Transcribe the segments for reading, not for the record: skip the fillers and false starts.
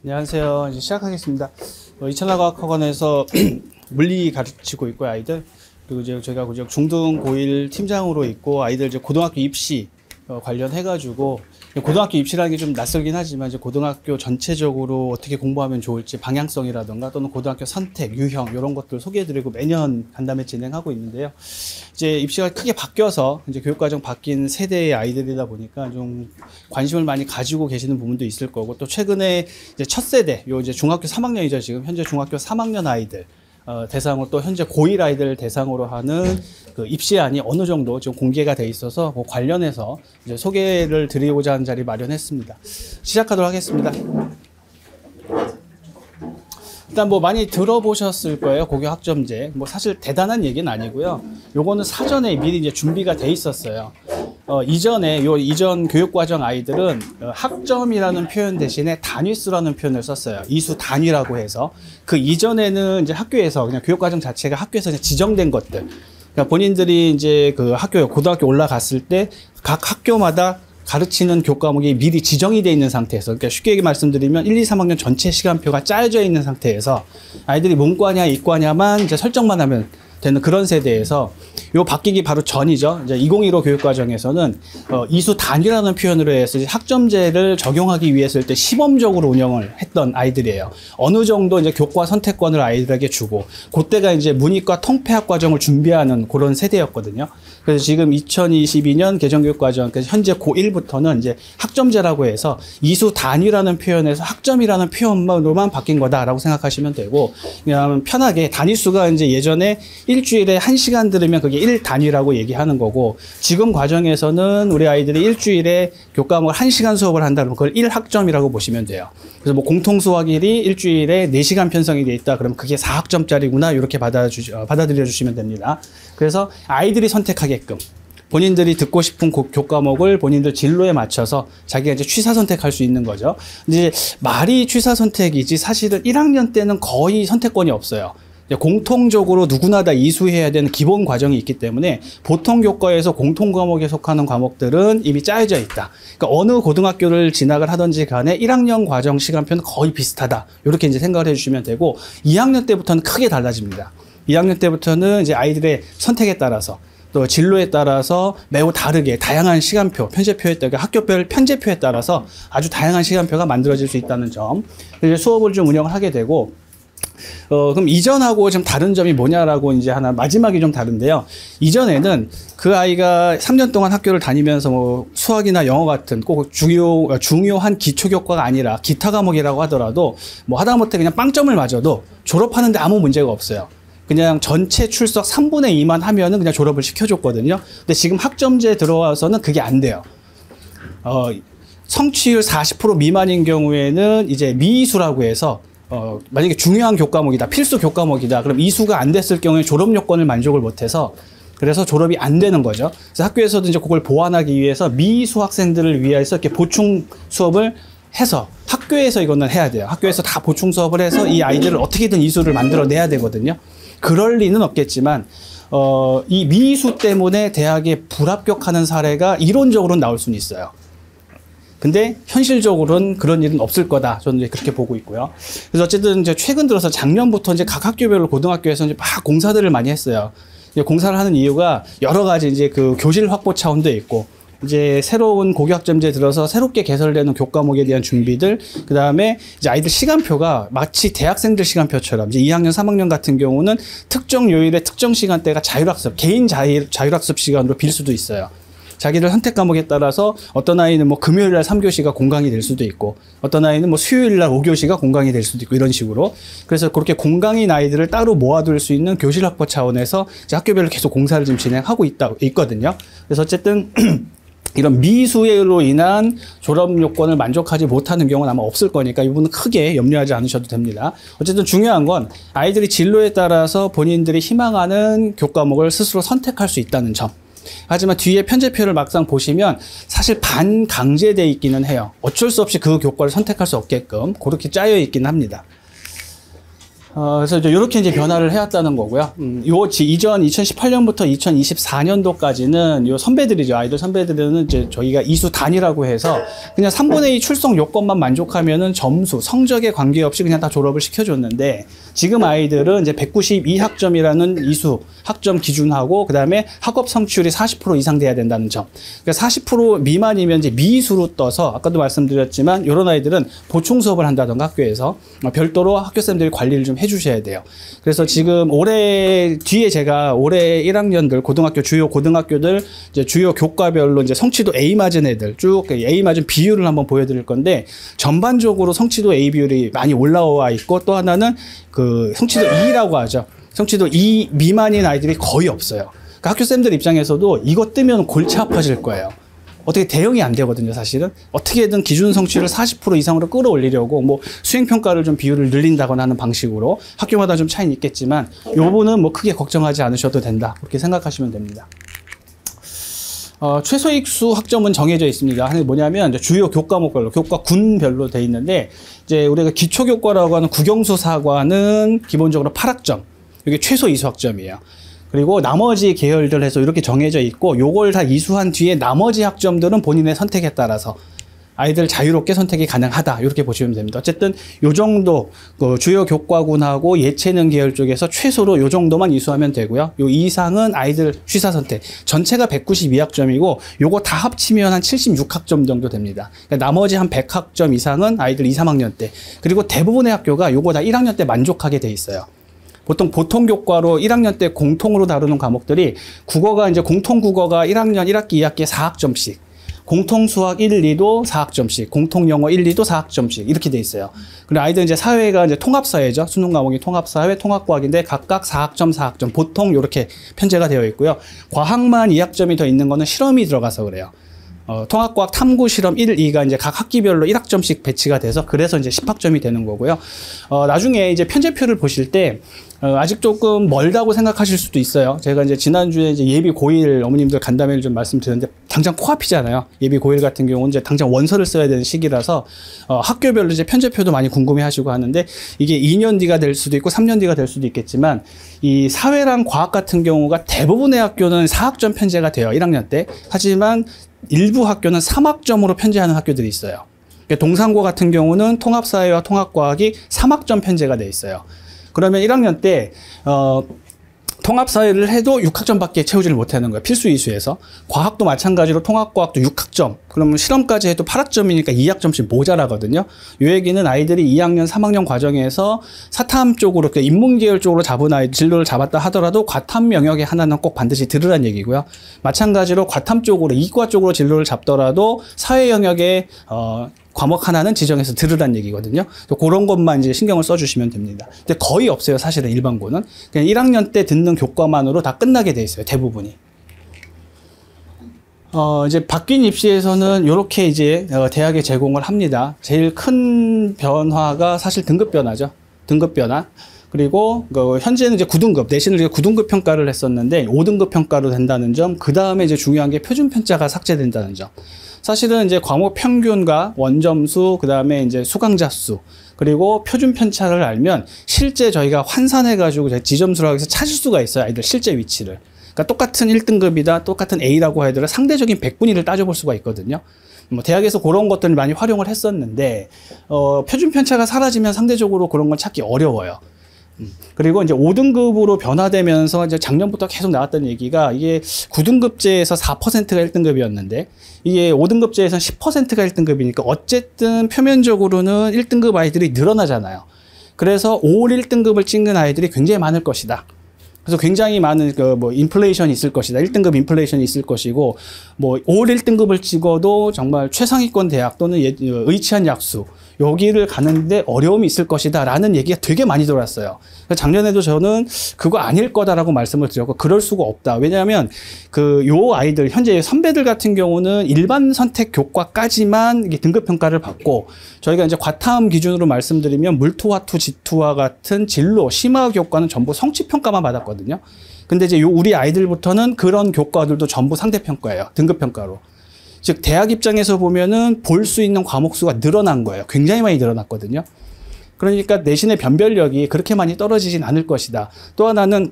안녕하세요. 이제 시작하겠습니다. 이천라과학학원에서 물리 가르치고 있고요, 아이들. 그리고 이제 제가 중등 고1 팀장으로 있고, 아이들 이제 고등학교 입시 관련해가지고, 고등학교 입시라는 게 좀 낯설긴 하지만, 이제 고등학교 전체적으로 어떻게 공부하면 좋을지 방향성이라던가 또는 고등학교 선택, 유형, 이런 것들 소개해드리고 매년 간담회 진행하고 있는데요. 이제 입시가 크게 바뀌어서 이제 교육과정 바뀐 세대의 아이들이다 보니까 좀 관심을 많이 가지고 계시는 부분도 있을 거고, 또 최근에 이제 첫 세대, 이제 중학교 3학년이죠. 지금 현재 중학교 3학년 아이들. 대상으로 또 현재 고1 아이들 대상으로 하는 그 입시안이 어느 정도 지금 공개가 돼 있어서 그 관련해서 이제 소개를 드리고자 하는 자리 마련했습니다. 시작하도록 하겠습니다. 일단 뭐 많이 들어보셨을 거예요. 고교 학점제. 뭐 사실 대단한 얘기는 아니고요. 요거는 사전에 미리 이제 준비가 돼 있었어요. 이전 교육과정 아이들은 학점이라는 표현 대신에 단위수라는 표현을 썼어요. 이수 단위라고 해서. 그 이전에는 이제 학교에서 그냥 교육과정 자체가 학교에서 그냥 지정된 것들. 그러니까 본인들이 이제 그 고등학교 올라갔을 때 각 학교마다 가르치는 교과목이 미리 지정이 되어 있는 상태에서, 그러니까 쉽게 말씀드리면 1, 2, 3학년 전체 시간표가 짜여져 있는 상태에서 아이들이 문과냐 이과냐만 이제 설정만 하면 되는 그런 세대에서 요 바뀌기 바로 전이죠. 이제 2015 교육과정에서는 이수 단위라는 표현으로 해서 학점제를 적용하기 위해서 때 시범적으로 운영을 했던 아이들이에요. 어느 정도 이제 교과 선택권을 아이들에게 주고, 그때가 이제 문이과 통폐합 과정을 준비하는 그런 세대였거든요. 그래서 지금 2022년 개정교육과정, 그래서 현재 고1부터는 이제 학점제라고 해서 이수 단위라는 표현에서 학점이라는 표현만으로만 바뀐 거다라고 생각하시면 되고, 그냥 편하게 단위수가 이제 예전에 일주일에 1시간 들으면 그게 1단위라고 얘기하는 거고, 지금 과정에서는 우리 아이들이 일주일에 교과목을 1시간 수업을 한다면 그걸 1학점이라고 보시면 돼요. 그래서 뭐 공통수학일이 일주일에 4시간 편성이 돼 있다 그러면 그게 4학점짜리구나, 이렇게 받아들여 주시면 됩니다. 그래서 아이들이 선택하게끔 본인들이 듣고 싶은 교과목을 본인들 진로에 맞춰서 자기가 이제 취사 선택할 수 있는 거죠. 근데 말이 취사 선택이지 사실은 1학년 때는 거의 선택권이 없어요. 공통적으로 누구나 다 이수해야 되는 기본 과정이 있기 때문에 보통 교과에서 공통 과목에 속하는 과목들은 이미 짜여져 있다. 그러니까 어느 고등학교를 진학을 하든지 간에 1학년 과정 시간표는 거의 비슷하다. 이렇게 이제 생각을 해주시면 되고, 2학년 때부터는 크게 달라집니다. 2학년 때부터는 이제 아이들의 선택에 따라서 또 진로에 따라서 매우 다르게 다양한 시간표, 편제표에 따라 학교별 편제표에 따라서 아주 다양한 시간표가 만들어질 수 있다는 점. 이제 수업을 좀 운영을 하게 되고, 그럼 이전하고 좀 다른 점이 뭐냐라고 이제 하나 마지막이 좀 다른데요. 이전에는 그 아이가 3년 동안 학교를 다니면서 뭐 수학이나 영어 같은 꼭 중요한 기초 교과가 아니라 기타 과목이라고 하더라도 뭐 하다못해 그냥 빵점을 맞아도 졸업하는데 아무 문제가 없어요. 그냥 전체 출석 3분의 2만 하면은 그냥 졸업을 시켜줬거든요. 근데 지금 학점제에 들어와서는 그게 안 돼요. 성취율 40% 미만인 경우에는 이제 미이수라고 해서 만약에 중요한 교과목이다, 필수 교과목이다, 그럼 이수가 안 됐을 경우에 졸업 요건을 만족을 못해서 그래서 졸업이 안 되는 거죠. 그래서 학교에서도 이제 그걸 보완하기 위해서 미이수 학생들을 위해서 이렇게 보충 수업을 해서 학교에서 이거는 해야 돼요. 학교에서 다 보충 수업을 해서 이 아이들을 어떻게든 이수를 만들어내야 되거든요. 그럴 리는 없겠지만 이 미이수 때문에 대학에 불합격하는 사례가 이론적으로는 나올 수는 있어요. 근데 현실적으로는 그런 일은 없을 거다. 저는 이제 그렇게 보고 있고요. 그래서 어쨌든 이제 최근 들어서 작년부터 이제 각 학교별로 고등학교에서 이제 막 공사들을 많이 했어요. 이제 공사를 하는 이유가 여러 가지 이제 그 교실 확보 차원도 있고, 이제 새로운 고교학점제 들어서 새롭게 개설되는 교과목에 대한 준비들, 그 다음에 이제 아이들 시간표가 마치 대학생들 시간표처럼 이제 2학년, 3학년 같은 경우는 특정 요일에 특정 시간대가 자율학습, 개인 자율학습 시간으로 빌 수도 있어요. 자기들 선택 과목에 따라서 어떤 아이는 뭐 금요일날 3교시가 공강이 될 수도 있고, 어떤 아이는 뭐 수요일날 5교시가 공강이 될 수도 있고, 이런 식으로. 그래서 그렇게 공강인 아이들을 따로 모아둘 수 있는 교실 확보 차원에서 이제 학교별로 계속 공사를 지금 진행하고 있거든요. 그래서 어쨌든 이런 미수로 인한 졸업 요건을 만족하지 못하는 경우는 아마 없을 거니까 이 부분은 크게 염려하지 않으셔도 됩니다. 어쨌든 중요한 건 아이들이 진로에 따라서 본인들이 희망하는 교과목을 스스로 선택할 수 있다는 점. 하지만 뒤에 편제표를 막상 보시면 사실 반강제되어 있기는 해요. 어쩔 수 없이 그 교과를 선택할 수 없게끔 그렇게 짜여 있긴 합니다. 그래서 이렇게 이제 변화를 해왔다는 거고요. 이전 2018년부터 2024년도까지는 요 선배들이죠. 아이돌 선배들은 이제 저희가 이수 단위라고 해서 그냥 3분의 2 출석 요건만 만족하면은 점수, 성적에 관계없이 그냥 다 졸업을 시켜줬는데 지금 아이들은 이제 192학점이라는 이수 학점 기준하고 그다음에 학업 성취율이 40% 이상 돼야 된다는 점. 그러니까 40% 미만이면 이제 미수로 떠서 아까도 말씀드렸지만 이런 아이들은 보충 수업을 한다던가 학교에서 별도로 학교쌤들이 관리를 좀 해주셔야 돼요. 그래서 지금 올해 뒤에 제가 올해 1학년들 주요 고등학교들 이제 주요 교과별로 이제 성취도 A 맞은 애들 쭉 A 맞은 비율을 한번 보여드릴 건데 전반적으로 성취도 A 비율이 많이 올라와 있고 또 하나는 그 성취도 E라고 하죠. 성취도 E 미만인 아이들이 거의 없어요. 그러니까 학교쌤들 입장에서도 이거 뜨면 골치 아파질 거예요. 어떻게 대응이 안 되거든요, 사실은. 어떻게든 기준 성취를 40% 이상으로 끌어올리려고 뭐 수행평가를 좀 비율을 늘린다거나 하는 방식으로 학교마다 좀 차이는 있겠지만 이 부분은 뭐 크게 걱정하지 않으셔도 된다. 그렇게 생각하시면 됩니다. 최소 익수 학점은 정해져 있습니다. 뭐냐면 이제 주요 교과목별로, 교과군별로 돼 있는데 이제 우리가 기초교과라고 하는 국영수사과는 기본적으로 8학점. 이게 최소 이수 학점이에요. 그리고 나머지 계열들 해서 이렇게 정해져 있고 요걸 다 이수한 뒤에 나머지 학점들은 본인의 선택에 따라서 아이들 자유롭게 선택이 가능하다 이렇게 보시면 됩니다. 어쨌든 요 정도 그 주요 교과군하고 예체능 계열 쪽에서 최소로 요 정도만 이수하면 되고요. 요 이상은 아이들 취사 선택. 전체가 192학점이고 요거 다 합치면 한 76학점 정도 됩니다. 그러니까 나머지 한 100학점 이상은 아이들 2, 3학년 때. 그리고 대부분의 학교가 요거 다 1학년 때 만족하게 돼 있어요. 보통 교과로 1학년 때 공통으로 다루는 과목들이 국어가 이제 공통 국어가 1학년 1학기 2학기에 4학점씩, 공통 수학 1, 2도 4학점씩, 공통 영어 1, 2도 4학점씩 이렇게 돼 있어요. 그리고 아이들 이제 사회가 이제 통합사회죠. 수능 과목이 통합사회, 통합과학인데 각각 4학점, 4학점 보통 이렇게 편제가 되어 있고요. 과학만 2학점이 더 있는 거는 실험이 들어가서 그래요. 통합과학 탐구 실험 1, 2가 이제 각 학기별로 1학점씩 배치가 돼서 그래서 이제 10학점이 되는 거고요. 나중에 이제 편제표를 보실 때 아직 조금 멀다고 생각하실 수도 있어요. 제가 이제 지난주에 이제 예비 고1 어머님들 간담회를 좀 말씀드렸는데 당장 코앞이잖아요. 예비 고1 같은 경우는 이제 당장 원서를 써야 되는 시기라서 학교별로 이제 편제표도 많이 궁금해 하시고 하는데 이게 2년 뒤가 될 수도 있고 3년 뒤가 될 수도 있겠지만 이 사회랑 과학 같은 경우가 대부분의 학교는 4학점 편제가 돼요. 1학년 때. 하지만 일부 학교는 3학점으로 편제하는 학교들이 있어요. 동산고 같은 경우는 통합사회와 통합과학이 3학점 편제가 돼 있어요. 그러면 1학년 때 통합사회를 해도 6학점밖에 채우지를 못하는 거예요. 필수 이수에서. 과학도 마찬가지로 통합과학도 6학점. 그러면 실험까지 해도 8학점이니까 2학점씩 모자라거든요. 이 얘기는 아이들이 2학년, 3학년 과정에서 사탐 쪽으로, 그러니까 인문계열 쪽으로 잡은 아이 진로를 잡았다 하더라도 과탐 영역에 하나는 꼭 반드시 들으란 얘기고요. 마찬가지로 과탐 쪽으로, 이과 쪽으로 진로를 잡더라도 사회 영역에 과목 하나는 지정해서 들으란 얘기거든요. 그런 것만 이제 신경을 써주시면 됩니다. 근데 거의 없어요, 사실은 일반고는. 그냥 1학년 때 듣는 교과만으로 다 끝나게 돼 있어요, 대부분이. 이제 바뀐 입시에서는 이렇게 이제 대학에 제공을 합니다. 제일 큰 변화가 사실 등급 변화죠. 등급 변화. 그리고 현재는 이제 9등급, 내신을 이제 9등급 평가를 했었는데 5등급 평가로 된다는 점, 그 다음에 이제 중요한 게 표준 편차가 삭제된다는 점. 사실은 이제 과목 평균과 원점수, 그 다음에 이제 수강자 수, 그리고 표준 편차를 알면 실제 저희가 환산해가지고 지점수라고 해서 찾을 수가 있어요. 아이들 실제 위치를. 그러니까 똑같은 1등급이다, 똑같은 A라고 하더라도 상대적인 백분위를 따져볼 수가 있거든요. 뭐 대학에서 그런 것들을 많이 활용을 했었는데, 표준 편차가 사라지면 상대적으로 그런 걸 찾기 어려워요. 그리고 이제 5등급으로 변화되면서 이제 작년부터 계속 나왔던 얘기가 이게 9등급제에서 4%가 1등급이었는데 이게 5등급제에서는 10%가 1등급이니까 어쨌든 표면적으로는 1등급 아이들이 늘어나잖아요. 그래서 올 1등급을 찍는 아이들이 굉장히 많을 것이다. 그래서 굉장히 많은 뭐 인플레이션이 있을 것이다. 1등급 인플레이션이 있을 것이고 뭐 올 1등급을 찍어도 정말 최상위권 대학 또는 의치한 약수 여기를 가는데 어려움이 있을 것이다 라는 얘기가 되게 많이 돌았어요. 작년에도 저는 그거 아닐 거다라고 말씀을 드렸고 그럴 수가 없다. 왜냐하면 요 아이들 현재 선배들 같은 경우는 일반 선택 교과까지만 이게 등급 평가를 받고 저희가 이제 과탐 기준으로 말씀드리면 물투와 투, 지투와 같은 진로, 심화 교과는 전부 성취 평가만 받았거든요. 근데 이제 우리 아이들부터는 그런 교과들도 전부 상대 평가예요. 등급 평가로. 즉 대학 입장에서 보면은 볼 수 있는 과목 수가 늘어난 거예요. 굉장히 많이 늘어났거든요. 그러니까 내신의 변별력이 그렇게 많이 떨어지진 않을 것이다. 또 하나는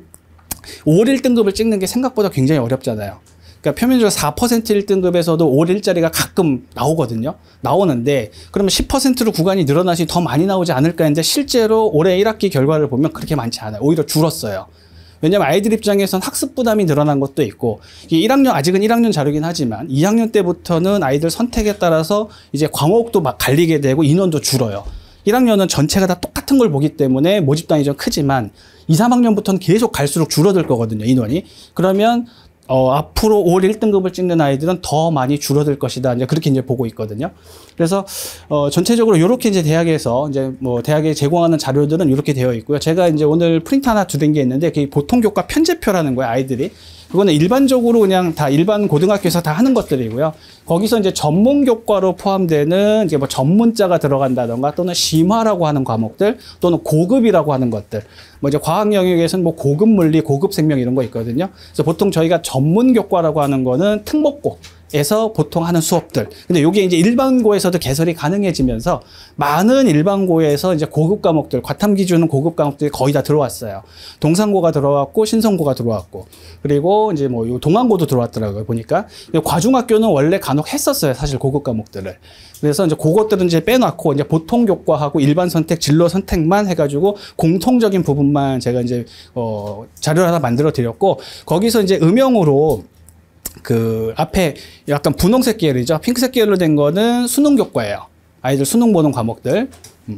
5월 1등급을 찍는 게 생각보다 굉장히 어렵잖아요. 그러니까 표면적으로 4% 1등급에서도 5월 1자리가 가끔 나오거든요. 나오는데 그러면 10%로 구간이 늘어나시 더 많이 나오지 않을까 했는데 실제로 올해 1학기 결과를 보면 그렇게 많지 않아요. 오히려 줄었어요. 왜냐면 아이들 입장에선 학습 부담이 늘어난 것도 있고, 1학년, 아직은 1학년 자료긴 하지만 2학년 때부터는 아이들 선택에 따라서 이제 과목도 막 갈리게 되고 인원도 줄어요. 1학년은 전체가 다 똑같은 걸 보기 때문에 모집단이 좀 크지만 2, 3학년부터는 계속 갈수록 줄어들 거거든요, 인원이. 그러면 앞으로 5월 1등급을 찍는 아이들은 더 많이 줄어들 것이다. 이제 그렇게 이제 보고 있거든요. 그래서, 전체적으로 이렇게 이제 대학에서 이제 뭐 대학에 제공하는 자료들은 이렇게 되어 있고요. 제가 이제 오늘 프린트 하나 두른 게 있는데, 그게 보통 교과 편제표라는 거예요, 아이들이. 그거는 일반적으로 그냥 다 일반 고등학교에서 다 하는 것들이고요. 거기서 이제 전문 교과로 포함되는 이제 뭐 전문자가 들어간다던가 또는 심화라고 하는 과목들 또는 고급이라고 하는 것들. 뭐 이제 과학 영역에서는 뭐 고급 물리, 고급 생명 이런 거 있거든요. 그래서 보통 저희가 전문 교과라고 하는 거는 특목고에서 보통 하는 수업들. 근데 요게 이제 일반고에서도 개설이 가능해지면서 많은 일반고에서 이제 고급 과목들, 과탐 기준은 고급 과목들이 거의 다 들어왔어요. 동산고가 들어왔고 신성고가 들어왔고 그리고 이제 뭐 요 동안고도 들어왔더라고요, 보니까. 과중학교는 원래 간혹 했었어요, 사실 고급 과목들을. 그래서 이제 그것들은 이제 빼놓고 이제 보통 교과하고 일반 선택, 진로 선택만 해가지고 공통적인 부분만 제가 이제 자료를 하나 만들어 드렸고, 거기서 이제 음영으로 그 앞에 약간 분홍색 계열이죠. 핑크색 계열로 된 거는 수능 교과예요. 아이들 수능 보는 과목들.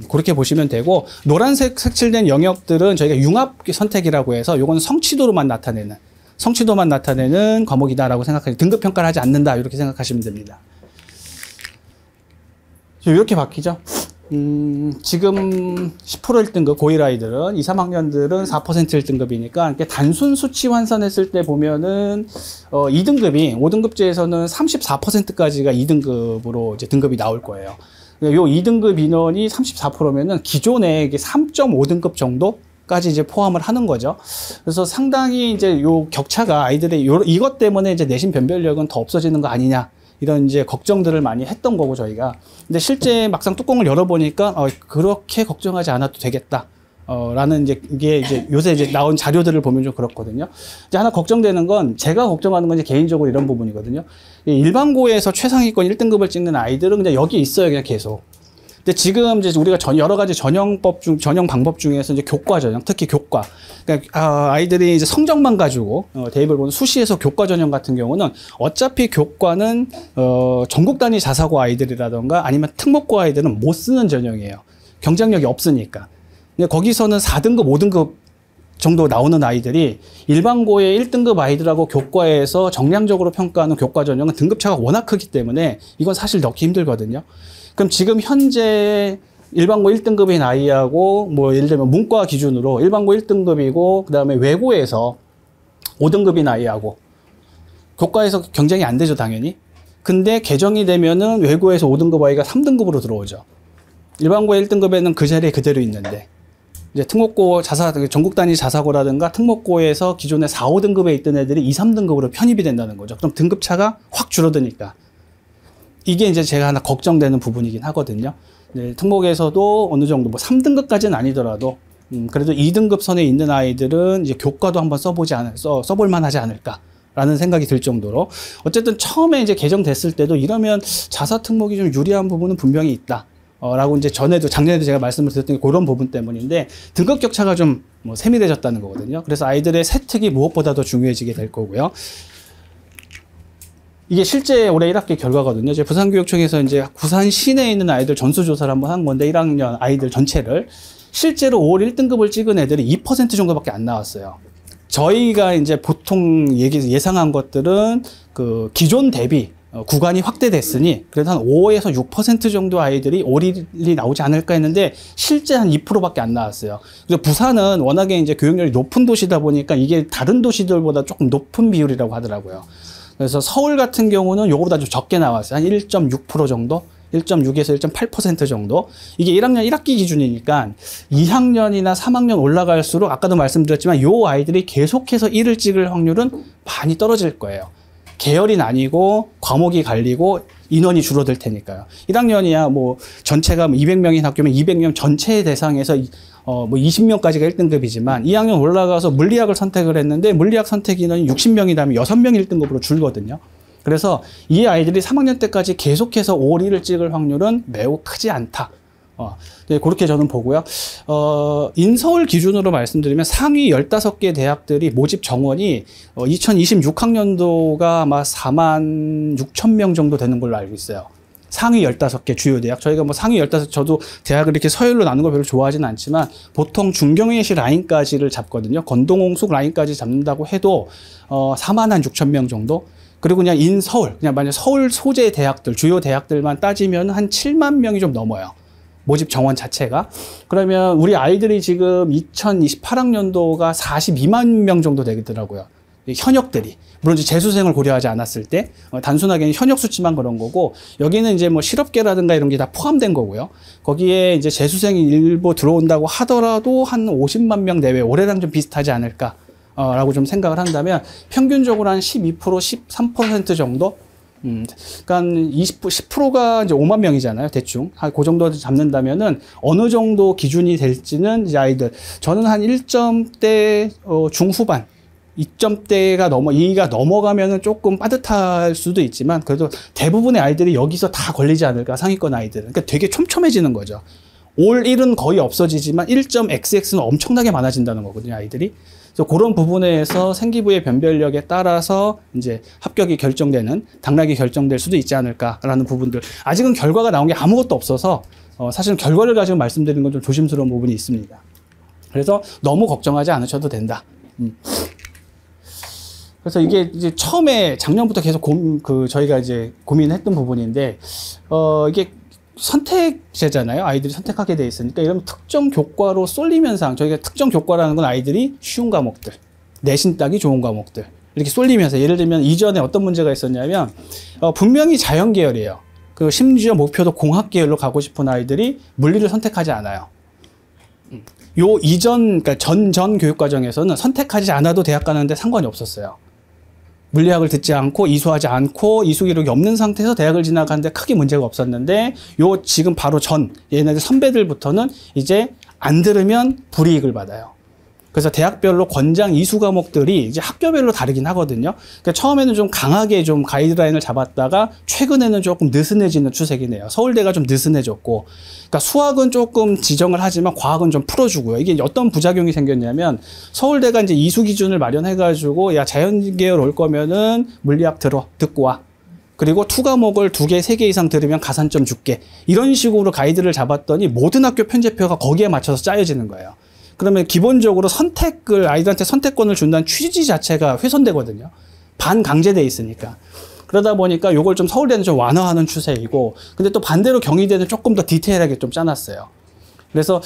그렇게 보시면 되고, 노란색 색칠된 영역들은 저희가 융합 선택이라고 해서 요거는 성취도로만 나타내는 과목이다라고 생각하시면, 등급 평가를 하지 않는다 이렇게 생각하시면 됩니다. 이렇게 바뀌죠. 지금 10% 1등급 고1 아이들은 2, 3학년들은 4% 1등급이니까 이렇게 단순 수치 환산했을 때 보면은 2등급이 5등급제에서는 34%까지가 2등급으로 이제 등급이 나올 거예요. 요 2등급 인원이 34%면은 기존에 이게 3.5등급 정도까지 이제 포함을 하는 거죠. 그래서 상당히 이제 요 격차가 아이들의 이것 때문에 이제 내신 변별력은 더 없어지는 거 아니냐, 이런 이제 걱정들을 많이 했던 거고 저희가. 근데 실제 막상 뚜껑을 열어보니까 그렇게 걱정하지 않아도 되겠다. 라는 이제 이게 이제 요새 이제 나온 자료들을 보면 좀 그렇거든요. 이제 하나 걱정되는 건, 제가 걱정하는 건 이제 개인적으로 이런 부분이거든요. 일반고에서 최상위권 1등급을 찍는 아이들은 그냥 여기 있어요, 그냥 계속. 근데 지금 이제 우리가 여러 가지 전형 방법 중에서 이제 교과 전형, 특히 교과. 그러니까 아이들이 이제 성적만 가지고 대입을 보는 수시에서 교과 전형 같은 경우는 어차피 교과는 전국 단위 자사고 아이들이라던가 아니면 특목고 아이들은 못 쓰는 전형이에요. 경쟁력이 없으니까. 근데 거기서는 4등급, 5등급 정도 나오는 아이들이 일반고의 1등급 아이들하고 교과에서 정량적으로 평가하는 교과 전형은 등급차가 워낙 크기 때문에 이건 사실 넣기 힘들거든요. 그럼 지금 현재 일반고 1등급인 아이하고 뭐 예를 들면 문과 기준으로 일반고 1등급이고 그다음에 외고에서 5등급인 아이하고 교과에서 경쟁이 안 되죠, 당연히. 근데 개정이 되면은 외고에서 5등급 아이가 3등급으로 들어오죠. 일반고 1등급에는 그 자리에 그대로 있는데, 이제 특목고 전국 단위 자사고라든가 특목고에서 기존에 4, 5등급에 있던 애들이 2, 3등급으로 편입이 된다는 거죠. 그럼 등급차가 확 줄어드니까. 이게 이제 제가 하나 걱정되는 부분이긴 하거든요. 네, 특목에서도 어느 정도 뭐 3등급까지는 아니더라도 그래도 2등급 선에 있는 아이들은 이제 교과도 한번 써볼 만하지 않을까라는 생각이 들 정도로, 어쨌든 처음에 이제 개정됐을 때도 이러면 자사 특목이 좀 유리한 부분은 분명히 있다. 라고 이제 작년에도 제가 말씀을 드렸던 게 그런 부분 때문인데, 등급 격차가 좀 뭐 세밀해졌다는 거거든요. 그래서 아이들의 세특이 무엇보다도 중요해지게 될 거고요. 이게 실제 올해 1학기 결과거든요. 이제 부산교육청에서 이제 부산 시내에 있는 아이들 전수조사를 한번 한 건데, 1학년 아이들 전체를 실제로 5월 1등급을 찍은 애들이 2% 정도밖에 안 나왔어요. 저희가 이제 보통 예상한 것들은 그 기존 대비 구간이 확대됐으니 그래도 한 5에서 6% 정도 아이들이 올일이 나오지 않을까 했는데 실제 한 2%밖에 안 나왔어요. 그래서 부산은 워낙에 이제 교육열이 높은 도시다 보니까 이게 다른 도시들보다 조금 높은 비율이라고 하더라고요. 그래서 서울 같은 경우는 요거보다 좀 적게 나왔어요. 한 1.6% 정도? 1.6에서 1.8% 정도? 이게 1학년 1학기 기준이니까 2학년이나 3학년 올라갈수록 아까도 말씀드렸지만 요 아이들이 계속해서 1을 찍을 확률은 많이 떨어질 거예요. 계열이 나뉘고 과목이 갈리고 인원이 줄어들 테니까요. 1학년이야 뭐 전체가 200명인 학교면 200명 전체 대상에서 뭐 20명까지가 1등급이지만 2학년 올라가서 물리학을 선택을 했는데 물리학 선택 인원이 60명이라면 6명 1등급으로 줄거든요. 그래서 이 아이들이 3학년 때까지 계속해서 5리를 찍을 확률은 매우 크지 않다. 네, 그렇게 저는 보고요. 인서울 기준으로 말씀드리면 상위 15개 대학들이 모집 정원이 2026학년도가 아마 4만 6천 명 정도 되는 걸로 알고 있어요. 상위 15개 주요 대학. 저희가 뭐 상위 15, 저도 대학을 이렇게 서열로 나누는 걸 별로 좋아하지는 않지만 보통 중경외시 라인까지를 잡거든요. 건동홍숙 라인까지 잡는다고 해도 4만 한 6천 명 정도. 그리고 그냥 인서울, 그냥 만약 서울 소재 대학들, 주요 대학들만 따지면 한 7만 명이 좀 넘어요. 모집 정원 자체가. 그러면 우리 아이들이 지금 2028학년도가 42만 명 정도 되더라고요. 현역들이. 물론 이제 재수생을 고려하지 않았을 때, 단순하게 현역 수치만 그런 거고, 여기는 이제 뭐 실업계라든가 이런 게 다 포함된 거고요. 거기에 이제 재수생이 일부 들어온다고 하더라도 한 50만 명 내외, 올해랑 좀 비슷하지 않을까, 라고 좀 생각을 한다면, 평균적으로 한 12%, 13% 정도? 그러니까 10%가 이제 5만 명이잖아요, 대충. 그 정도 잡는다면은 어느 정도 기준이 될지는 이제 아이들. 저는 한 1점대 중후반, 2점대가 2가 넘어가면은 조금 빠듯할 수도 있지만 그래도 대부분의 아이들이 여기서 다 걸리지 않을까, 상위권 아이들은. 그러니까 되게 촘촘해지는 거죠. 올 1은 거의 없어지지만 1.xx는 엄청나게 많아진다는 거거든요, 아이들이. 그래서 그런 부분에서 생기부의 변별력에 따라서 이제 합격이 결정되는, 당락이 결정될 수도 있지 않을까라는 부분들. 아직은 결과가 나온 게 아무것도 없어서 사실은 결과를 가지고 말씀드리는 건 좀 조심스러운 부분이 있습니다. 그래서 너무 걱정하지 않으셔도 된다. 그래서 이게 이제 처음에 작년부터 계속 저희가 이제 고민했던 부분인데, 이게 선택제잖아요. 아이들이 선택하게 돼 있으니까 이런 특정 교과로 쏠림 현상, 저희가 특정 교과라는 건 아이들이 쉬운 과목들, 내신 따기 좋은 과목들 이렇게 쏠리면서, 예를 들면 이전에 어떤 문제가 있었냐면 분명히 자연 계열이에요. 그 심지어 목표도 공학 계열로 가고 싶은 아이들이 물리를 선택하지 않아요. 요 이전, 그러니까 전 교육 과정에서는 선택하지 않아도 대학 가는데 상관이 없었어요. 물리학을 듣지 않고 이수하지 않고 이수 기록이 없는 상태에서 대학을 진학하는데 크게 문제가 없었는데, 요 지금 바로 얘네들 선배들부터는 이제 안 들으면 불이익을 받아요. 그래서 대학별로 권장 이수 과목들이 이제 학교별로 다르긴 하거든요. 그러니까 처음에는 좀 강하게 좀 가이드라인을 잡았다가 최근에는 조금 느슨해지는 추세이네요. 서울대가 좀 느슨해졌고, 그러니까 수학은 조금 지정을 하지만 과학은 좀 풀어주고요. 이게 어떤 부작용이 생겼냐면, 서울대가 이제 이수 기준을 마련해가지고, 야, 자연계열 올 거면은 물리학 듣고 와. 그리고 투 과목을 2개, 3개 이상 들으면 가산점 줄게. 이런 식으로 가이드를 잡았더니 모든 학교 편제표가 거기에 맞춰서 짜여지는 거예요. 그러면 기본적으로 아이들한테 선택권을 준다는 취지 자체가 훼손되거든요. 반강제돼 있으니까. 그러다 보니까 요걸 좀 서울대는 좀 완화하는 추세이고, 근데 또 반대로 경희대는 조금 더 디테일하게 좀 짜놨어요. 그래서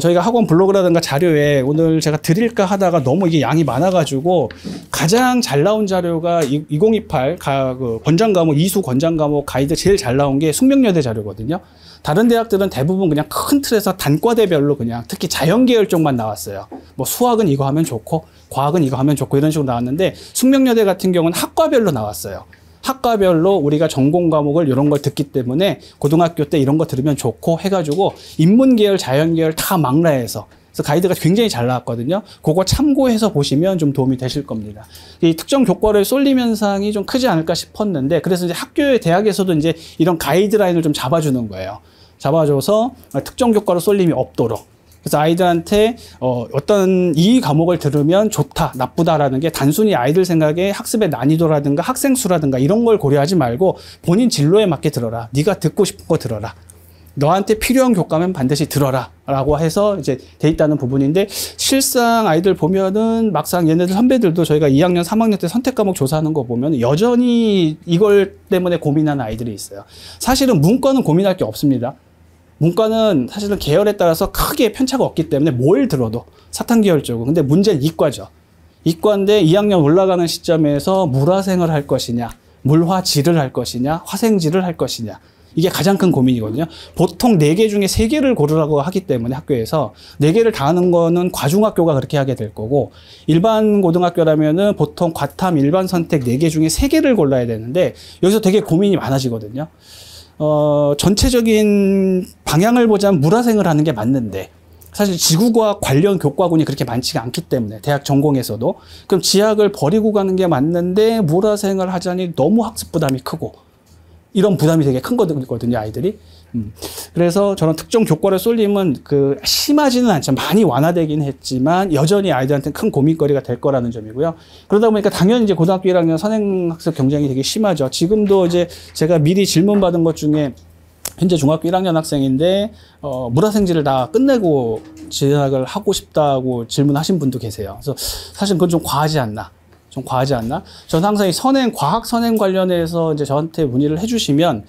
저희가 학원 블로그라든가 자료에 오늘 제가 드릴까 하다가 너무 이게 양이 많아가지고 가장 잘 나온 자료가 2028 권장 과목, 이수 권장 과목 가이드 제일 잘 나온 게 숙명여대 자료거든요. 다른 대학들은 대부분 그냥 큰 틀에서 단과대별로 그냥 특히 자연계열 쪽만 나왔어요. 뭐 수학은 이거 하면 좋고 과학은 이거 하면 좋고 이런 식으로 나왔는데, 숙명여대 같은 경우는 학과별로 나왔어요. 학과별로 우리가 전공 과목을 이런 걸 듣기 때문에 고등학교 때 이런 거 들으면 좋고 해가지고 인문계열, 자연계열 다 망라해서, 그래서 가이드가 굉장히 잘 나왔거든요. 그거 참고해서 보시면 좀 도움이 되실 겁니다. 이 특정 교과를 쏠림 현상이 좀 크지 않을까 싶었는데, 그래서 이제 학교의 대학에서도 이제 이런 가이드라인을 좀 잡아주는 거예요. 잡아줘서 특정 교과로 쏠림이 없도록. 그래서 아이들한테 어떤 이 과목을 들으면 좋다, 나쁘다라는 게 단순히 아이들 생각에 학습의 난이도라든가 학생 수라든가 이런 걸 고려하지 말고 본인 진로에 맞게 들어라. 네가 듣고 싶은 거 들어라. 너한테 필요한 교과면 반드시 들어라 라고 해서 이제 돼 있다는 부분인데, 실상 아이들 보면은 막상 얘네들 선배들도 저희가 2학년, 3학년 때 선택 과목 조사하는 거 보면 여전히 이걸 때문에 고민하는 아이들이 있어요. 사실은 문과는 고민할 게 없습니다. 문과는 사실은 계열에 따라서 크게 편차가 없기 때문에 뭘 들어도 사탄 계열 쪽은. 근데 문제는 이과죠. 이과인데 2학년 올라가는 시점에서 물화생을 할 것이냐, 물화지를 할 것이냐, 화생지를 할 것이냐. 이게 가장 큰 고민이거든요. 보통 4개 중에 3개를 고르라고 하기 때문에 학교에서 4개를 다 하는 거는 과중학교가 그렇게 하게 될 거고, 일반 고등학교라면은 보통 과탐 일반 선택 4개 중에 3개를 골라야 되는데, 여기서 되게 고민이 많아지거든요. 전체적인 방향을 보자면 물화생을 하는 게 맞는데, 사실 지구과학 관련 교과군이 그렇게 많지가 않기 때문에 대학 전공에서도, 그럼 지학을 버리고 가는 게 맞는데 물화생을 하자니 너무 학습 부담이 크고, 이런 부담이 되게 큰 거거든요, 아이들이. 그래서 저는 특정 교과를 쏠림은 심하지는 않지만 많이 완화되긴 했지만 여전히 아이들한테는 큰 고민거리가 될 거라는 점이고요. 그러다 보니까 당연히 이제 고등학교 1학년 선행학습 경쟁이 되게 심하죠. 지금도 이제 제가 미리 질문 받은 것 중에 현재 중학교 1학년 학생인데 물화생지를 다 끝내고 진학을 하고 싶다고 질문하신 분도 계세요. 그래서 사실 그건 좀 과하지 않나. 저는 항상 이 과학 선행 관련해서 이제 저한테 문의를 해주시면,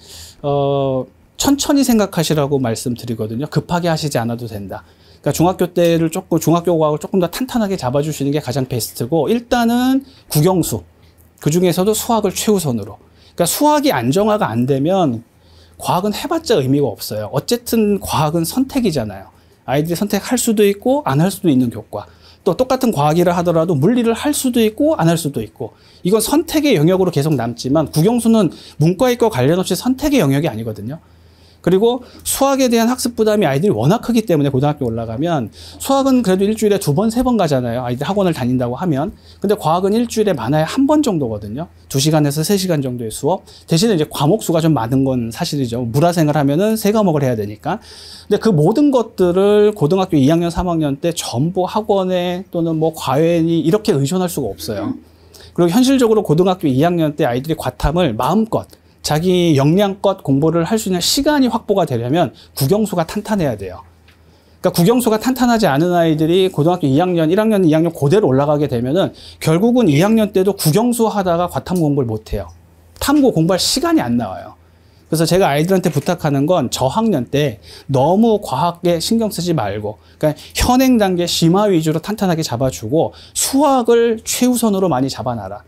천천히 생각하시라고 말씀드리거든요. 급하게 하시지 않아도 된다. 그러니까 중학교 과학을 조금 더 탄탄하게 잡아주시는 게 가장 베스트고, 일단은 국영수. 그 중에서도 수학을 최우선으로. 그러니까 수학이 안정화가 안 되면 과학은 해봤자 의미가 없어요. 어쨌든 과학은 선택이잖아요. 아이들이 선택할 수도 있고, 안 할 수도 있는 교과. 또 똑같은 과학이라 하더라도 물리를 할 수도 있고 안 할 수도 있고, 이건 선택의 영역으로 계속 남지만 국영수는 문과이과 관련 없이 선택의 영역이 아니거든요. 그리고 수학에 대한 학습 부담이 아이들이 워낙 크기 때문에 고등학교 올라가면 수학은 그래도 일주일에 2번, 3번 가잖아요. 아이들 학원을 다닌다고 하면. 근데 과학은 일주일에 많아야 1번 정도거든요. 2시간에서 3시간 정도의 수업. 대신에 이제 과목 수가 좀 많은 건 사실이죠. 물화생을 하면은 3과목을 해야 되니까. 근데 그 모든 것들을 고등학교 2학년, 3학년 때 전부 학원에 또는 뭐 과외니 이렇게 의존할 수가 없어요. 그리고 현실적으로 고등학교 2학년 때 아이들이 과탐을 마음껏 자기 역량껏 공부를 할 수 있는 시간이 확보가 되려면 국영수가 탄탄해야 돼요. 그러니까 국영수가 탄탄하지 않은 아이들이 고등학교 2학년, 1학년, 2학년 그대로 올라가게 되면은 결국은 2학년 때도 국영수 하다가 과탐 공부를 못 해요. 탐구 공부할 시간이 안 나와요. 그래서 제가 아이들한테 부탁하는 건 저학년 때 너무 과학에 신경 쓰지 말고, 그러니까 현행 단계 심화 위주로 탄탄하게 잡아주고 수학을 최우선으로 많이 잡아놔라.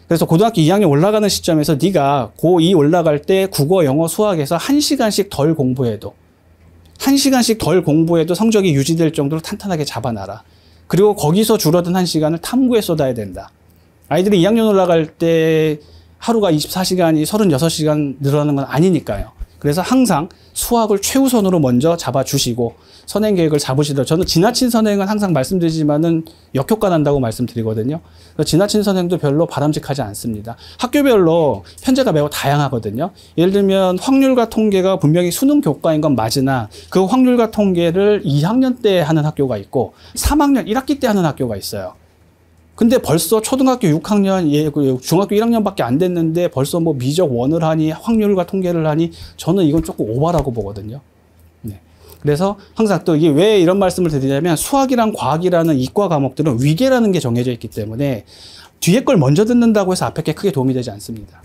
그래서 고등학교 2학년 올라가는 시점에서 네가 고2 올라갈 때 국어, 영어, 수학에서 1시간씩 덜 공부해도 성적이 유지될 정도로 탄탄하게 잡아놔라. 그리고 거기서 줄어든 1시간을 탐구에 쏟아야 된다. 아이들이 2학년 올라갈 때 하루가 24시간이 36시간 늘어나는 건 아니니까요. 그래서 항상 수학을 최우선으로 먼저 잡아주시고 선행 계획을 잡으시더라도, 저는 지나친 선행은 항상 말씀드리지만은 역효과 난다고 말씀드리거든요. 지나친 선행도 별로 바람직하지 않습니다. 학교별로 편제가 매우 다양하거든요. 예를 들면 확률과 통계가 분명히 수능 교과인 건 맞으나 그 확률과 통계를 2학년 때 하는 학교가 있고 3학년 1학기 때 하는 학교가 있어요. 근데 벌써 초등학교 6학년, 중학교 1학년밖에 안 됐는데 벌써 뭐 미적 원을 하니 확률과 통계를 하니 저는 이건 조금 오바라고 보거든요. 네. 그래서 항상 또 이게 왜 이런 말씀을 드리냐면 수학이랑 과학이라는 이과 과목들은 위계라는 게 정해져 있기 때문에 뒤에 걸 먼저 듣는다고 해서 앞에 게 크게 도움이 되지 않습니다.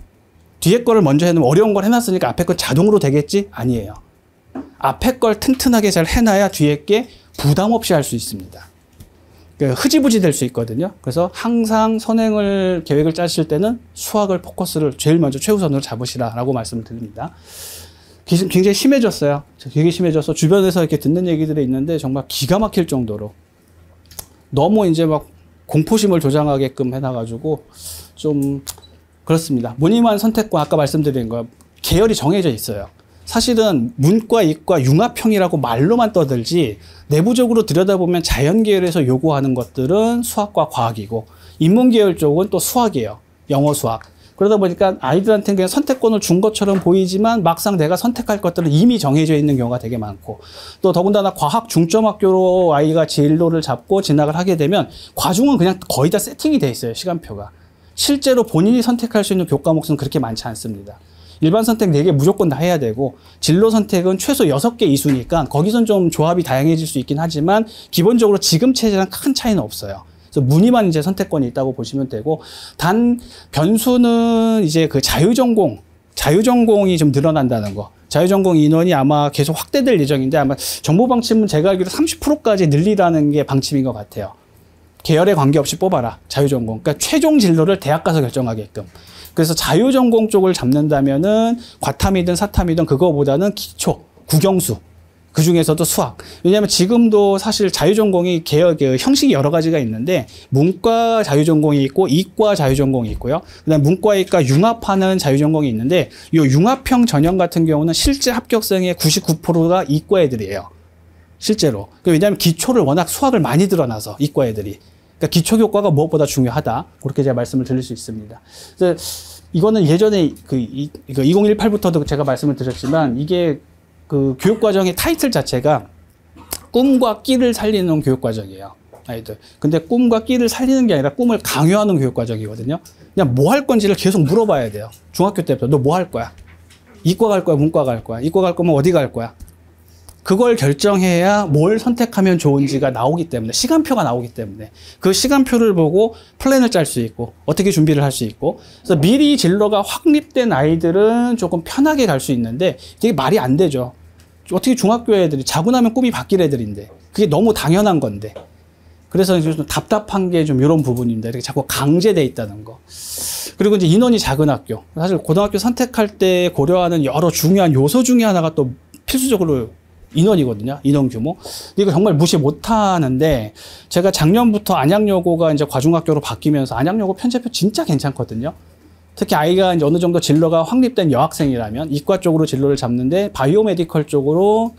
뒤에 거를 먼저 해놓으면 어려운 걸 해놨으니까 앞에 건 자동으로 되겠지? 아니에요. 앞에 걸 튼튼하게 잘 해놔야 뒤에 게 부담 없이 할 수 있습니다. 흐지부지 될 수 있거든요. 그래서 항상 선행을 계획을 짜실 때는 수학을 포커스를 제일 먼저 최우선으로 잡으시라라고 말씀을 드립니다. 굉장히 심해졌어요. 되게 심해져서 주변에서 이렇게 듣는 얘기들이 있는데 정말 기가 막힐 정도로 너무 이제 막 공포심을 조장하게끔 해놔가지고 좀 그렇습니다. 무늬만 선택과 아까 말씀드린 거 계열이 정해져 있어요. 사실은 문과, 이과, 융합형이라고 말로만 떠들지 내부적으로 들여다보면 자연계열에서 요구하는 것들은 수학과 과학이고 인문계열 쪽은 또 수학이에요. 영어, 수학. 그러다 보니까 아이들한테는 그냥 선택권을 준 것처럼 보이지만 막상 내가 선택할 것들은 이미 정해져 있는 경우가 되게 많고, 또 더군다나 과학 중점학교로 아이가 진로를 잡고 진학을 하게 되면 과중은 그냥 거의 다 세팅이 돼 있어요. 시간표가. 실제로 본인이 선택할 수 있는 교과 몫은 그렇게 많지 않습니다. 일반 선택 4개 무조건 다 해야 되고 진로 선택은 최소 6개 이수니까 거기선 좀 조합이 다양해질 수 있긴 하지만 기본적으로 지금 체제랑 큰 차이는 없어요. 그래서 무늬만 이제 선택권이 있다고 보시면 되고, 단 변수는 이제 그 자유전공이 좀 늘어난다는 거. 자유전공 인원이 아마 계속 확대될 예정인데 아마 정부 방침은 제가 알기로 30%까지 늘리라는 게 방침인 것 같아요. 계열에 관계없이 뽑아라. 자유전공. 그러니까 최종 진로를 대학 가서 결정하게끔. 그래서 자유전공 쪽을 잡는다면은 과탐이든 사탐이든 그거보다는 기초, 국영수, 그 중에서도 수학. 왜냐하면 지금도 사실 자유전공이 그 형식이 여러 가지가 있는데 문과 자유전공이 있고 이과 자유전공이 있고요. 그다음 문과 이과 융합하는 자유전공이 있는데 이 융합형 전형 같은 경우는 실제 합격생의 99%가 이과 애들이에요. 실제로. 왜냐하면 기초를 워낙 수학을 많이 드러나서 이과 애들이. 그러니까 기초 교과가 무엇보다 중요하다. 그렇게 제가 말씀을 드릴 수 있습니다. 그래서 이거는 예전에 그 2018부터도 제가 말씀을 드렸지만 이게 그 교육과정의 타이틀 자체가 꿈과 끼를 살리는 교육과정이에요. 아이들. 근데 꿈과 끼를 살리는 게 아니라 꿈을 강요하는 교육과정이거든요. 그냥 뭐 할 건지를 계속 물어봐야 돼요. 중학교 때부터 너 뭐 할 거야? 이과 갈 거야? 문과 갈 거야? 이과 갈 거면 어디 갈 거야? 그걸 결정해야 뭘 선택하면 좋은지가 나오기 때문에, 시간표가 나오기 때문에 그 시간표를 보고 플랜을 짤 수 있고 어떻게 준비를 할 수 있고, 그래서 미리 진로가 확립된 아이들은 조금 편하게 갈 수 있는데 이게 말이 안 되죠. 어떻게 중학교 애들이 자고 나면 꿈이 바뀔 애들인데 그게 너무 당연한 건데, 그래서 좀 답답한 게 좀 이런 부분입니다. 이렇게 자꾸 강제돼 있다는 거. 그리고 이제 인원이 작은 학교, 사실 고등학교 선택할 때 고려하는 여러 중요한 요소 중에 하나가 또 필수적으로 인원이거든요. 인원 규모. 이거 정말 무시 못 하는데, 제가 작년부터 안양여고가 이제 과중학교로 바뀌면서 안양여고 편제표 진짜 괜찮거든요. 특히 아이가 이제 어느 정도 진로가 확립된 여학생이라면 이과 쪽으로 진로를 잡는데 바이오메디컬 쪽으로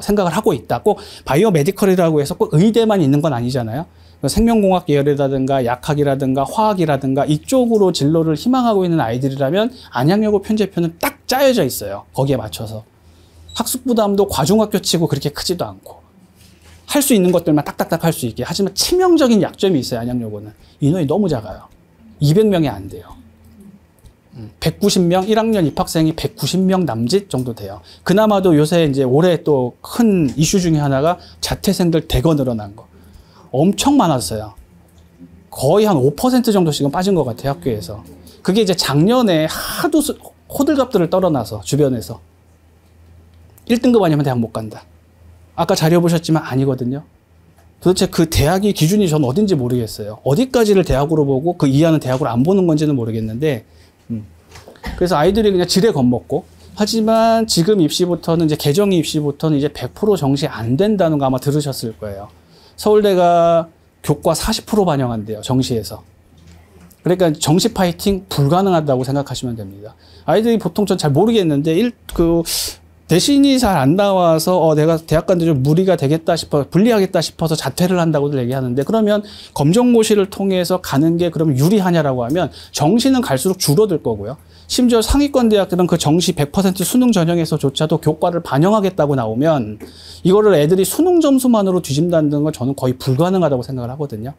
생각을 하고 있다. 꼭 바이오메디컬이라고 해서 꼭 의대만 있는 건 아니잖아요. 생명공학 계열이라든가 약학이라든가 화학이라든가 이쪽으로 진로를 희망하고 있는 아이들이라면 안양여고 편제표는 딱 짜여져 있어요. 거기에 맞춰서. 학습 부담도 과중학교 치고 그렇게 크지도 않고 할 수 있는 것들만 딱딱딱 할 수 있게. 하지만 치명적인 약점이 있어요. 안양여고는 인원이 너무 작아요. 200명이 안 돼요. 190명, 1학년 입학생이 190명 남짓 정도 돼요. 그나마도 요새 이제 올해 또 큰 이슈 중에 하나가 자퇴생들 대거 늘어난 거. 엄청 많았어요. 거의 한 5% 정도씩은 빠진 것 같아요. 학교에서. 그게 이제 작년에 하도 호들갑들을 떨어놔서 주변에서 1등급 아니면 대학 못 간다. 아까 자료 보셨지만 아니거든요. 도대체 그 대학이 기준이 전 어딘지 모르겠어요. 어디까지를 대학으로 보고 그 이하는 대학으로 안 보는 건지는 모르겠는데, 그래서 아이들이 그냥 지레 겁먹고, 하지만 지금 입시부터는 이제 개정 입시부터는 이제 100% 정시 안 된다는 거 아마 들으셨을 거예요. 서울대가 교과 40% 반영한대요. 정시에서. 그러니까 정시 파이팅 불가능하다고 생각하시면 됩니다. 아이들이 보통 전 잘 모르겠는데 대신이 잘 안 나와서 내가 대학 간데 좀 무리가 되겠다 불리하겠다 싶어서 자퇴를 한다고들 얘기하는데, 그러면 검정고시를 통해서 가는 게 그럼 유리하냐라고 하면 정시는 갈수록 줄어들 거고요. 심지어 상위권 대학들은 그 정시 100% 수능 전형에서조차도 교과를 반영하겠다고 나오면 이거를 애들이 수능 점수만으로 뒤진다는 건 저는 거의 불가능하다고 생각을 하거든요.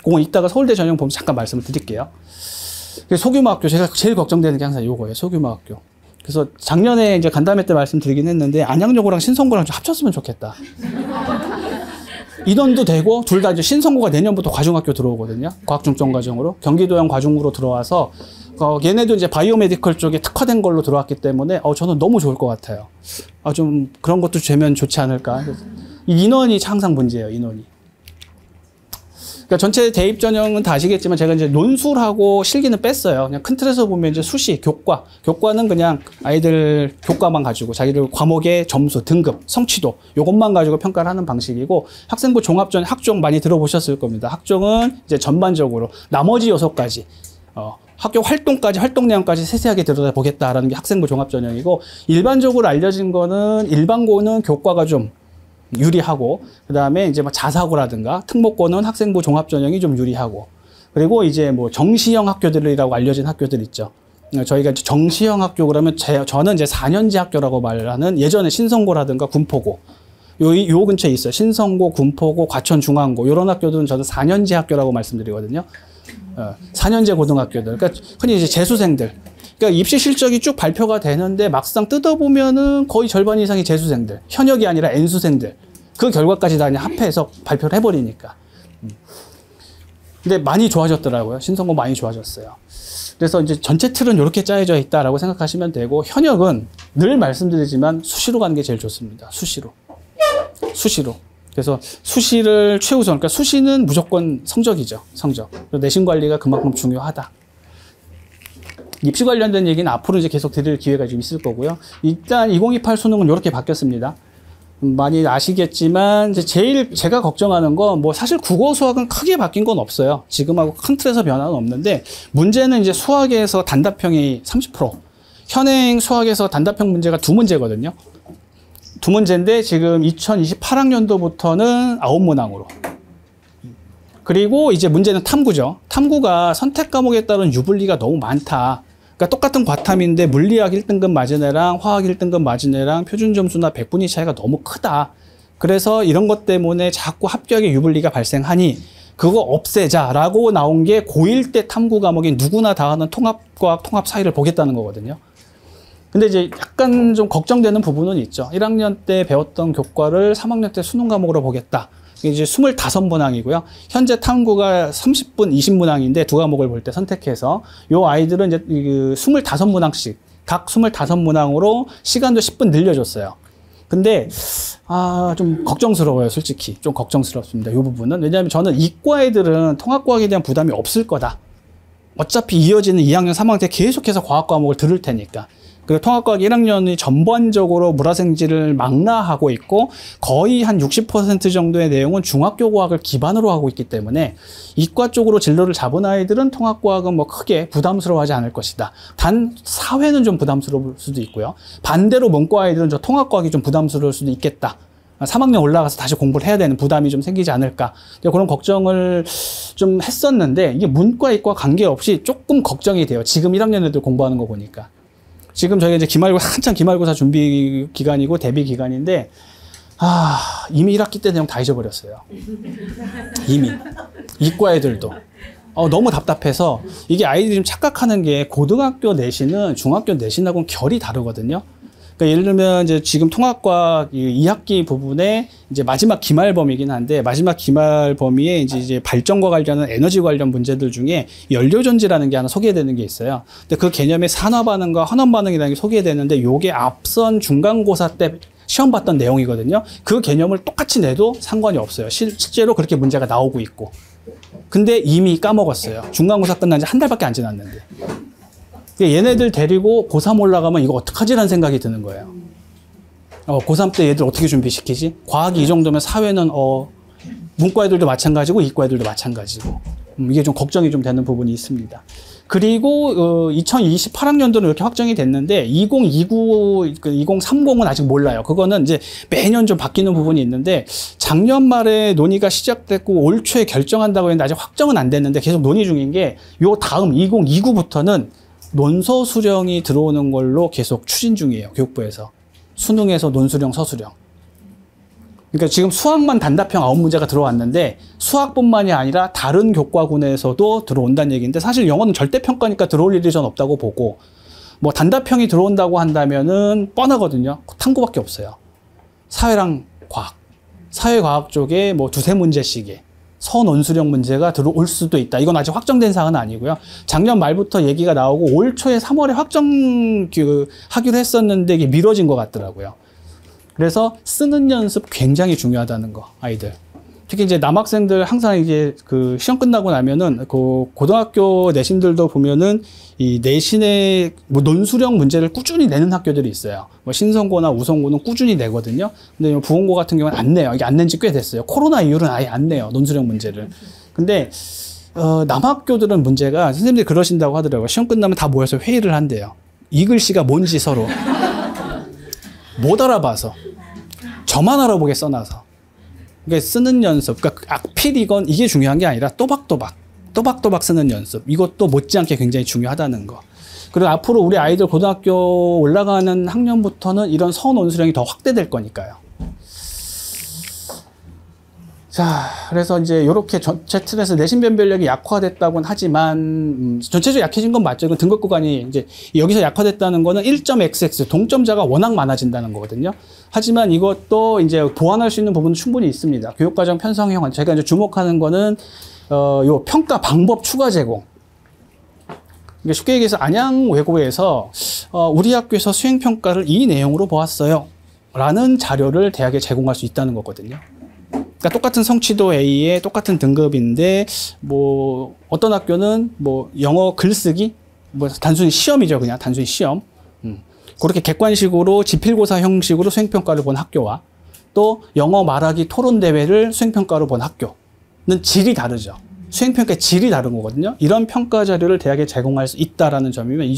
그건 이따가 서울대 전형 보면 잠깐 말씀을 드릴게요. 소규모 학교, 제가 제일 걱정되는 게 항상 이거예요. 소규모 학교. 그래서 작년에 이제 간담회 때 말씀드리긴 했는데 안양여고랑 신성고랑 좀 합쳤으면 좋겠다. 인원도 되고 둘 다 이제 신성고가 내년부터 과중학교 들어오거든요. 과학중점 과정으로 경기도형 과중으로 들어와서 얘네도 이제 바이오메디컬 쪽에 특화된 걸로 들어왔기 때문에 저는 너무 좋을 것 같아요. 좀 그런 것도 되면 좋지 않을까. 인원이 항상 문제예요. 인원이. 그러니까 전체 대입 전형은 다 아시겠지만 제가 이제 논술하고 실기는 뺐어요. 그냥 큰 틀에서 보면 이제 수시, 교과는 그냥 아이들 교과만 가지고 자기들 과목의 점수, 등급, 성취도 요것만 가지고 평가를 하는 방식이고, 학생부 종합전 학종 많이 들어보셨을 겁니다. 학종은 이제 전반적으로 나머지 요소까지 학교 활동까지, 활동 내용까지 세세하게 들여다보겠다라는 게 학생부 종합전형이고, 일반적으로 알려진 거는 일반고는 교과가 좀 유리하고, 그 다음에 이제 뭐 자사고라든가 특목고는 학생부 종합전형이 좀 유리하고, 그리고 이제 뭐 정시형 학교들이라고 알려진 학교들 있죠. 저희가 정시형 학교 그러면 저는 이제 4년제 학교라고 말하는 예전에 신성고라든가 군포고, 요 근처에 있어요. 신성고, 군포고, 과천중앙고, 이런 학교들은 저는 4년제 학교라고 말씀드리거든요. 4년제 고등학교들. 그러니까 흔히 이제 재수생들. 그러니까 입시 실적이 쭉 발표가 되는데 막상 뜯어보면은 거의 절반 이상이 재수생들, 현역이 아니라 N수생들. 그 결과까지 다 그냥 합해서 발표를 해버리니까. 근데 많이 좋아졌더라고요. 신성고 많이 좋아졌어요. 그래서 이제 전체 틀은 이렇게 짜여져 있다라고 생각하시면 되고, 현역은 늘 말씀드리지만 수시로 가는 게 제일 좋습니다. 수시로. 그래서 수시를 최우선, 그러니까 수시는 무조건 성적이죠. 성적. 내신 관리가 그만큼 중요하다. 입시 관련된 얘기는 앞으로 이제 계속 드릴 기회가 좀 있을 거고요. 일단 2028 수능은 이렇게 바뀌었습니다. 많이 아시겠지만 이제 제일 제가 걱정하는 건 뭐 사실 국어 수학은 크게 바뀐 건 없어요. 지금하고 큰 틀에서 변화는 없는데 문제는 이제 수학에서 단답형이 30%, 현행 수학에서 단답형 문제가 2문제거든요. 2문제인데 지금 2028학년도부터는 9문항으로. 그리고 이제 문제는 탐구죠. 탐구가 선택 과목에 따른 유불리가 너무 많다. 그러니까 똑같은 과탐인데 물리학 1등급 맞은 애랑 화학 1등급 맞은 애랑 표준 점수나 백분위 차이가 너무 크다. 그래서 이런 것 때문에 자꾸 합격의 유불리가 발생하니 그거 없애자라고 나온 게 고1 때 탐구 과목이 누구나 다 하는 통합과학, 통합 사이를 보겠다는 거거든요. 근데 이제 약간 좀 걱정되는 부분은 있죠. 1학년 때 배웠던 교과를 3학년 때 수능 과목으로 보겠다. 이제 25문항이고요. 현재 탐구가 30분 20문항인데 두 과목을 볼 때 선택해서 요 아이들은 이제 25문항씩 각 25문항으로 시간도 10분 늘려줬어요. 근데 좀 걱정스러워요. 솔직히 좀 걱정스럽습니다. 이 부분은. 왜냐하면 저는 이과 애들은 통합과학에 대한 부담이 없을 거다. 어차피 이어지는 2학년 3학년 때 계속해서 과학 과목을 들을 테니까. 그리고 통합과학 1학년이 전반적으로 물화생지를 망라하고 있고 거의 한 60% 정도의 내용은 중학교 과학을 기반으로 하고 있기 때문에 이과 쪽으로 진로를 잡은 아이들은 통합과학은 뭐 크게 부담스러워하지 않을 것이다. 단 사회는 좀 부담스러울 수도 있고요. 반대로 문과 아이들은 저 통합과학이 좀 부담스러울 수도 있겠다. 3학년 올라가서 다시 공부를 해야 되는 부담이 좀 생기지 않을까. 그런 걱정을 좀 했었는데 이게 문과 이과 관계없이 조금 걱정이 돼요. 지금 1학년 애들 공부하는 거 보니까. 지금 저희가 이제 한창 기말고사 준비 기간이고 대비 기간인데, 이미 1학기 때 내용 다 잊어버렸어요. 이미. 이과 애들도. 너무 답답해서, 이게 아이들이 좀 착각하는 게 고등학교 내신은 중학교 내신하고는 결이 다르거든요. 그러니까 예를 들면 이제 지금 통합과학 2학기 부분에 이제 마지막 기말 범위이긴 한데 마지막 기말 범위에 이제 발전과 관련한 에너지 관련 문제들 중에 연료전지라는 게 하나 소개되는 게 있어요. 근데 그 개념의 산화 반응과 환원 반응이라는 게 소개되는데 요게 앞선 중간고사 때 시험 봤던 내용이거든요. 그 개념을 똑같이 내도 상관이 없어요. 실제로 그렇게 문제가 나오고 있고. 근데 이미 까먹었어요. 중간고사 끝난 지 한 달밖에 안 지났는데. 얘네들 데리고 고3 올라가면 이거 어떡하지라는 생각이 드는 거예요. 고3 때 얘들 어떻게 준비시키지? 과학이 이 정도면 사회는 문과 애들도 마찬가지고 이과 애들도 마찬가지고. 이게 좀 걱정이 좀 되는 부분이 있습니다. 그리고 2028학년도는 이렇게 확정이 됐는데 2029, 2030은 아직 몰라요. 그거는 이제 매년 좀 바뀌는 부분이 있는데 작년 말에 논의가 시작됐고 올 초에 결정한다고 했는데 아직 확정은 안 됐는데 계속 논의 중인 게 요 다음 2029부터는 논서 수령이 들어오는 걸로 계속 추진 중이에요. 교육부에서. 수능에서 논수령, 서수령. 그러니까 지금 수학만 단답형 9문제가 들어왔는데 수학뿐만이 아니라 다른 교과군에서도 들어온다는 얘기인데 사실 영어는 절대평가니까 들어올 일이 전 없다고 보고 뭐 단답형이 들어온다고 한다면은 뻔하거든요. 탐구밖에 없어요. 사회랑 과학. 사회과학 쪽에 뭐 2-3문제씩에 서논수령 문제가 들어올 수도 있다. 이건 아직 확정된 사항은 아니고요. 작년 말부터 얘기가 나오고 올 초에 3월에 하기로 했었는데 이게 미뤄진 것 같더라고요. 그래서 쓰는 연습 굉장히 중요하다는 거, 아이들. 특히 이제 남학생들 항상 이제 그 시험 끝나고 나면은 그 고등학교 내신들도 보면은 이 내신의 뭐 논수령 문제를 꾸준히 내는 학교들이 있어요. 뭐 신성고나 우성고는 꾸준히 내거든요. 근데 부원고 같은 경우는 안 내요. 이게 안 낸 지 꽤 됐어요. 코로나 이후로는 아예 안 내요. 논수령 문제를. 근데 남학교들은 문제가 선생님들이 그러신다고 하더라고요. 시험 끝나면 다 모여서 회의를 한대요. 이 글씨가 뭔지 서로 못 알아봐서 저만 알아보게 써놔서. 그러니까 쓰는 연습, 그러니까 악필이건 이게 중요한 게 아니라 또박또박 쓰는 연습. 이것도 못지않게 굉장히 중요하다는 거. 그리고 앞으로 우리 아이들 고등학교 올라가는 학년부터는 이런 서논수령이 더 확대될 거니까요. 자, 그래서 이제 이렇게 전체 틀에서 내신 변별력이 약화됐다고는 하지만 전체적으로 약해진 건 맞죠. 이건 등급 구간이 이제 여기서 약화됐다는 거는 1.xx 동점자가 워낙 많아진다는 거거든요. 하지만 이것도 이제 보완할 수 있는 부분은 충분히 있습니다. 교육과정 편성형 제가 이제 주목하는 거는 요 평가 방법 추가 제공. 이게 쉽게 얘기해서 안양외고에서 우리 학교에서 수행 평가를 이 내용으로 보았어요. 라는 자료를 대학에 제공할 수 있다는 거거든요. 그러니까 똑같은 성취도 A에 똑같은 등급인데 뭐 어떤 학교는 뭐 영어 글쓰기 뭐 단순히 시험이죠. 그냥 단순히 시험. 그렇게 객관식으로 지필고사 형식으로 수행평가를 본 학교와 또 영어 말하기 토론대회를 수행평가로 본 학교는 질이 다르죠. 수행평가의 질이 다른 거거든요. 이런 평가 자료를 대학에 제공할 수 있다라는 점이면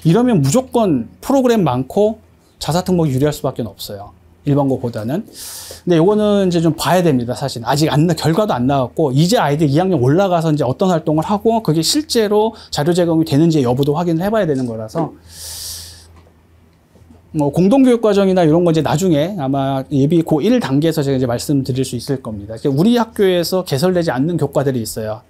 이러면 무조건 프로그램 많고 자사특목 유리할 수밖에 없어요. 일반고보다는. 근데 요거는 이제 좀 봐야 됩니다. 사실 아직 결과도 안 나왔고 이제 아이들 2학년 올라가서 이제 어떤 활동을 하고 그게 실제로 자료 제공이 되는지 여부도 확인을 해봐야 되는 거라서 뭐 공동교육과정이나 이런 거 이제 나중에 아마 예비 고1 단계에서 제가 이제 말씀드릴 수 있을 겁니다. 우리 학교에서 개설되지 않는 교과들이 있어요.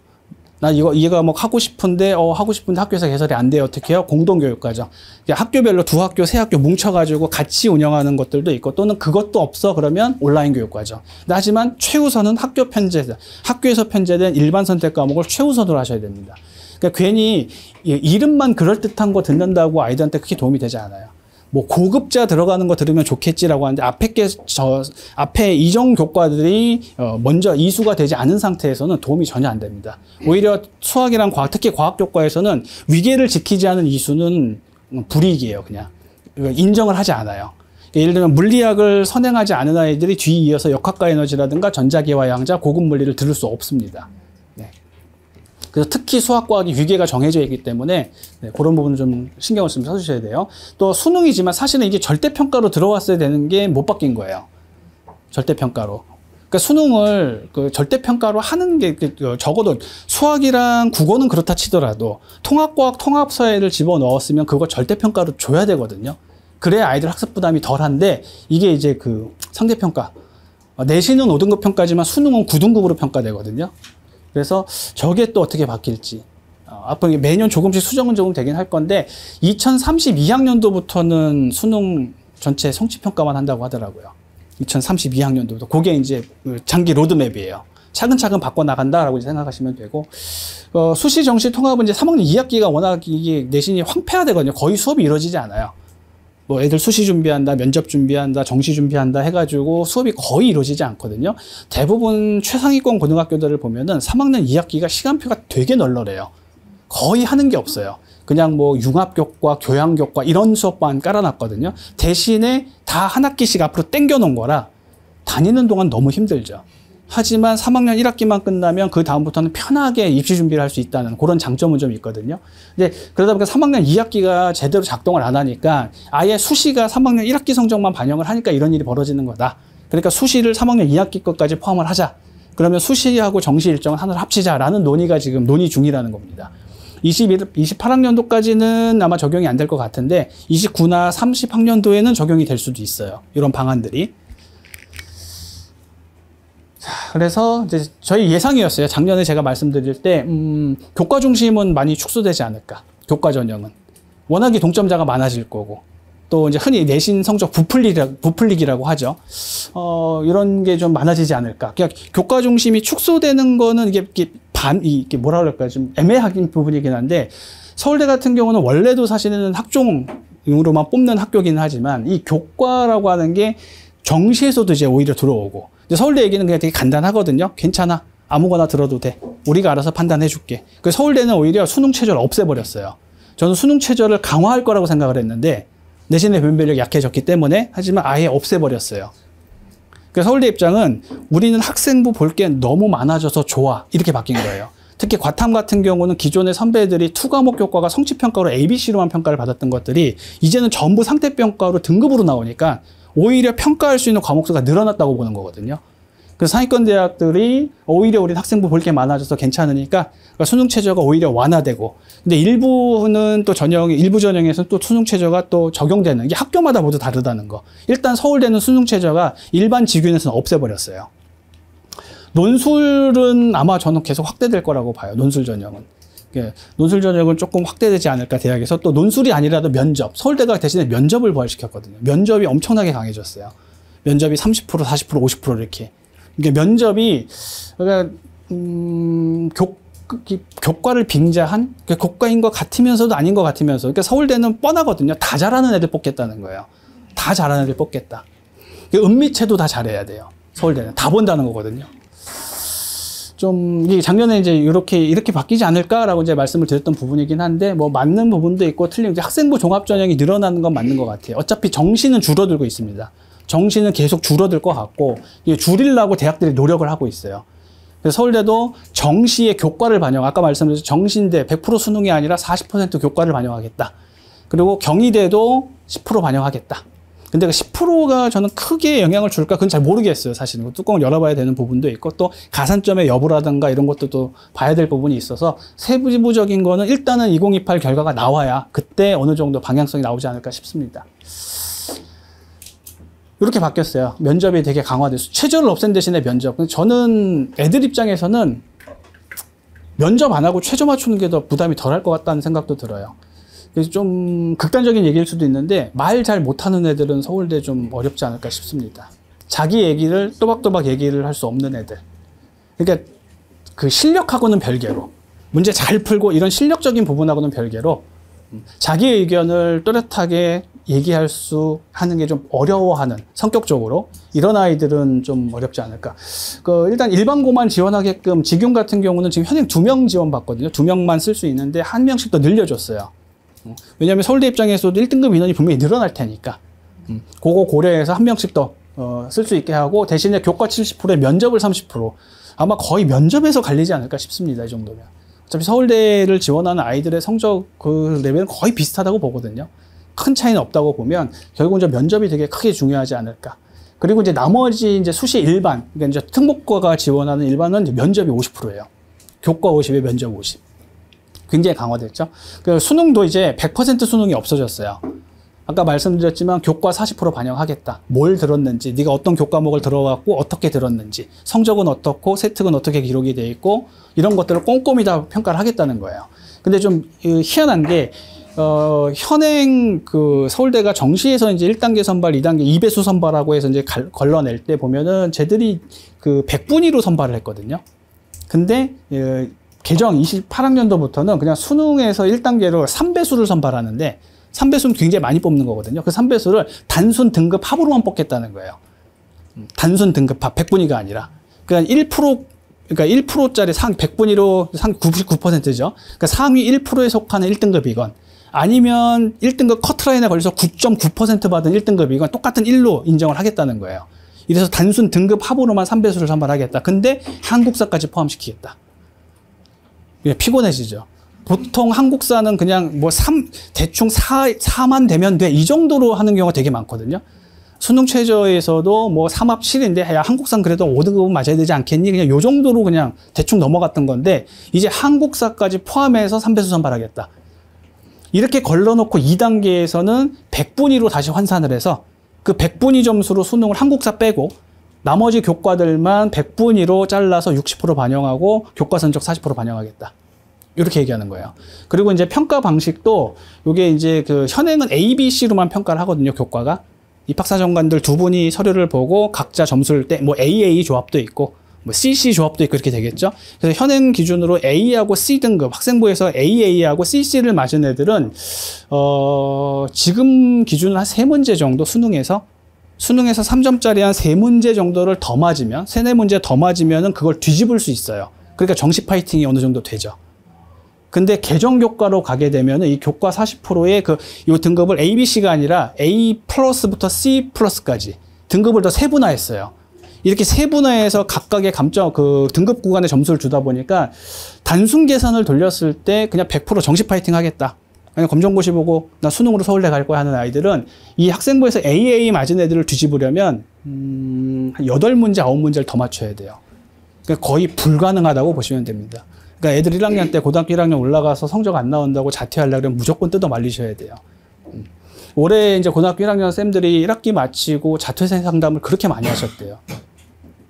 나 이거 뭐 하고 싶은데 학교에서 개설이 안 돼요. 어떻게 해요? 공동교육과정. 학교별로 2학교, 3학교 뭉쳐가지고 같이 운영하는 것들도 있고 또는 그것도 없어 그러면 온라인 교육과정. 하지만 최우선은 학교에서 편제된 일반 선택 과목을 최우선으로 하셔야 됩니다. 그러니까 괜히 이름만 그럴듯한 거 듣는다고 아이들한테 크게 도움이 되지 않아요. 뭐 고급자 들어가는 거 들으면 좋겠지라고 하는데 앞에 이전 교과들이 먼저 이수가 되지 않은 상태에서는 도움이 전혀 안 됩니다. 오히려 수학이랑 과학, 특히 과학 교과에서는 위계를 지키지 않은 이수는 불이익이에요. 그냥 인정을 하지 않아요. 예를 들면 물리학을 선행하지 않은 아이들이 뒤에 이어서 역학과 에너지라든가 전자기와 양자, 고급 물리를 들을 수 없습니다. 그래서 특히 수학과학이 위계가 정해져 있기 때문에 그런 부분을 좀 신경을 좀 써주셔야 돼요. 또 수능이지만 사실은 이게 절대평가로 들어왔어야 되는 게 못 바뀐 거예요. 절대평가로. 그러니까 수능을 절대평가로 하는 게 적어도 수학이랑 국어는 그렇다 치더라도 통합과학, 통합사회를 집어넣었으면 그거 절대평가로 줘야 되거든요. 그래야 아이들 학습 부담이 덜한데 이게 이제 상대평가. 내신은 5등급 평가지만 수능은 9등급으로 평가되거든요. 그래서 저게 또 어떻게 바뀔지 앞으로 매년 조금씩 수정은 조금 되긴 할 건데 2032학년도부터는 수능 전체 성취평가만 한다고 하더라고요. 2032학년도부터 그게 이제 장기 로드맵이에요. 차근차근 바꿔나간다라고 생각하시면 되고 수시 정시 통합은 이제 3학년 2학기가 워낙 이게 내신이 황폐화되거든요. 거의 수업이 이루어지지 않아요. 뭐 애들 수시 준비한다, 면접 준비한다, 정시 준비한다 해가지고 수업이 거의 이루어지지 않거든요. 대부분 최상위권 고등학교들을 보면은 3학년 2학기가 시간표가 되게 널널해요. 거의 하는 게 없어요. 그냥 뭐 융합교과, 교양교과 이런 수업만 깔아놨거든요. 대신에 다 한 학기씩 앞으로 땡겨 놓은 거라 다니는 동안 너무 힘들죠. 하지만 3학년 1학기만 끝나면 그 다음부터는 편하게 입시 준비를 할 수 있다는 그런 장점은 좀 있거든요. 근데 그러다 보니까 3학년 2학기가 제대로 작동을 안 하니까 아예 수시가 3학년 1학기 성적만 반영을 하니까 이런 일이 벌어지는 거다. 그러니까 수시를 3학년 2학기 것까지 포함을 하자. 그러면 수시하고 정시 일정을 하나로 합치자라는 논의가 지금 논의 중이라는 겁니다. 28학년도까지는 아마 적용이 안 될 것 같은데 29나 30학년도에는 적용이 될 수도 있어요. 이런 방안들이. 그래서 이제 저희 예상이었어요. 작년에 제가 말씀드릴 때 교과 중심은 많이 축소되지 않을까. 교과 전형은 워낙에 동점자가 많아질 거고 또 이제 흔히 내신 성적 부풀리기라고 하죠. 이런 게 좀 많아지지 않을까. 그냥 교과 중심이 축소되는 거는 이게 뭐라 그럴까요? 좀 애매한 부분이긴 한데 서울대 같은 경우는 원래도 사실은 학종으로만 뽑는 학교기는 하지만 이 교과라고 하는 게 정시에서도 이제 오히려 들어오고. 서울대 얘기는 그냥 되게 간단하거든요. 괜찮아. 아무거나 들어도 돼. 우리가 알아서 판단해 줄게. 그 서울대는 오히려 수능 최저를 없애버렸어요. 저는 수능 최저를 강화할 거라고 생각을 했는데 내신의 변별력이 약해졌기 때문에 하지만 아예 없애버렸어요. 그 서울대 입장은 우리는 학생부 볼 게 너무 많아져서 좋아. 이렇게 바뀐 거예요. 특히 과탐 같은 경우는 기존의 선배들이 2과목 교과가 성취평가로 ABC로만 평가를 받았던 것들이 이제는 전부 상대평가로 등급으로 나오니까 오히려 평가할 수 있는 과목 수가 늘어났다고 보는 거거든요. 그래서 상위권 대학들이 오히려 우리 학생부 볼 게 많아져서 괜찮으니까 수능 최저가 오히려 완화되고, 근데 일부 전형에서는 또 수능 최저가 또 적용되는, 이게 학교마다 모두 다르다는 거. 일단 서울대는 수능 최저가 일반 직윤에서는 없애버렸어요. 논술은 아마 저는 계속 확대될 거라고 봐요. 논술 전형은. 논술 전형은 조금 확대되지 않을까, 대학에서. 또 논술이 아니라도 면접. 서울대가 대신에 면접을 부활시켰거든요. 면접이 엄청나게 강해졌어요. 면접이 30%, 40%, 50% 이렇게. 이게 면접이, 그러니까, 교과를 빙자한, 교과인 것 같으면서도 아닌 것 같으면서. 그러니까 서울대는 뻔하거든요. 다 잘하는 애들 뽑겠다는 거예요. 다 잘하는 애들 뽑겠다. 은미체도 다 잘해야 돼요. 서울대는. 다 본다는 거거든요. 좀 이게 작년에 이제 이렇게 바뀌지 않을까라고 이제 말씀을 드렸던 부분이긴 한데 뭐 맞는 부분도 있고 틀린 이제 학생부 종합 전형이 늘어나는 건 맞는 것 같아요. 어차피 정시는 줄어들고 있습니다. 정시는 계속 줄어들 것 같고 이게 줄이려고 대학들이 노력을 하고 있어요. 그래서 서울대도 정시의 교과를 반영, 아까 말씀드렸죠. 정시인데 100% 수능이 아니라 40% 교과를 반영하겠다. 그리고 경희대도 10% 반영하겠다. 근데 그 10%가 저는 크게 영향을 줄까? 그건 잘 모르겠어요, 사실은. 뚜껑을 열어봐야 되는 부분도 있고, 또 가산점의 여부라든가 이런 것도 또 봐야 될 부분이 있어서 세부적인 거는 일단은 2028 결과가 나와야 그때 어느 정도 방향성이 나오지 않을까 싶습니다. 이렇게 바뀌었어요. 면접이 되게 강화돼서. 최저를 없앤 대신에 면접. 저는 애들 입장에서는 면접 안 하고 최저 맞추는 게 더 부담이 덜 할 것 같다는 생각도 들어요. 그래서 좀 극단적인 얘기일 수도 있는데 말 잘 못하는 애들은 서울대 좀 어렵지 않을까 싶습니다. 자기 얘기를 또박또박 얘기를 할 수 없는 애들. 그러니까 그 실력하고는 별개로 문제 잘 풀고 이런 실력적인 부분하고는 별개로 자기 의견을 또렷하게 얘기할 수 하는 게 좀 어려워하는 성격적으로 이런 아이들은 좀 어렵지 않을까. 일단 일반고만 지원하게끔 직윤 같은 경우는 지금 현행 2명 지원 받거든요. 2명만 쓸 수 있는데 1명씩 더 늘려줬어요. 왜냐하면 서울대 입장에서도 1등급 인원이 분명히 늘어날 테니까 그거 고려해서 1명씩 더 쓸 수 있게 하고 대신에 교과 70%에 면접을 30% 아마 거의 면접에서 갈리지 않을까 싶습니다. 이 정도면. 어차피 서울대를 지원하는 아이들의 성적 그 레벨은 거의 비슷하다고 보거든요. 큰 차이는 없다고 보면 결국 이제 면접이 되게 크게 중요하지 않을까. 그리고 이제 나머지 이제 수시 일반, 그러니까 이제 특목고가 지원하는 일반은 이제 면접이 50%예요. 교과 50에 면접 50. 굉장히 강화됐죠. 그 수능도 이제 100% 수능이 없어졌어요. 아까 말씀드렸지만 교과 40% 반영하겠다. 뭘 들었는지, 네가 어떤 교과목을 들어갔고 어떻게 들었는지, 성적은 어떻고 세특은 어떻게 기록이 돼 있고 이런 것들을 꼼꼼히 다 평가를 하겠다는 거예요. 근데 좀 희한한 게 현행 그 서울대가 정시에서 이제 1단계 선발, 2단계 2배수 선발하고 해서 이제 걸러낼 때 보면은 쟤들이 그 100분위로 선발을 했거든요. 근데 개정 28학년도부터는 그냥 수능에서 1단계로 3배수를 선발하는데 3배수는 굉장히 많이 뽑는 거거든요. 그 3배수를 단순 등급 합으로만 뽑겠다는 거예요. 단순 등급 합, 100분위가 아니라. 그러니까 1%짜리 100분위로 상 99%죠. 그러니까 상위 1%에 속하는 1등급이건 아니면 1등급 커트라인에 걸려서 9.9% 받은 1등급이건 똑같은 1로 인정을 하겠다는 거예요. 이래서 단순 등급 합으로만 3배수를 선발하겠다. 근데 한국사까지 포함시키겠다. 피곤해지죠. 보통 한국사는 그냥 뭐 대충 4만 되면 돼. 이 정도로 하는 경우가 되게 많거든요. 수능 최저에서도 뭐 3합 7인데 야, 한국사는 그래도 5등급은 맞아야 되지 않겠니? 그냥 요 정도로 그냥 대충 넘어갔던 건데 이제 한국사까지 포함해서 3배수 선발하겠다. 이렇게 걸러놓고 2단계에서는 100분위로 다시 환산을 해서 그 100분위 점수로 수능을 한국사 빼고 나머지 교과들만 100분위로 잘라서 60% 반영하고 교과 성적 40% 반영하겠다. 이렇게 얘기하는 거예요. 그리고 이제 평가 방식도 이게 이제 그 현행은 A, B, C로만 평가를 하거든요. 교과가. 입학사정관들 두 분이 서류를 보고 각자 점수를 때 뭐 AA 조합도 있고 뭐 CC 조합도 있고 이렇게 되겠죠. 그래서 현행 기준으로 A하고 C 등급 학생부에서 AA하고 CC를 맞은 애들은 지금 기준 한 3문제 정도 수능에서 3점짜리 한 3문제 정도를 더 맞으면 3-4문제 더 맞으면은 그걸 뒤집을 수 있어요. 그러니까 정시 파이팅이 어느 정도 되죠. 근데 개정 교과로 가게 되면은 이 교과 40%의 요 등급을 A, B, C가 아니라 A 플러스부터 C 플러스까지 등급을 더 세분화했어요. 이렇게 세분화해서 각각의 등급 구간의 점수를 주다 보니까 단순 계산을 돌렸을 때 그냥 100% 정시 파이팅 하겠다. 그냥 검정고시 보고 나 수능으로 서울대 갈 거야 하는 아이들은 이 학생부에서 AA 맞은 애들을 뒤집으려면 한 8문제, 9문제를 더 맞춰야 돼요. 그러니까 거의 불가능하다고 보시면 됩니다. 그러니까 애들 1학년 때 고등학교 1학년 올라가서 성적 안 나온다고 자퇴하려고 그러면 무조건 뜯어 말리셔야 돼요. 올해 이제 고등학교 1학년 쌤들이 1학기 마치고 자퇴 상담을 그렇게 많이 하셨대요.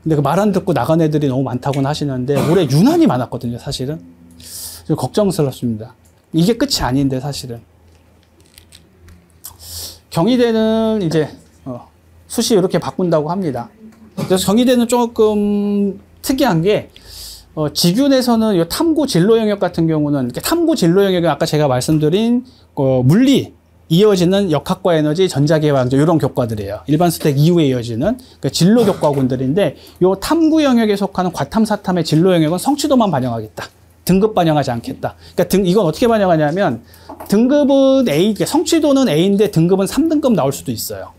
근데 그 말 안 듣고 나간 애들이 너무 많다고는 하시는데 올해 유난히 많았거든요, 사실은. 좀 걱정스럽습니다. 이게 끝이 아닌데, 사실은. 경희대는 이제 수시 이렇게 바꾼다고 합니다. 그래서 경희대는 조금 특이한 게 직윤에서는 이 탐구 진로 영역 같은 경우는 탐구 진로 영역은 아까 제가 말씀드린 물리 이어지는 역학과 에너지, 전자계왕조 이런 교과들이에요. 일반 스택 이후에 이어지는 그러니까 진로 교과군들인데 요 탐구 영역에 속하는 과탐, 사탐의 진로 영역은 성취도만 반영하겠다. 등급 반영하지 않겠다. 그러니까 이건 어떻게 반영하냐면 등급은 A, 성취도는 A인데 등급은 3등급 나올 수도 있어요.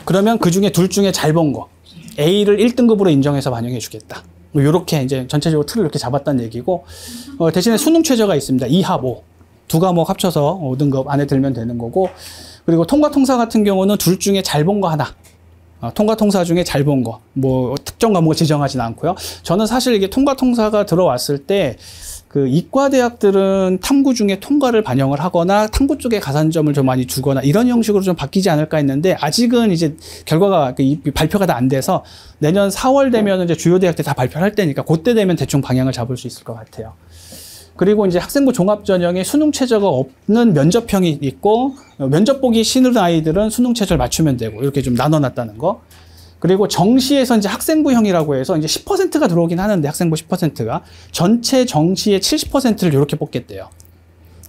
그러면 그 중에 둘 중에 잘 본 거 A를 1등급으로 인정해서 반영해 주겠다. 이렇게 이제 전체적으로 틀을 이렇게 잡았다는 얘기고 대신에 수능 최저가 있습니다. 2합 5. 두 과목 합쳐서 5등급 안에 들면 되는 거고 그리고 통과 통사 같은 경우는 둘 중에 잘 본 거 하나. 통과 통사 중에 잘 본 거. 뭐 특정 과목을 지정하지는 않고요. 저는 사실 이게 통과 통사가 들어왔을 때 그 이과 대학들은 탐구 중에 통과를 반영을 하거나 탐구 쪽에 가산점을 좀 많이 주거나 이런 형식으로 좀 바뀌지 않을까 했는데 아직은 이제 결과가 발표가 다 안 돼서 내년 4월 되면 이제 주요 대학들 다 발표를 할 때니까 그때 되면 대충 방향을 잡을 수 있을 것 같아요. 그리고 이제 학생부 종합전형에 수능 최저가 없는 면접형이 있고 면접 보기 싫은 아이들은 수능 최저를 맞추면 되고 이렇게 좀 나눠놨다는 거. 그리고 정시에서 이제 학생부형이라고 해서 이제 10%가 들어오긴 하는데 학생부 10%가 전체 정시의 70%를 이렇게 뽑겠대요.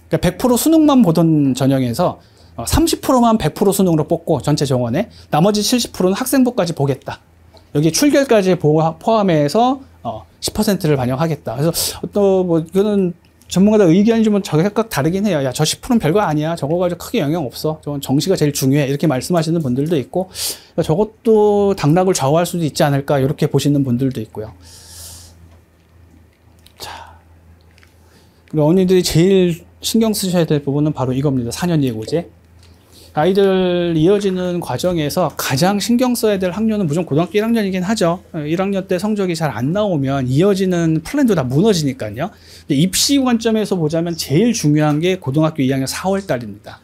그러니까 100% 수능만 보던 전형에서 30%만 100% 수능으로 뽑고 전체 정원에 나머지 70%는 학생부까지 보겠다. 여기 출결까지 포함해서 10%를 반영하겠다. 그래서 또 뭐 이거는 전문가들 의견이 좀 각각 다르긴 해요. 야, 저 10%는 별거 아니야. 저거 가지고 크게 영향 없어. 저건 정시가 제일 중요해. 이렇게 말씀하시는 분들도 있고 저것도 당락을 좌우할 수도 있지 않을까 이렇게 보시는 분들도 있고요. 자, 그리고 어머니들이 제일 신경 쓰셔야 될 부분은 바로 이겁니다. 4년 예고제. 아이들 이어지는 과정에서 가장 신경 써야 될 학년은 무조건 고등학교 1학년이긴 하죠. 1학년 때 성적이 잘 안 나오면 이어지는 플랜도 다 무너지니까요. 입시 관점에서 보자면 제일 중요한 게 고등학교 2학년 4월 달입니다.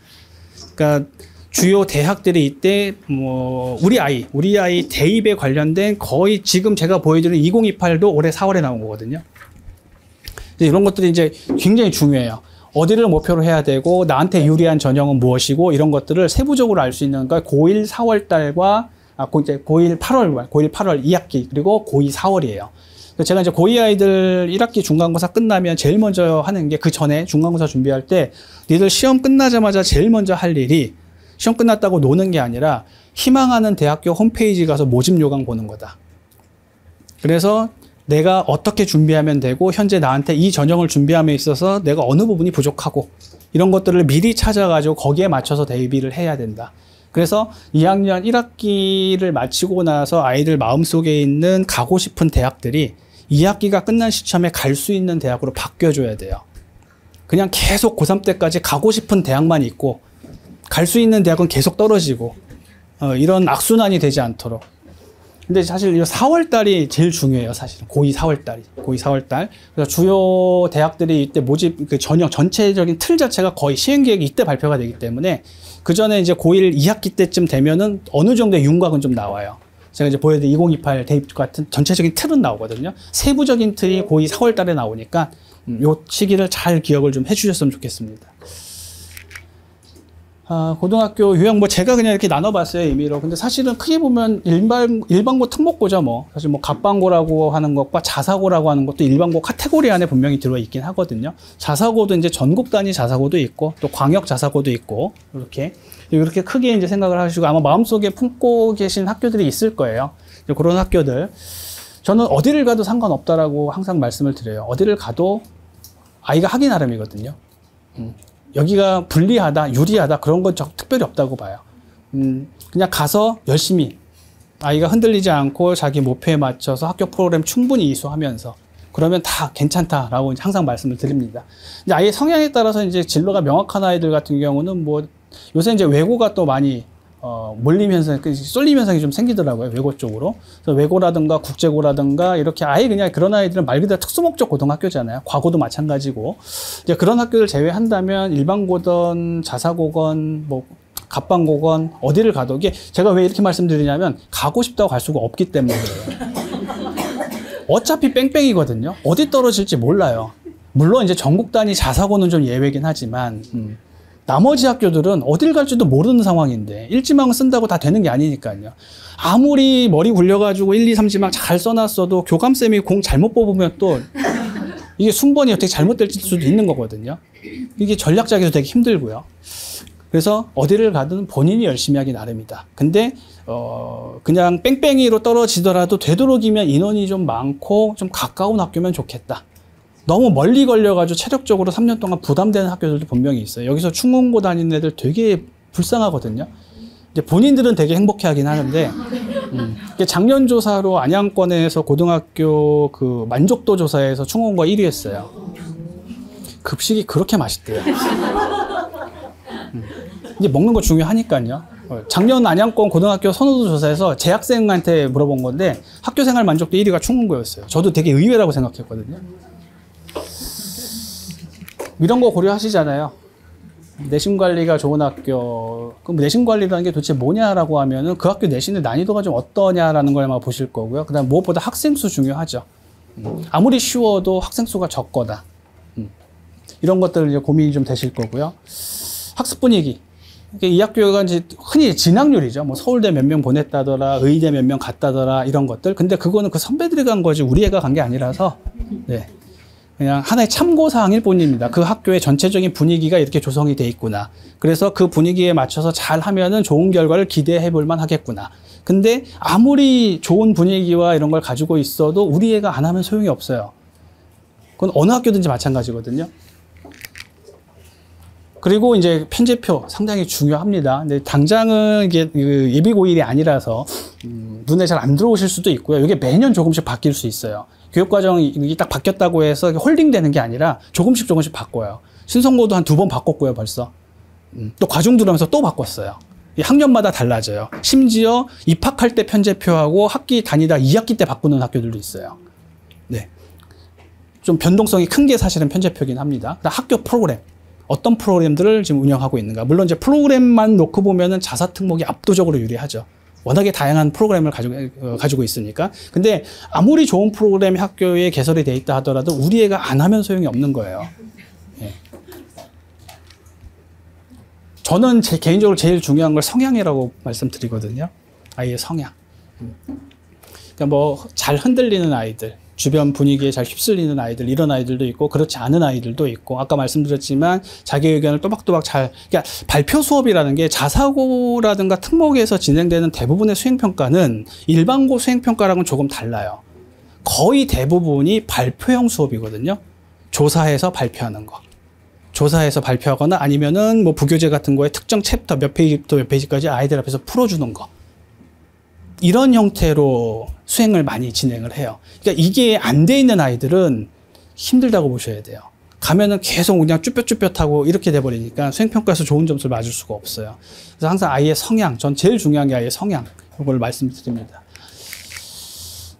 그러니까 주요 대학들이 이때 뭐 우리 아이 대입에 관련된 거의 지금 제가 보여드리는 2028도 올해 4월에 나온 거거든요. 이런 것들이 이제 굉장히 중요해요. 어디를 목표로 해야 되고 나한테 유리한 전형은 무엇이고 이런 것들을 세부적으로 알 수 있는 걸 고1 4월 달과 이제 고1 8월 2학기 그리고 고2 4월이에요. 제가 이제 고2 아이들 1학기 중간고사 끝나면 제일 먼저 하는 게 그 전에 중간고사 준비할 때 니들 시험 끝나자마자 제일 먼저 할 일이 시험 끝났다고 노는 게 아니라 희망하는 대학교 홈페이지 가서 모집 요강 보는 거다. 그래서 내가 어떻게 준비하면 되고 현재 나한테 이 전형을 준비함에 있어서 내가 어느 부분이 부족하고 이런 것들을 미리 찾아가지고 거기에 맞춰서 대비를 해야 된다. 그래서 2학년 1학기를 마치고 나서 아이들 마음속에 있는 가고 싶은 대학들이 2학기가 끝난 시점에 갈 수 있는 대학으로 바뀌어줘야 돼요. 그냥 계속 고3 때까지 가고 싶은 대학만 있고 갈 수 있는 대학은 계속 떨어지고 이런 악순환이 되지 않도록. 근데 사실 4월 달이 제일 중요해요, 사실은. 고2 4월 달이. 고2 4월 달. 그래서 주요 대학들이 이때 모집, 그 전형 전체적인 틀 자체가 거의 시행계획이 이때 발표가 되기 때문에 그 전에 이제 고1 2학기 때쯤 되면은 어느 정도의 윤곽은 좀 나와요. 제가 이제 보여드린 2028 대입 같은 전체적인 틀은 나오거든요. 세부적인 틀이 고2 4월 달에 나오니까 요 시기를 잘 기억을 좀 해주셨으면 좋겠습니다. 고등학교 유형 뭐 제가 그냥 이렇게 나눠봤어요, 임의로. 근데 사실은 크게 보면 일반고 특목고죠, 뭐. 사실 뭐 갑반고라고 하는 것과 자사고라고 하는 것도 일반고 카테고리 안에 분명히 들어있긴 하거든요. 자사고도 이제 전국 단위 자사고도 있고 또 광역 자사고도 있고 이렇게 크게 이제 생각을 하시고 아마 마음속에 품고 계신 학교들이 있을 거예요. 그런 학교들. 저는 어디를 가도 상관없다라고 항상 말씀을 드려요. 어디를 가도 아이가 하기 나름이거든요. 여기가 불리하다, 유리하다 그런 건 특별히 없다고 봐요. 그냥 가서 열심히 아이가 흔들리지 않고 자기 목표에 맞춰서 학교 프로그램 충분히 이수하면서 그러면 다 괜찮다라고 항상 말씀을 드립니다. 이제 아이의 성향에 따라서 이제 진로가 명확한 아이들 같은 경우는 뭐 요새 이제 외고가 또 많이 몰림 현상, 쏠림 현상이 좀 생기더라고요. 외고 쪽으로. 그래서 외고라든가 국제고라든가 이렇게 아예 그냥 그런 아이들은 말 그대로 특수목적 고등학교잖아요. 과고도 마찬가지고. 이제 그런 학교를 제외한다면 일반고든 자사고건 뭐 갑반고건 어디를 가도 이게 제가 왜 이렇게 말씀드리냐면 가고 싶다고 갈 수가 없기 때문에 그래요. 어차피 뺑뺑이거든요. 어디 떨어질지 몰라요. 물론 이제 전국 단위 자사고는 좀 예외긴 하지만 나머지 학교들은 어딜 갈지도 모르는 상황인데 일지망 쓴다고 다 되는 게 아니니까요. 아무리 머리 굴려가지고 1, 2, 3지망 잘 써놨어도 교감쌤이 공 잘못 뽑으면 또 이게 순번이 어떻게 잘못될 수도 있는 거거든요. 이게 전략 짜기도 되게 힘들고요. 그래서 어디를 가든 본인이 열심히 하기 나름이다. 근데 그냥 뺑뺑이로 떨어지더라도 되도록이면 인원이 좀 많고 좀 가까운 학교면 좋겠다. 너무 멀리 걸려가지고 체력적으로 3년 동안 부담되는 학교들도 분명히 있어요. 여기서 충원고 다니는 애들 되게 불쌍하거든요. 이제 본인들은 되게 행복해하긴 하는데 작년 조사로 안양권에서 고등학교 그 만족도 조사에서 충원고가 1위 했어요. 급식이 그렇게 맛있대요. 이제 먹는 거 중요하니까요. 작년 안양권 고등학교 선호도 조사에서 재학생한테 물어본 건데 학교 생활 만족도 1위가 충원고였어요. 저도 되게 의외라고 생각했거든요. 이런 거 고려하시잖아요. 내신 관리가 좋은 학교. 그럼 내신 관리라는 게 도대체 뭐냐라고 하면은 그 학교 내신의 난이도가 좀 어떠냐라는 걸 아마 보실 거고요. 그다음 무엇보다 학생 수 중요하죠. 아무리 쉬워도 학생 수가 적거나 이런 것들 이제 고민이 좀 되실 거고요. 학습 분위기. 이 학교가 이제 흔히 진학률이죠. 뭐 서울대 몇 명 보냈다더라, 의대 몇 명 갔다더라 이런 것들. 근데 그거는 그 선배들이 간 거지 우리 애가 간 게 아니라서 네. 그냥 하나의 참고사항일 뿐입니다. 그 학교의 전체적인 분위기가 이렇게 조성이 돼 있구나. 그래서 그 분위기에 맞춰서 잘 하면은 좋은 결과를 기대해 볼 만 하겠구나. 근데 아무리 좋은 분위기와 이런 걸 가지고 있어도 우리 애가 안 하면 소용이 없어요. 그건 어느 학교든지 마찬가지거든요. 그리고 이제 편제표 상당히 중요합니다. 근데 당장은 이게 예비고일이 아니라서 눈에 잘 안 들어오실 수도 있고요. 이게 매년 조금씩 바뀔 수 있어요. 교육과정이 딱 바뀌었다고 해서 홀딩되는 게 아니라 조금씩 바꿔요. 신성고도 한 2번 바꿨고요, 벌써. 또 과중 들어오면서 또 바꿨어요. 학년마다 달라져요. 심지어 입학할 때 편제표하고 학기 다니다 2학기 때 바꾸는 학교들도 있어요. 네. 좀 변동성이 큰 게 사실은 편제표긴 합니다. 학교 프로그램. 어떤 프로그램들을 지금 운영하고 있는가. 물론 이제 프로그램만 놓고 보면은 자사 특목이 압도적으로 유리하죠. 워낙에 다양한 프로그램을 가지고 있으니까. 근데 아무리 좋은 프로그램이 학교에 개설이 돼 있다 하더라도 우리 애가 안 하면 소용이 없는 거예요. 예. 저는 제 개인적으로 제일 중요한 걸 성향이라고 말씀드리거든요. 아이의 성향. 그러니까 뭐 잘 흔들리는 아이들, 주변 분위기에 잘 휩쓸리는 아이들, 이런 아이들도 있고 그렇지 않은 아이들도 있고 아까 말씀드렸지만 자기 의견을 또박또박 그러니까 발표 수업이라는 게 자사고라든가 특목에서 진행되는 대부분의 수행평가는 일반고 수행평가랑은 조금 달라요. 거의 대부분이 발표형 수업이거든요. 조사해서 발표하는 거. 조사해서 발표하거나 아니면은 뭐 부교재 같은 거에 특정 챕터 몇 페이지부터 몇 페이지까지 아이들 앞에서 풀어주는 거. 이런 형태로 수행을 많이 진행을 해요. 그러니까 이게 안 돼 있는 아이들은 힘들다고 보셔야 돼요. 가면은 계속 그냥 쭈뼛쭈뼛하고 이렇게 돼버리니까 수행평가에서 좋은 점수를 맞을 수가 없어요. 그래서 항상 아이의 성향, 전 제일 중요한 게 아이의 성향, 이걸 말씀드립니다.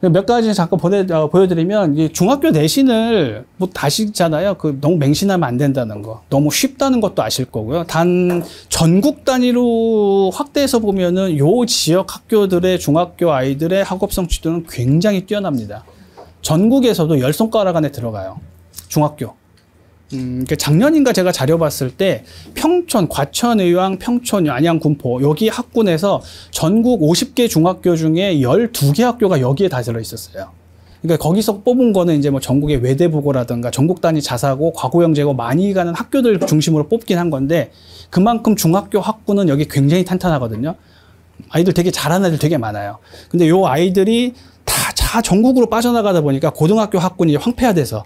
몇 가지 잠깐 보여드리면, 이 중학교 내신을 뭐 아시잖아요. 너무 맹신하면 안 된다는 거. 너무 쉽다는 것도 아실 거고요. 단, 전국 단위로 확대해서 보면은 요 지역 학교들의 중학교 아이들의 학업성 지도는 굉장히 뛰어납니다. 전국에서도 10손가락 안에 들어가요. 중학교. 작년인가 제가 자료 봤을 때 평촌, 과천, 의왕, 평촌, 안양, 군포 여기 학군에서 전국 50개 중학교 중에 12개 학교가 여기에 다 들어 있었어요. 그러니까 거기서 뽑은 거는 이제 뭐 전국의 외대부고라든가 전국 단위 자사고, 과고영재고 많이 가는 학교들 중심으로 뽑긴 한 건데 그만큼 중학교 학군은 여기 굉장히 탄탄하거든요. 아이들 되게 잘하는 애들 되게 많아요. 근데 요 아이들이 다 전국으로 빠져나가다 보니까 고등학교 학군이 황폐화돼서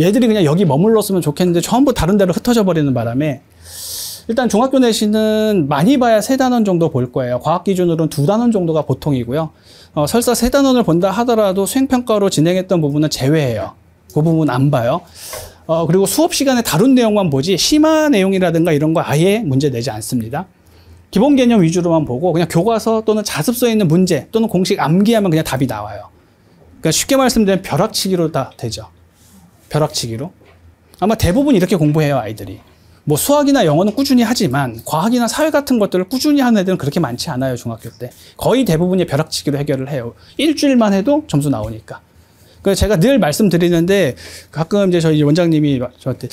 얘들이 그냥 여기 머물렀으면 좋겠는데 전부 다른 데로 흩어져 버리는 바람에 일단 중학교 내신은 많이 봐야 3단원 정도 볼 거예요. 과학 기준으로는 2단원 정도가 보통이고요. 설사 3단원을 본다 하더라도 수행평가로 진행했던 부분은 제외해요. 그 부분 안 봐요. 그리고 수업 시간에 다룬 내용만 보지 심화 내용이라든가 이런 거 아예 문제 내지 않습니다. 기본 개념 위주로만 보고 그냥 교과서 또는 자습서에 있는 문제 또는 공식 암기하면 그냥 답이 나와요. 그러니까 쉽게 말씀드리면 벼락치기로 다 되죠. 벼락치기로. 아마 대부분 이렇게 공부해요, 아이들이. 뭐 수학이나 영어는 꾸준히 하지만 과학이나 사회 같은 것들을 꾸준히 하는 애들은 그렇게 많지 않아요, 중학교 때. 거의 대부분이 벼락치기로 해결을 해요. 일주일만 해도 점수 나오니까. 그래서 제가 늘 말씀드리는데 가끔 이제 저희 원장님이 저한테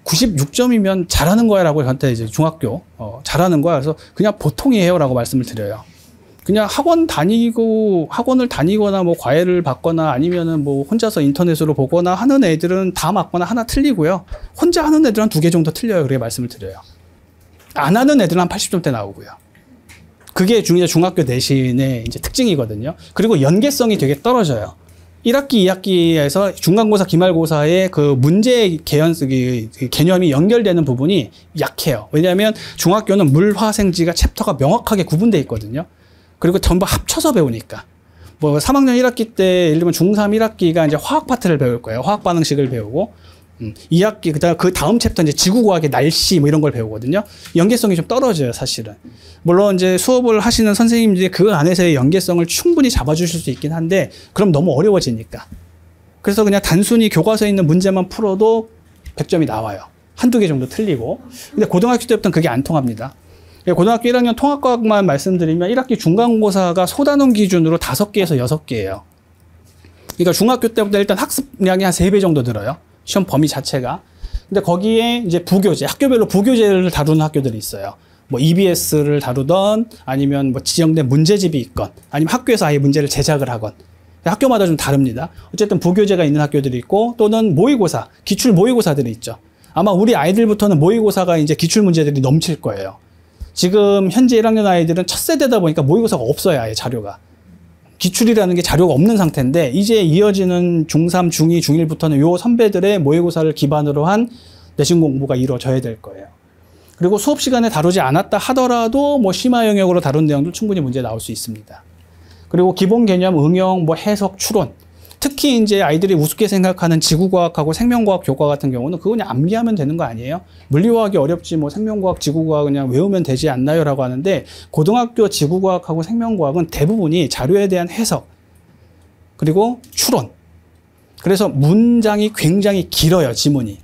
96점이면 잘하는 거야 라고 저한테 이제 중학교 잘하는 거야. 그래서 그냥 보통이에요 라고 말씀을 드려요. 그냥 학원을 다니거나 뭐 과외를 받거나 아니면은 뭐 혼자서 인터넷으로 보거나 하는 애들은 다 맞거나 하나 틀리고요. 혼자 하는 애들은 2개 정도 틀려요. 그렇게 말씀을 드려요. 안 하는 애들은 한 80점대 나오고요. 그게 중학교 내신의 이제 특징이거든요. 그리고 연계성이 되게 떨어져요. 1학기, 2학기에서 중간고사, 기말고사의 그 문제 개념이 연결되는 부분이 약해요. 왜냐하면 중학교는 물화생지가 챕터가 명확하게 구분되어 있거든요. 그리고 전부 합쳐서 배우니까. 뭐 3학년 1학기 때 예를 들면 중3 1학기가 이제 화학 파트를 배울 거예요. 화학 반응식을 배우고 2학기 그 다음 챕터 이제 지구과학의 날씨 뭐 이런 걸 배우거든요. 연계성이 좀 떨어져요, 사실은. 물론 이제 수업을 하시는 선생님들이 그 안에서의 연계성을 충분히 잡아주실 수 있긴 한데 그럼 너무 어려워지니까. 그래서 그냥 단순히 교과서에 있는 문제만 풀어도 100점이 나와요. 한두 개 정도 틀리고. 근데 고등학교 때부터는 그게 안 통합니다. 고등학교 1학년 통합과학만 말씀드리면 1학기 중간고사가 소단원 기준으로 5개에서 6개예요. 그러니까 중학교 때부터 일단 학습량이 한 3배 정도 늘어요. 시험 범위 자체가. 근데 거기에 이제 부교재, 학교별로 부교재를 다루는 학교들이 있어요. 뭐 EBS를 다루던 아니면 뭐 지정된 문제집이 있건 아니면 학교에서 아예 문제를 제작을 하건 학교마다 좀 다릅니다. 어쨌든 부교재가 있는 학교들이 있고 또는 모의고사, 기출 모의고사들이 있죠. 아마 우리 아이들부터는 모의고사가 이제 기출 문제들이 넘칠 거예요. 지금 현재 1학년 아이들은 첫 세대다 보니까 모의고사가 없어요, 아예 자료가. 기출이라는 게 자료가 없는 상태인데 이제 이어지는 중3, 중2, 중1부터는 요 선배들의 모의고사를 기반으로 한 내신 공부가 이루어져야 될 거예요. 그리고 수업 시간에 다루지 않았다 하더라도 뭐 심화 영역으로 다룬 내용도 충분히 문제 나올 수 있습니다. 그리고 기본 개념, 응용, 뭐 해석, 추론. 특히 이제 아이들이 우습게 생각하는 지구과학하고 생명과학 교과 같은 경우는 그거 그냥 암기하면 되는 거 아니에요? 물리화학이 어렵지 뭐 생명과학, 지구과학 그냥 외우면 되지 않나요? 라고 하는데 고등학교 지구과학하고 생명과학은 대부분이 자료에 대한 해석 그리고 추론. 그래서 문장이 굉장히 길어요, 지문이.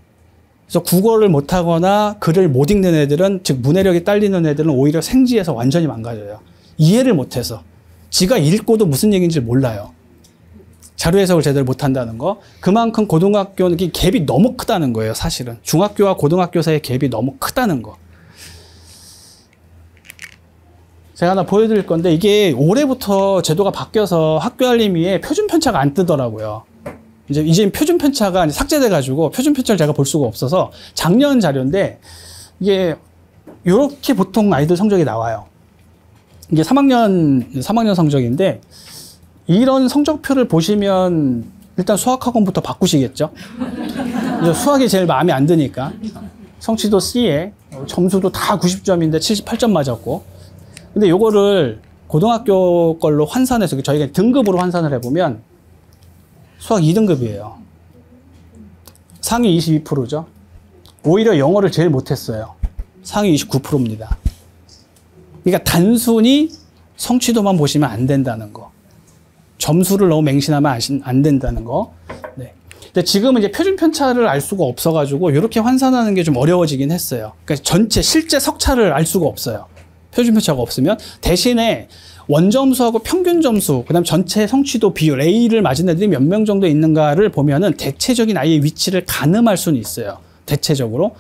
그래서 국어를 못하거나 글을 못 읽는 애들은, 즉 문해력이 딸리는 애들은 오히려 생지에서 완전히 망가져요. 이해를 못해서. 지가 읽고도 무슨 얘기인지 몰라요. 자료 해석을 제대로 못한다는 거. 그만큼 고등학교는 갭이 너무 크다는 거예요, 사실은. 중학교와 고등학교 사이의 갭이 너무 크다는 거. 제가 하나 보여드릴 건데 이게 올해부터 제도가 바뀌어서 학교 알림위에 표준 편차가 안 뜨더라고요. 이제 표준 편차가 삭제돼가지고 표준 편차를 제가 볼 수가 없어서 작년 자료인데 이게 이렇게 보통 아이들 성적이 나와요. 이게 3학년 성적인데 이런 성적표를 보시면 일단 수학학원부터 바꾸시겠죠. 이제 수학이 제일 마음에 안 드니까. 성취도 C에 점수도 다 90점인데 78점 맞았고. 근데 요거를 고등학교 걸로 환산해서 저희가 등급으로 환산을 해보면 수학 2등급이에요. 상위 22%죠. 오히려 영어를 제일 못했어요. 상위 29%입니다. 그러니까 단순히 성취도만 보시면 안 된다는 거. 점수를 너무 맹신하면 안 된다는 거. 네. 근데 지금은 이제 표준 편차를 알 수가 없어가지고 이렇게 환산하는 게 좀 어려워지긴 했어요. 그러니까 전체 실제 석차를 알 수가 없어요. 표준 편차가 없으면. 대신에 원점수하고 평균 점수, 그다음 전체 성취도 비율, A를 맞은 애들이 몇 명 정도 있는가를 보면은 대체적인 아이의 위치를 가늠할 수는 있어요. 대체적으로.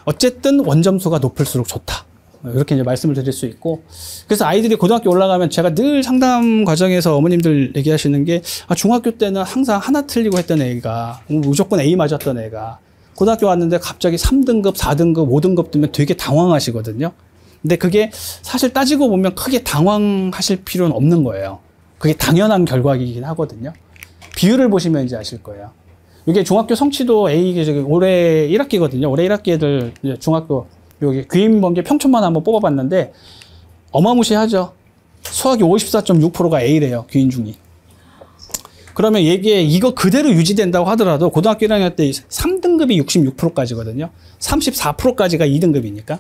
어쨌든 원점수가 높을수록 좋다. 이렇게 이제 말씀을 드릴 수 있고. 그래서 아이들이 고등학교 올라가면 제가 늘 상담 과정에서 어머님들 얘기하시는 게 중학교 때는 항상 하나 틀리고 했던 애가 무조건 A 맞았던 애가 고등학교 왔는데 갑자기 3등급, 4등급, 5등급 뜨면 되게 당황하시거든요. 근데 그게 사실 따지고 보면 크게 당황하실 필요는 없는 거예요. 그게 당연한 결과이긴 하거든요. 비율을 보시면 이제 아실 거예요. 이게 중학교 성취도 A, 올해 1학기거든요. 올해 1학기 애들 중학교 여기 귀임번개 평촌만 한번 뽑아봤는데 어마무시하죠. 수학이 54.6%가 A래요. 귀인 중이. 그러면 이거 그대로 유지된다고 하더라도 고등학교 1학년 때 3등급이 66%까지거든요. 34%까지가 2등급이니까.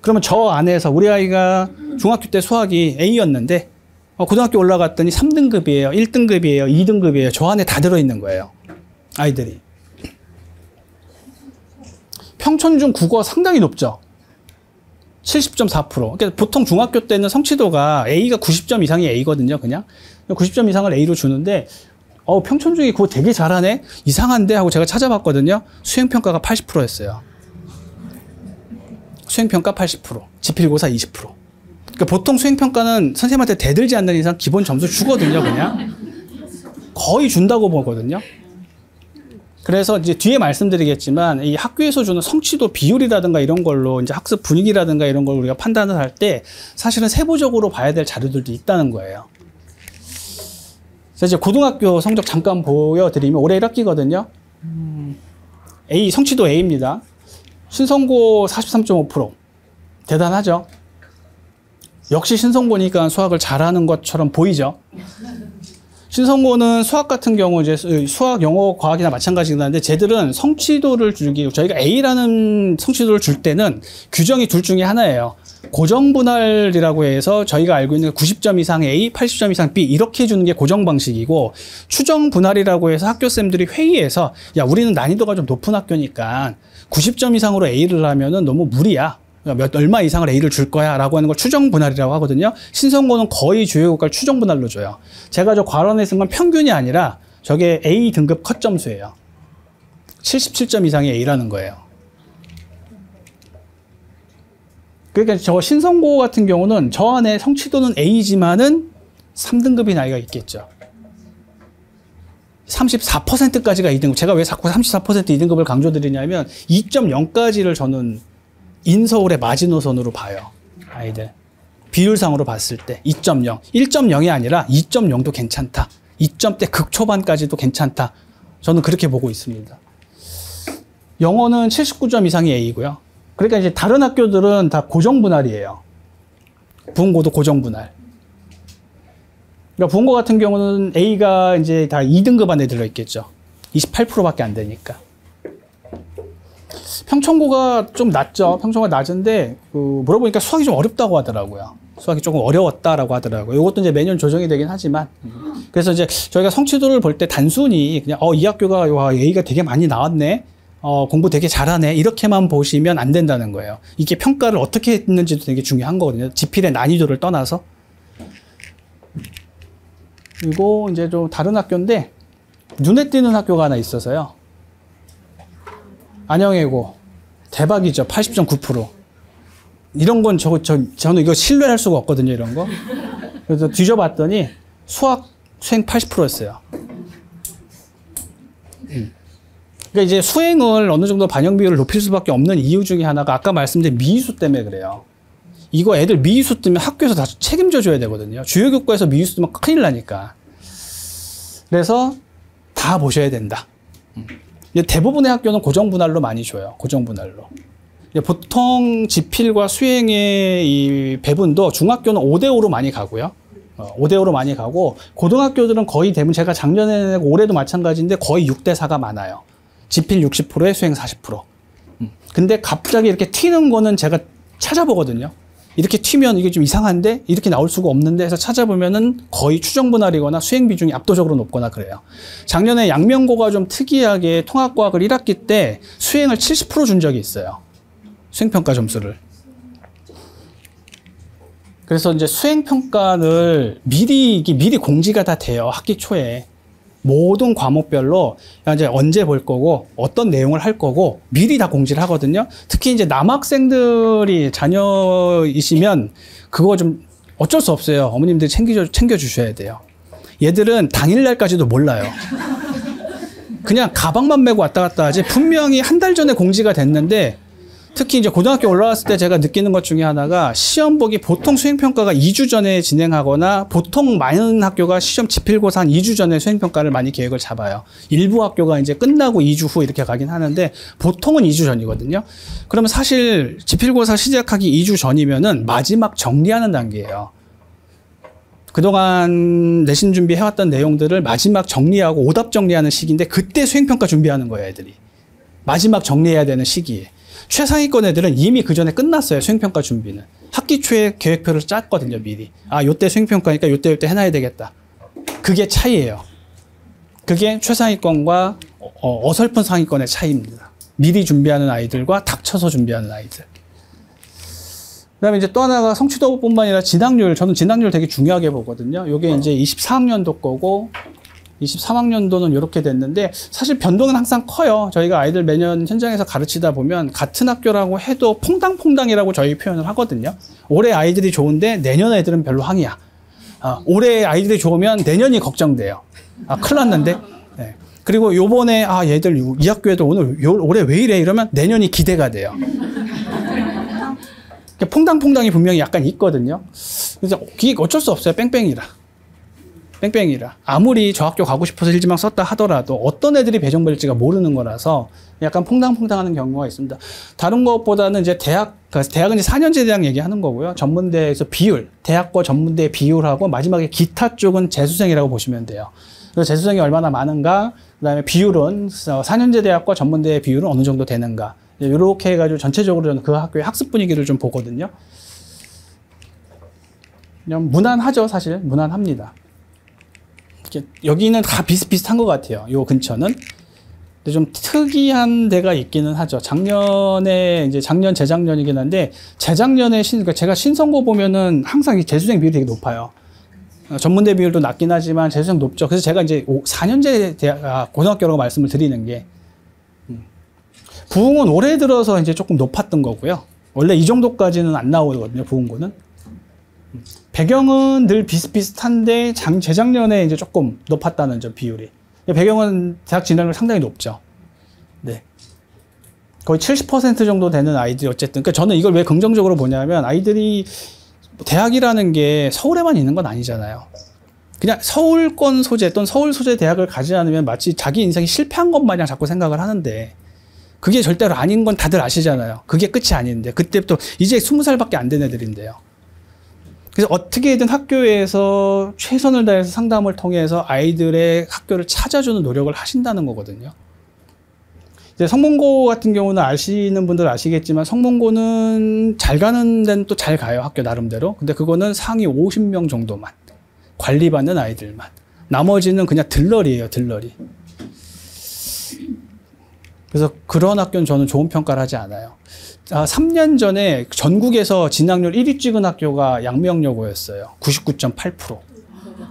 그러면 저 안에서 우리 아이가 중학교 때 수학이 A였는데 고등학교 올라갔더니 3등급이에요. 1등급이에요. 2등급이에요. 저 안에 다 들어있는 거예요. 아이들이. 평촌중 국어 상당히 높죠. 70.4%. 그러니까 보통 중학교 때는 성취도가 A가 90점 이상이 A거든요. 그냥 90점 이상을 A로 주는데 평촌중이 그거 되게 잘하네? 이상한데? 하고 제가 찾아봤거든요. 수행평가가 80%였어요. 수행평가 80%, 지필고사 20%. 그러니까 보통 수행평가는 선생님한테 대들지 않는 이상 기본 점수 주거든요, 그냥. 거의 준다고 보거든요. 그래서 이제 뒤에 말씀드리겠지만 이 학교에서 주는 성취도 비율이라든가 이런 걸로 이제 학습 분위기라든가 이런 걸 우리가 판단을 할 때 사실은 세부적으로 봐야 될 자료들도 있다는 거예요. 그래서 이제 고등학교 성적 잠깐 보여드리면 올해 1학기거든요. A, 성취도 A입니다. 신성고 43.5%. 대단하죠? 역시 신성고니까 수학을 잘하는 것처럼 보이죠? 신성고는 수학 같은 경우 이제 수학, 영어, 과학이나 마찬가지긴 한데 쟤들은 성취도를 주기, 저희가 A라는 성취도를 줄 때는 규정이 둘 중에 하나예요. 고정분할이라고 해서 저희가 알고 있는 90점 이상 A, 80점 이상 B 이렇게 주는 게 고정 방식이고, 추정분할이라고 해서 학교쌤들이 회의에서 야, 우리는 난이도가 좀 높은 학교니까 90점 이상으로 A를 하면은 너무 무리야. 얼마 이상을 A를 줄 거야 라고 하는 걸 추정분할이라고 하거든요. 신성고는 거의 주요 교과를 추정분할로 줘요. 제가 저 괄호에 쓴 건 평균이 아니라 저게 A 등급 컷 점수예요. 77점 이상이 A라는 거예요. 그러니까 저 신성고 같은 경우는 저 안에 성취도는 A지만은 3등급인 아이가 있겠죠. 34%까지가 2등급. 제가 왜 자꾸 34% 2등급을 강조드리냐면 2.0까지를 저는 인서울의 마지노선으로 봐요. 아이들. 비율상으로 봤을 때 2.0. 1.0이 아니라 2.0도 괜찮다. 2점대 극초반까지도 괜찮다. 저는 그렇게 보고 있습니다. 영어는 79점 이상이 A고요. 그러니까 이제 다른 학교들은 다 고정분할이에요. 부흥고도 고정분할. 그러니까 부흥고 같은 경우는 A가 이제 다 2등급 안에 들어있겠죠. 28%밖에 안 되니까. 평천고가 좀 낮죠. 평천고가 낮은데 물어보니까 수학이 좀 어렵다고 하더라고요. 수학이 조금 어려웠다라고 하더라고요. 이것도 이제 매년 조정이 되긴 하지만, 그래서 이제 저희가 성취도를 볼 때 단순히 그냥 이 학교가 와, A가 되게 많이 나왔네, 공부 되게 잘하네 이렇게만 보시면 안 된다는 거예요. 이게 평가를 어떻게 했는지도 되게 중요한 거거든요. 지필의 난이도를 떠나서. 그리고 이제 좀 다른 학교인데 눈에 띄는 학교가 하나 있어서요. 안영예고 대박이죠. 80.9%. 이런 건 저는 이거 신뢰할 수가 없거든요. 이런 거. 그래서 뒤져봤더니 수학 수행 80%였어요. 그러니까 이제 수행을 어느 정도 반영 비율을 높일 수밖에 없는 이유 중에 하나가 아까 말씀드린 미의수 때문에 그래요. 이거 애들 미의수 뜨면 학교에서 다 책임져 줘야 되거든요. 주요 교과에서 미의수 뜨면 큰일 나니까. 그래서 다 보셔야 된다. 대부분의 학교는 고정분할로 많이 줘요. 고정분할로. 보통 지필과 수행의 이 배분도 중학교는 5대5로 많이 가고요. 5대5로 많이 가고, 고등학교들은 거의 대부분 제가 작년에 내고 올해도 마찬가지인데 거의 6대4가 많아요. 지필 60%에 수행 40%. 근데 갑자기 이렇게 튀는 거는 제가 찾아보거든요. 이렇게 튀면 이게 좀 이상한데? 이렇게 나올 수가 없는데 해서 찾아보면은 거의 추정분할이거나 수행 비중이 압도적으로 높거나 그래요. 작년에 양명고가 좀 특이하게 통합과학을 1학기 때 수행을 70% 준 적이 있어요. 수행평가 점수를. 그래서 이제 수행평가를 미리 공지가 다 돼요. 학기 초에. 모든 과목별로 이제 언제 볼 거고 어떤 내용을 할 거고 미리 다 공지를 하거든요. 특히 이제 남학생들이 자녀이시면 그거 좀 어쩔 수 없어요. 어머님들이 챙겨 주셔야 돼요. 얘들은 당일날까지도 몰라요. 그냥 가방만 메고 왔다 갔다 하지 분명히 한 달 전에 공지가 됐는데, 특히 이제 고등학교 올라왔을 때 제가 느끼는 것 중에 하나가 시험 보기 보통 수행평가가 2주 전에 진행하거나 보통 많은 학교가 시험 지필고사 한 2주 전에 수행평가를 많이 계획을 잡아요. 일부 학교가 이제 끝나고 2주 후 이렇게 가긴 하는데 보통은 2주 전이거든요. 그러면 사실 지필고사 시작하기 2주 전이면은 마지막 정리하는 단계예요. 그동안 내신 준비해왔던 내용들을 마지막 정리하고 오답 정리하는 시기인데 그때 수행평가 준비하는 거예요, 애들이. 마지막 정리해야 되는 시기에. 최상위권 애들은 이미 그 전에 끝났어요. 수행평가 준비는. 학기 초에 계획표를 짰거든요. 미리. 아, 요때 수행평가니까 요때 해놔야 되겠다. 그게 차이예요. 그게 최상위권과 어설픈 상위권의 차이입니다. 미리 준비하는 아이들과 닥쳐서 준비하는 아이들. 그 다음에 이제 또 하나가 성취도뿐만 아니라 진학률. 저는 진학률 되게 중요하게 보거든요. 요게 이제 24학년도 거고 23학년도는 이렇게 됐는데 사실 변동은 항상 커요. 저희가 아이들 매년 현장에서 가르치다 보면 같은 학교라고 해도 퐁당퐁당이라고 저희 표현을 하거든요. 올해 아이들이 좋은데 내년 애들은 별로 항이야. 올해 아이들이 좋으면 내년이 걱정돼요. 큰일 났는데. 네. 그리고 요번에 얘들 이 학교에도 올해 왜 이래 이러면 내년이 기대가 돼요. 퐁당퐁당이 분명히 약간 있거든요. 그래서 그게 어쩔 수 없어요. 뺑뺑이라. 아무리 저 학교 가고 싶어서 일지망 썼다 하더라도 어떤 애들이 배정될지가 모르는 거라서 약간 퐁당퐁당하는 경우가 있습니다. 다른 것보다는 이제 대학은 이제 4년제 대학 얘기하는 거고요. 전문대에서 비율, 대학과 전문대 비율하고 마지막에 기타 쪽은 재수생이라고 보시면 돼요. 그래서 재수생이 얼마나 많은가, 그다음에 비율은 4년제 대학과 전문대의 비율은 어느 정도 되는가. 이렇게 해가지고 전체적으로 저는 그 학교의 학습 분위기를 좀 보거든요. 그냥 무난하죠, 사실. 무난합니다. 여기는 다 비슷비슷한 것 같아요. 요 근처는. 근데 좀 특이한 데가 있기는 하죠. 작년, 재작년이긴 한데, 재작년에 그러니까 제가 신선고 보면은 항상 이 재수생 비율이 되게 높아요. 전문대 비율도 낮긴 하지만 재수생 높죠. 그래서 제가 이제 4년제 고등학교라고 말씀을 드리는 게, 부흥은 올해 들어서 이제 조금 높았던 거고요. 원래 이 정도까지는 안 나오거든요, 부흥고는. 배경은 늘 비슷비슷한데, 재작년에 이제 조금 높았다는 점, 비율이. 배경은 대학 진학률 상당히 높죠. 네. 거의 70% 정도 되는 아이들이 어쨌든. 그러니까 저는 이걸 왜 긍정적으로 보냐면, 아이들이 대학이라는 게 서울에만 있는 건 아니잖아요. 그냥 서울권 소재 또는 서울 소재 대학을 가지 않으면 마치 자기 인생이 실패한 것 마냥 자꾸 생각을 하는데, 그게 절대로 아닌 건 다들 아시잖아요. 그게 끝이 아닌데. 그때부터 이제 20살밖에 안 된 애들인데요. 그래서 어떻게든 학교에서 최선을 다해서 상담을 통해서 아이들의 학교를 찾아주는 노력을 하신다는 거거든요. 이제 성문고 같은 경우는 아시는 분들 아시겠지만 성문고는 잘 가는 데는 또 잘 가요. 학교 나름대로. 근데 그거는 상위 50명 정도만. 관리받는 아이들만. 나머지는 그냥 들러리예요. 들러리. 그래서 그런 학교는 저는 좋은 평가를 하지 않아요. 3년 전에 전국에서 진학률 1위 찍은 학교가 양명여고였어요. 99.8%.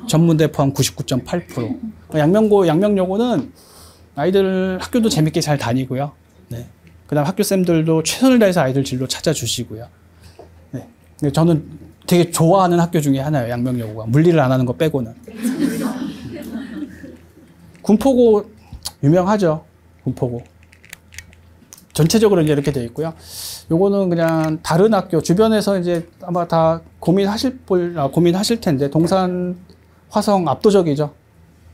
전문대 포함 99.8%. 양명여고는 아이들 학교도 재밌게 잘 다니고요. 네. 그 다음 학교쌤들도 최선을 다해서 아이들 진로 찾아주시고요. 네. 저는 되게 좋아하는 학교 중에 하나예요. 양명여고가. 물리를 안 하는 거 빼고는. 군포고 유명하죠. 군포고. 전체적으로 이제 이렇게 되어 있고요. 요거는 그냥 다른 학교, 주변에서 이제 아마 다 고민하실 텐데, 동산, 화성 압도적이죠.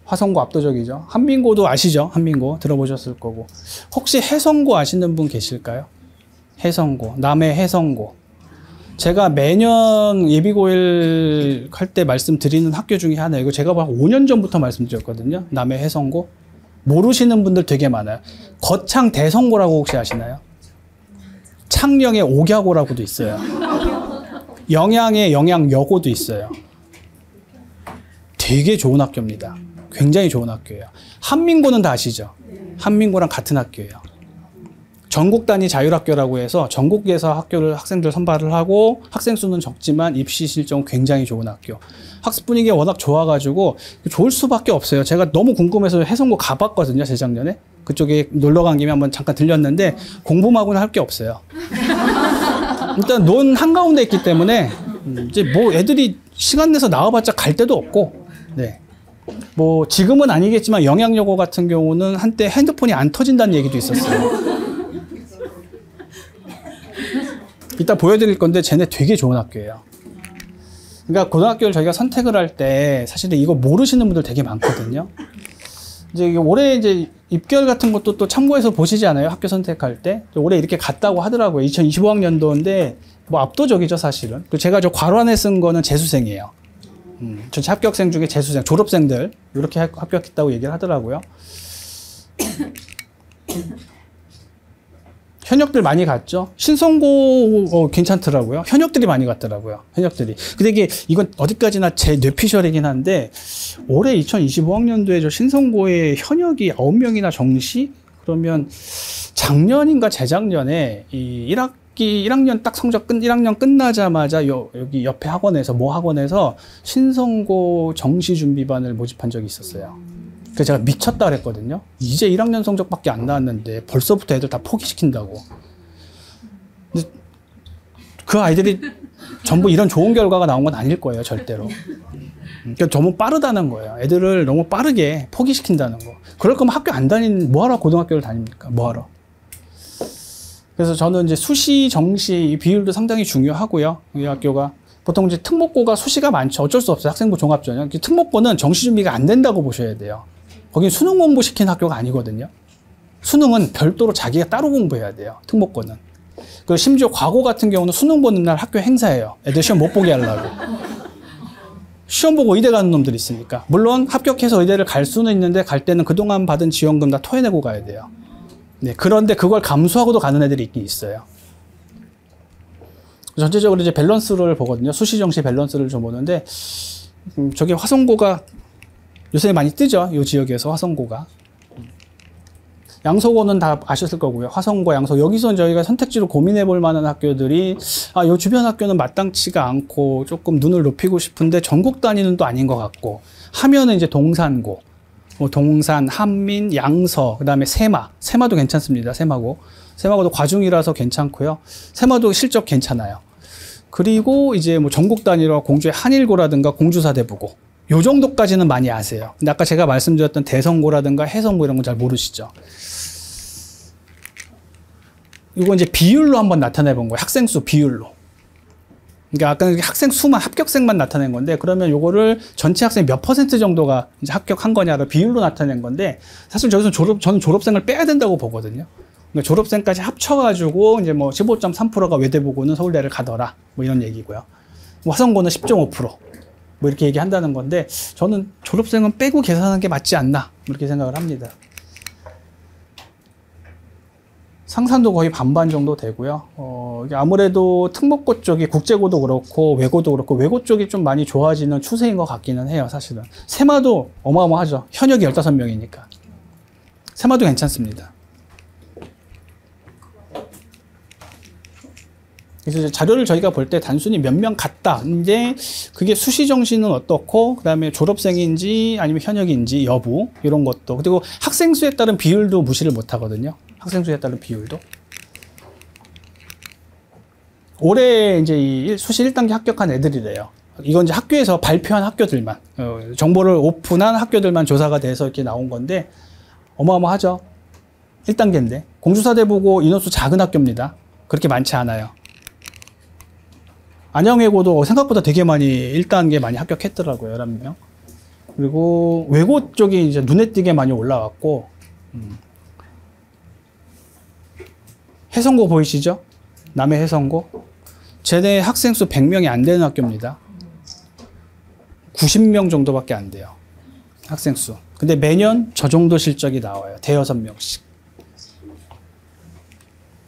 화성고 압도적이죠. 한민고도 아시죠? 한민고 들어보셨을 거고. 혹시 해성고 아시는 분 계실까요? 해성고, 남해 해성고. 제가 매년 예비고1 할 때 말씀드리는 학교 중에 하나예요. 이거 제가 5년 전부터 말씀드렸거든요. 남해 해성고. 모르시는 분들 되게 많아요. 거창 대성고라고 혹시 아시나요? 창녕의 옥야고라고도 있어요. 영양의 영양여고도 있어요. 되게 좋은 학교입니다. 굉장히 좋은 학교예요. 한민고는 다 아시죠? 한민고랑 같은 학교예요. 전국 단위 자율학교라고 해서 전국에서 학생들 선발을 하고 학생 수는 적지만 입시 실적은 굉장히 좋은 학교. 학습 분위기가 워낙 좋아가지고 좋을 수밖에 없어요. 제가 너무 궁금해서 해성고 가봤거든요, 재작년에. 그쪽에 놀러 간 김에 한번 잠깐 들렸는데 공부하고는 할 게 없어요. 일단 논 한가운데 있기 때문에 이제 뭐 애들이 시간 내서 나와봤자 갈 데도 없고, 네. 뭐 지금은 아니겠지만 영양여고 같은 경우는 한때 핸드폰이 안 터진다는 얘기도 있었어요. 이따 보여드릴 건데 쟤네 되게 좋은 학교예요. 그러니까 고등학교를 저희가 선택을 할 때 사실은 이거 모르시는 분들 되게 많거든요. 이제 올해 이제 입결 같은 것도 또 참고해서 보시지 않아요? 학교 선택할 때. 올해 이렇게 갔다고 하더라고요. 2025학년도인데 뭐 압도적이죠, 사실은. 제가 저 괄호안에 쓴 거는 재수생이에요. 전체 합격생 중에 재수생, 졸업생들 이렇게 합격했다고 얘기를 하더라고요. 현역들 많이 갔죠. 신성고 괜찮더라고요. 현역들이 많이 갔더라고요. 현역들이. 근데 이건 어디까지나 제 뇌피셜이긴 한데 올해 2025학년도에 저 신성고에 현역이 9명이나 정시? 그러면 작년인가 재작년에 이 1학년 딱 성적 1학년 끝나자마자 여기 옆에 학원에서 학원에서 신성고 정시 준비반을 모집한 적이 있었어요. 그래서 제가 미쳤다 그랬거든요. 이제 1학년 성적밖에 안 나왔는데 벌써부터 애들 다 포기시킨다고. 근데 그 아이들이 전부 이런 좋은 결과가 나온 건 아닐 거예요, 절대로. 그러니까 너무 빠르다는 거예요. 애들을 너무 빠르게 포기시킨다는 거. 그럴 거면 학교 안 뭐하러 고등학교를 다닙니까? 뭐하러? 그래서 저는 이제 수시, 정시 이 비율도 상당히 중요하고요. 이 학교가. 보통 이제 특목고가 수시가 많죠. 어쩔 수 없어요. 학생부 종합전형. 특목고는 정시 준비가 안 된다고 보셔야 돼요. 거긴 수능 공부 시킨 학교가 아니거든요. 수능은 별도로 자기가 따로 공부해야 돼요. 특목고는. 그리고 심지어 과거 같은 경우는 수능 보는 날 학교 행사예요. 애들 시험 못 보게 하려고. 시험 보고 의대 가는 놈들이 있으니까. 물론 합격해서 의대를 갈 수는 있는데 갈 때는 그동안 받은 지원금 다 토해내고 가야 돼요. 네, 그런데 그걸 감수하고도 가는 애들이 있긴 있어요. 전체적으로 이제 밸런스를 보거든요. 수시, 정시 밸런스를 좀 보는데, 저게 화성고가 요새 많이 뜨죠. 이 지역에서 화성고가. 양서고는 다 아셨을 거고요. 화성고, 양서. 여기서 저희가 선택지로 고민해 볼 만한 학교들이, 요 주변 학교는 마땅치가 않고 조금 눈을 높이고 싶은데 전국 단위는 또 아닌 것 같고, 하면은 이제 동산고, 동산, 한민, 양서, 그 다음에 세마. 세마도 괜찮습니다. 세마고도 과중이라서 괜찮고요. 세마도 실적 괜찮아요. 그리고 이제 뭐 전국 단위로 공주의 한일고라든가 공주사대부고. 요 정도까지는 많이 아세요. 근데 아까 제가 말씀드렸던 대성고라든가 해성고 이런 건 잘 모르시죠. 이거 이제 비율로 한번 나타내 본 거예요. 학생 수 비율로. 그러니까 아까 학생 수만, 합격생만 나타낸 건데, 그러면 요거를 전체 학생 몇 % 정도가 이제 합격한 거냐를 비율로 나타낸 건데, 사실 저기서 저는 졸업생을 빼야 된다고 보거든요. 그러니까 졸업생까지 합쳐가지고 이제 뭐 15.3%가 외대보고는 서울대를 가더라. 뭐 이런 얘기고요. 화성고는 10.5%. 뭐 이렇게 얘기한다는 건데, 저는 졸업생은 빼고 계산하는 게 맞지 않나. 이렇게 생각을 합니다. 상산도 거의 반반 정도 되고요. 아무래도 특목고 쪽이 국제고도 그렇고 외고도 그렇고 외고 쪽이 좀 많이 좋아지는 추세인 것 같기는 해요, 사실은. 세마도 어마어마하죠. 현역이 15명이니까. 세마도 괜찮습니다. 그래서 이제 자료를 저희가 볼 때 단순히 몇 명 갔다. 근데 그게 수시 정시는 어떻고, 그 다음에 졸업생인지 아니면 현역인지 여부, 이런 것도. 그리고 학생 수에 따른 비율도 무시를 못 하거든요. 학생 수에 따른 비율도. 올해 이제 이 수시 1단계 합격한 애들이래요. 이건 이제 학교에서 발표한 학교들만, 정보를 오픈한 학교들만 조사가 돼서 이렇게 나온 건데, 어마어마하죠. 1단계인데. 공주사대보고 인원수 작은 학교입니다. 그렇게 많지 않아요. 안양외고도 생각보다 되게 많이 1단계 많이 합격했더라고요. 11명. 그리고 외고 쪽이 이제 눈에 띄게 많이 올라왔고, 해성고 보이시죠? 남해 해성고. 쟤네 학생 수 100명이 안 되는 학교입니다. 90명 정도밖에 안 돼요. 학생 수. 근데 매년 저 정도 실적이 나와요. 대여섯 명씩.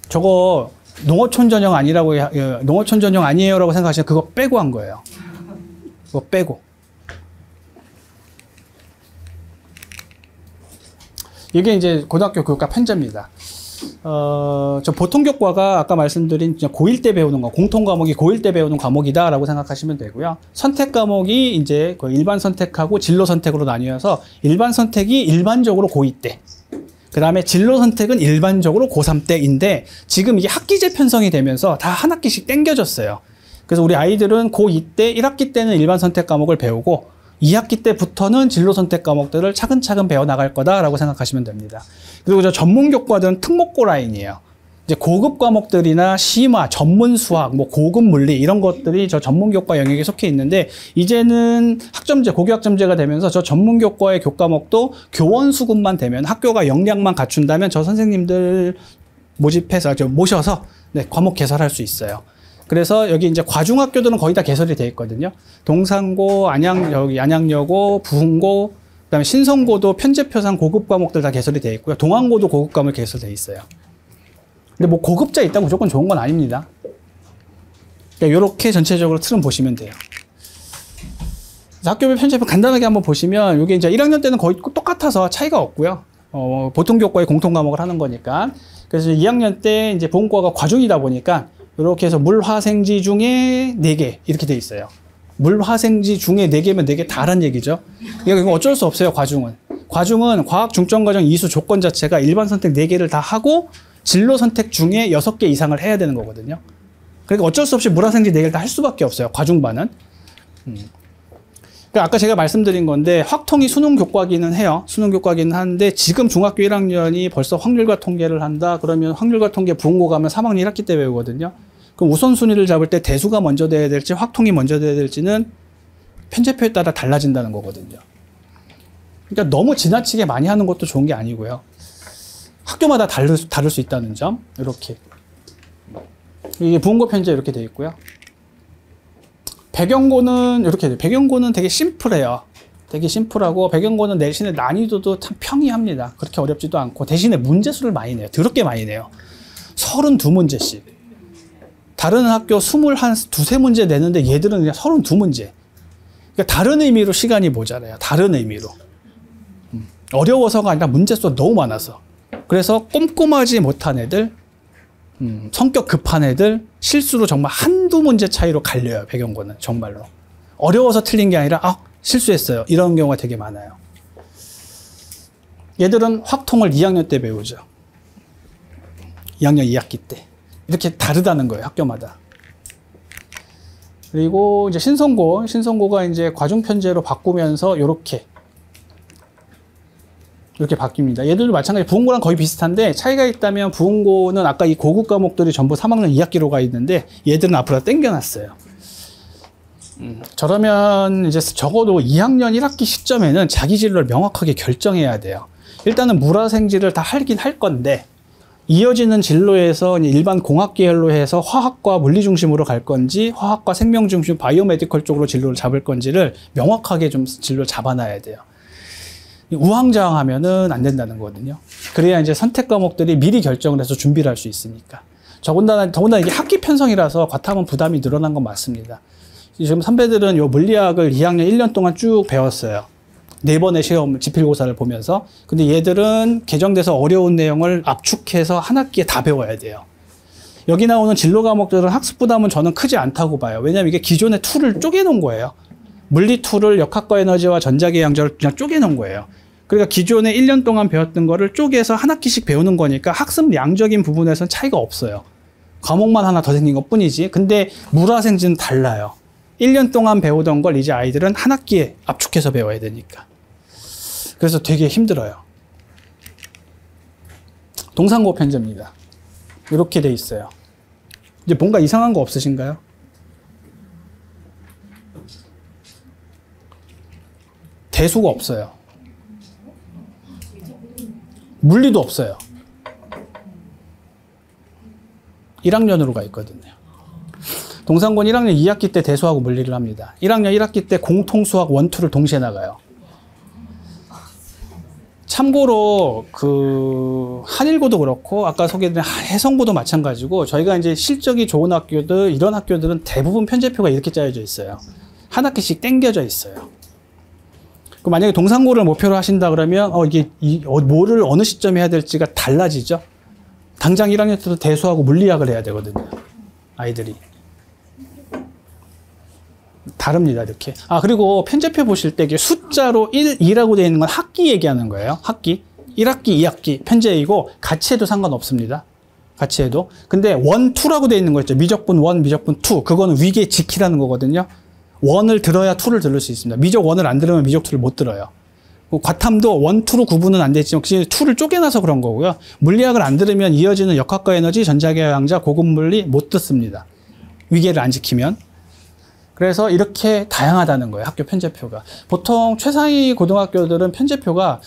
저거 농어촌 전형 아니라고, 농어촌 전형 아니에요라고 생각하시면 그거 빼고 한 거예요. 그거 빼고. 이게 이제 고등학교 교과 편제입니다. 저 보통교과가 아까 말씀드린 고1 때 배우는 거, 공통 과목이 고1 때 배우는 과목이다라고 생각하시면 되고요. 선택 과목이 이제 일반 선택하고 진로 선택으로 나뉘어서 일반 선택이 일반적으로 고2 때. 그 다음에 진로 선택은 일반적으로 고3 때인데 지금 이게 학기제 편성이 되면서 다 한 학기씩 땡겨졌어요. 그래서 우리 아이들은 고2 때, 1학기 때는 일반 선택 과목을 배우고 2학기 때부터는 진로 선택 과목들을 차근차근 배워나갈 거다라고 생각하시면 됩니다. 그리고 저 전문 교과들은 특목고 라인이에요. 이제 고급 과목들이나 심화, 전문 수학, 뭐 고급 물리 이런 것들이 저 전문 교과 영역에 속해 있는데 이제는 학점제, 고교 학점제가 되면서 저 전문 교과의 교과목도 교원 수급만 되면 학교가 역량만 갖춘다면 저 선생님들 모집해서 모셔서 네, 과목 개설할 수 있어요. 그래서 여기 이제 과중학교들은 거의 다 개설이 돼 있거든요. 동산고, 안양여고, 부흥고, 그다음에 신성고도 편제표상 고급 과목들 다 개설이 돼 있고요. 동안고도 고급 과목 개설돼 있어요. 근데 뭐 고급자 있다고 무조건 좋은 건 아닙니다. 그러니까 이렇게 전체적으로 틀은 보시면 돼요. 학교별 편제표 간단하게 한번 보시면 이게 이제 1학년 때는 거의 똑같아서 차이가 없고요. 보통 교과의 공통 과목을 하는 거니까. 그래서 2학년 때 이제 보험과가 과중이다 보니까 이렇게 해서 물화생지 중에 4개 이렇게 돼 있어요. 물화생지 중에 4개면 4개 다란 얘기죠. 그러니까 이건 어쩔 수 없어요. 과중은 과학 중점과정 이수 조건 자체가 일반 선택 4개를 다 하고 진로 선택 중에 6개 이상을 해야 되는 거거든요. 그러니까 어쩔 수 없이 물화생지 4개를 다 할 수밖에 없어요. 과중반은. 그러니까 아까 제가 말씀드린 건데 확통이 수능 교과기는 해요. 수능 교과기는 하는데 지금 중학교 1학년이 벌써 확률과 통계를 한다. 그러면 확률과 통계 부흥고 가면 3학년 1학기 때 배우거든요. 그럼 우선순위를 잡을 때 대수가 먼저 돼야 될지 확통이 먼저 돼야 될지는 편제표에 따라 달라진다는 거거든요. 그러니까 너무 지나치게 많이 하는 것도 좋은 게 아니고요. 학교마다 다를 수 있다는 점. 이렇게. 이게 부흥고 편제 이렇게 돼 있고요. 배경고는 이렇게 돼요. 배경고는 되게 심플해요. 되게 심플하고 배경고는 내신의 난이도도 참 평이합니다. 그렇게 어렵지도 않고 대신에 문제수를 많이 내요. 더럽게 많이 내요. 32문제씩. 다른 학교 22~23문제 내는데 얘들은 그냥 32문제. 그러니까 다른 의미로 시간이 모자라요. 다른 의미로. 어려워서가 아니라 문제수가 너무 많아서. 그래서 꼼꼼하지 못한 애들, 성격 급한 애들, 실수로 정말 한두 문제 차이로 갈려요. 배경고는 정말로. 어려워서 틀린 게 아니라 실수했어요. 이런 경우가 되게 많아요. 얘들은 확통을 2학년 때 배우죠. 2학년 2학기 때. 이렇게 다르다는 거예요. 학교마다. 그리고 이제 신성고가 이제 과중편제로 바꾸면서 이렇게 바뀝니다. 얘들도 마찬가지 부흥고랑 거의 비슷한데 차이가 있다면 부흥고는 아까 이 고급 과목들이 전부 3학년 2학기로 가 있는데 얘들은 앞으로 땡겨놨어요. 저러면 이제 적어도 2학년 1학기 시점에는 자기 진로를 명확하게 결정해야 돼요. 일단은 물화생지를 다 하긴 할 건데 이어지는 진로에서 일반 공학 계열로 해서 화학과 물리 중심으로 갈 건지 화학과 생명 중심 바이오메디컬 쪽으로 진로를 잡을 건지를 명확하게 좀 진로를 잡아놔야 돼요. 우왕좌왕하면은 안 된다는 거거든요. 그래야 이제 선택 과목들이 미리 결정을 해서 준비를 할 수 있으니까. 더군다나 이게 학기 편성이라서 과탐은 부담이 늘어난 건 맞습니다. 지금 선배들은 요 물리학을 2학년 1년 동안 쭉 배웠어요. 4번의 시험 지필고사를 보면서. 근데 얘들은 개정돼서 어려운 내용을 압축해서 한 학기에 다 배워야 돼요. 여기 나오는 진로 과목들은 학습 부담은 저는 크지 않다고 봐요. 왜냐면 이게 기존의 툴을 쪼개놓은 거예요. 물리 툴을 역학과 에너지와 전자계 양자를 그냥 쪼개놓은 거예요. 그러니까 기존에 1년 동안 배웠던 거를 쪼개서 한 학기씩 배우는 거니까 학습량적인 부분에서는 차이가 없어요. 과목만 하나 더 생긴 것 뿐이지. 근데 물화생지는 달라요. 1년 동안 배우던 걸 이제 아이들은 한 학기에 압축해서 배워야 되니까. 그래서 되게 힘들어요. 동상고 편제입니다. 이렇게 돼 있어요. 이제 뭔가 이상한 거 없으신가요? 대수가 없어요. 물리도 없어요. 1학년으로 가 있거든요. 동상고는 1학년 2학기 때 대수하고 물리를 합니다. 1학년 1학기 때 공통수학 1, 2를 동시에 나가요. 참고로 한일고도 그렇고 아까 소개드린 해성고도 마찬가지고 저희가 이제 실적이 좋은 학교들 이런 학교들은 대부분 편제표가 이렇게 짜여져 있어요. 한 학기씩 땡겨져 있어요. 만약에 동상고를 목표로 하신다 그러면 뭐를 어느 시점에 해야 될지가 달라지죠. 당장 1학년 때도 대수하고 물리학을 해야 되거든요. 아이들이. 다릅니다. 이렇게. 그리고 편제표 보실 때 이게 숫자로 1, 2라고 되어 있는 건 학기 얘기하는 거예요. 학기. 1학기, 2학기 편제이고 같이 해도 상관없습니다. 같이 해도. 근데 1, 2라고 되어 있는 거 있죠. 미적분 1, 미적분 2. 그거는 위계 지키라는 거거든요. 1을 들어야 2를 들을 수 있습니다. 미적 1을 안 들으면 미적 2를 못 들어요. 과탐도 1, 2로 구분은 안 되지만 2를 쪼개놔서 그런 거고요. 물리학을 안 들으면 이어지는 역학과 에너지, 전자계와 양자, 고급 물리 못 듣습니다. 위계를 안 지키면. 그래서 이렇게 다양하다는 거예요. 학교 편제표가. 보통 최상위 고등학교들은 편제표가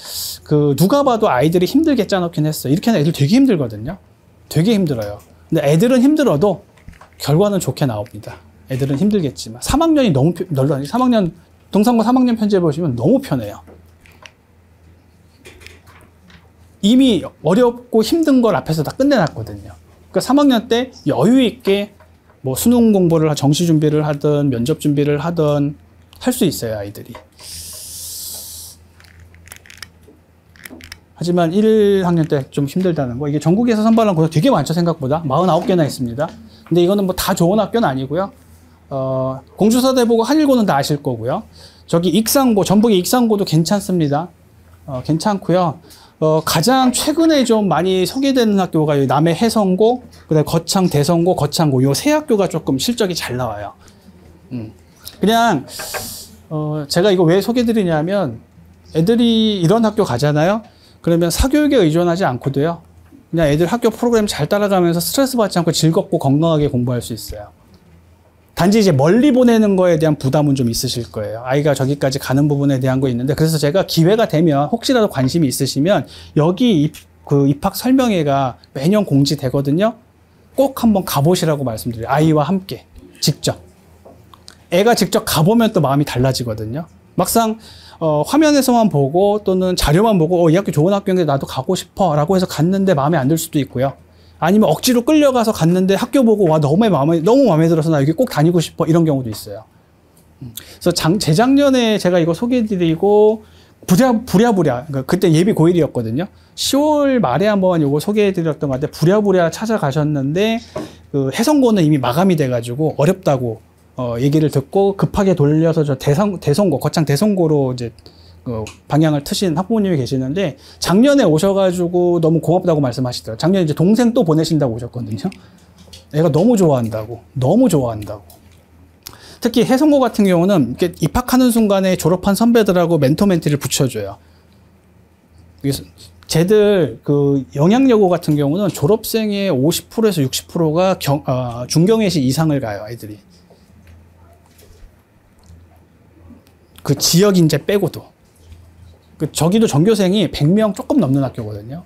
누가 봐도 아이들이 힘들게 짜놓긴 했어요. 이렇게 하면 애들 되게 힘들거든요. 되게 힘들어요. 근데 애들은 힘들어도 결과는 좋게 나옵니다. 애들은 힘들겠지만 3학년이 너무 널널히 3학년 동상고 3학년 편제 보시면 너무 편해요. 이미 어렵고 힘든 걸 앞에서 다 끝내놨거든요. 그러니까 3학년 때 여유 있게 뭐 수능 공부를 정시 준비를 하든 면접 준비를 하든 할 수 있어요, 아이들이. 하지만 1학년 때 좀 힘들다는 거. 이게 전국에서 선발한 고등 되게 많죠, 생각보다. 49개나 있습니다. 근데 이거는 뭐 다 좋은 학교는 아니고요. 공주사대 보고 한일고는 다 아실 거고요. 저기 익산고, 전북의 익산고도 괜찮습니다. 괜찮고요. 가장 최근에 좀 많이 소개되는 학교가 남해 해성고, 그다음에 거창 대성고, 거창고 요 세 학교가 조금 실적이 잘 나와요. 그냥 제가 이거 왜 소개드리냐면 애들이 이런 학교 가잖아요. 그러면 사교육에 의존하지 않고도요. 그냥 애들 학교 프로그램 잘 따라가면서 스트레스 받지 않고 즐겁고 건강하게 공부할 수 있어요. 단지 이제 멀리 보내는 거에 대한 부담은 좀 있으실 거예요. 아이가 저기까지 가는 부분에 대한 거 있는데, 그래서 제가 기회가 되면 혹시라도 관심이 있으시면 여기 그 입학 설명회가 매년 공지되거든요. 꼭 한번 가보시라고 말씀드려요. 아이와 함께 직접. 애가 직접 가보면 또 마음이 달라지거든요. 막상 화면에서만 보고 또는 자료만 보고 이 학교 좋은 학교인데 나도 가고 싶어 라고 해서 갔는데 마음에 안 들 수도 있고요. 아니면 억지로 끌려가서 갔는데 학교 보고 와 너무 마음에 들어서 나 여기 꼭 다니고 싶어 이런 경우도 있어요. 그래서 재작년에 제가 이거 소개해드리고 부랴부랴 그때 예비 고1이었거든요. 10월 말에 한번 이거 소개해드렸던 것 같은데 부랴부랴 찾아가셨는데 그 해성고는 이미 마감이 돼가지고 어렵다고 얘기를 듣고 급하게 돌려서 저 대성고 거창 대성고로 이제 방향을 트신 학부모님이 계시는데 작년에 오셔가지고 너무 고맙다고 말씀하시더라고요. 작년에 이제 동생 또 보내신다고 오셨거든요. 애가 너무 좋아한다고. 특히 해성고 같은 경우는 이렇게 입학하는 순간에 졸업한 선배들하고 멘토 멘티를 붙여줘요. 그래서 쟤들 그 영양여고 같은 경우는 졸업생의 50%에서 60%가 중경외시 이상을 가요, 애들이. 그 지역 인재 빼고도. 저기도 전교생이 100명 조금 넘는 학교거든요.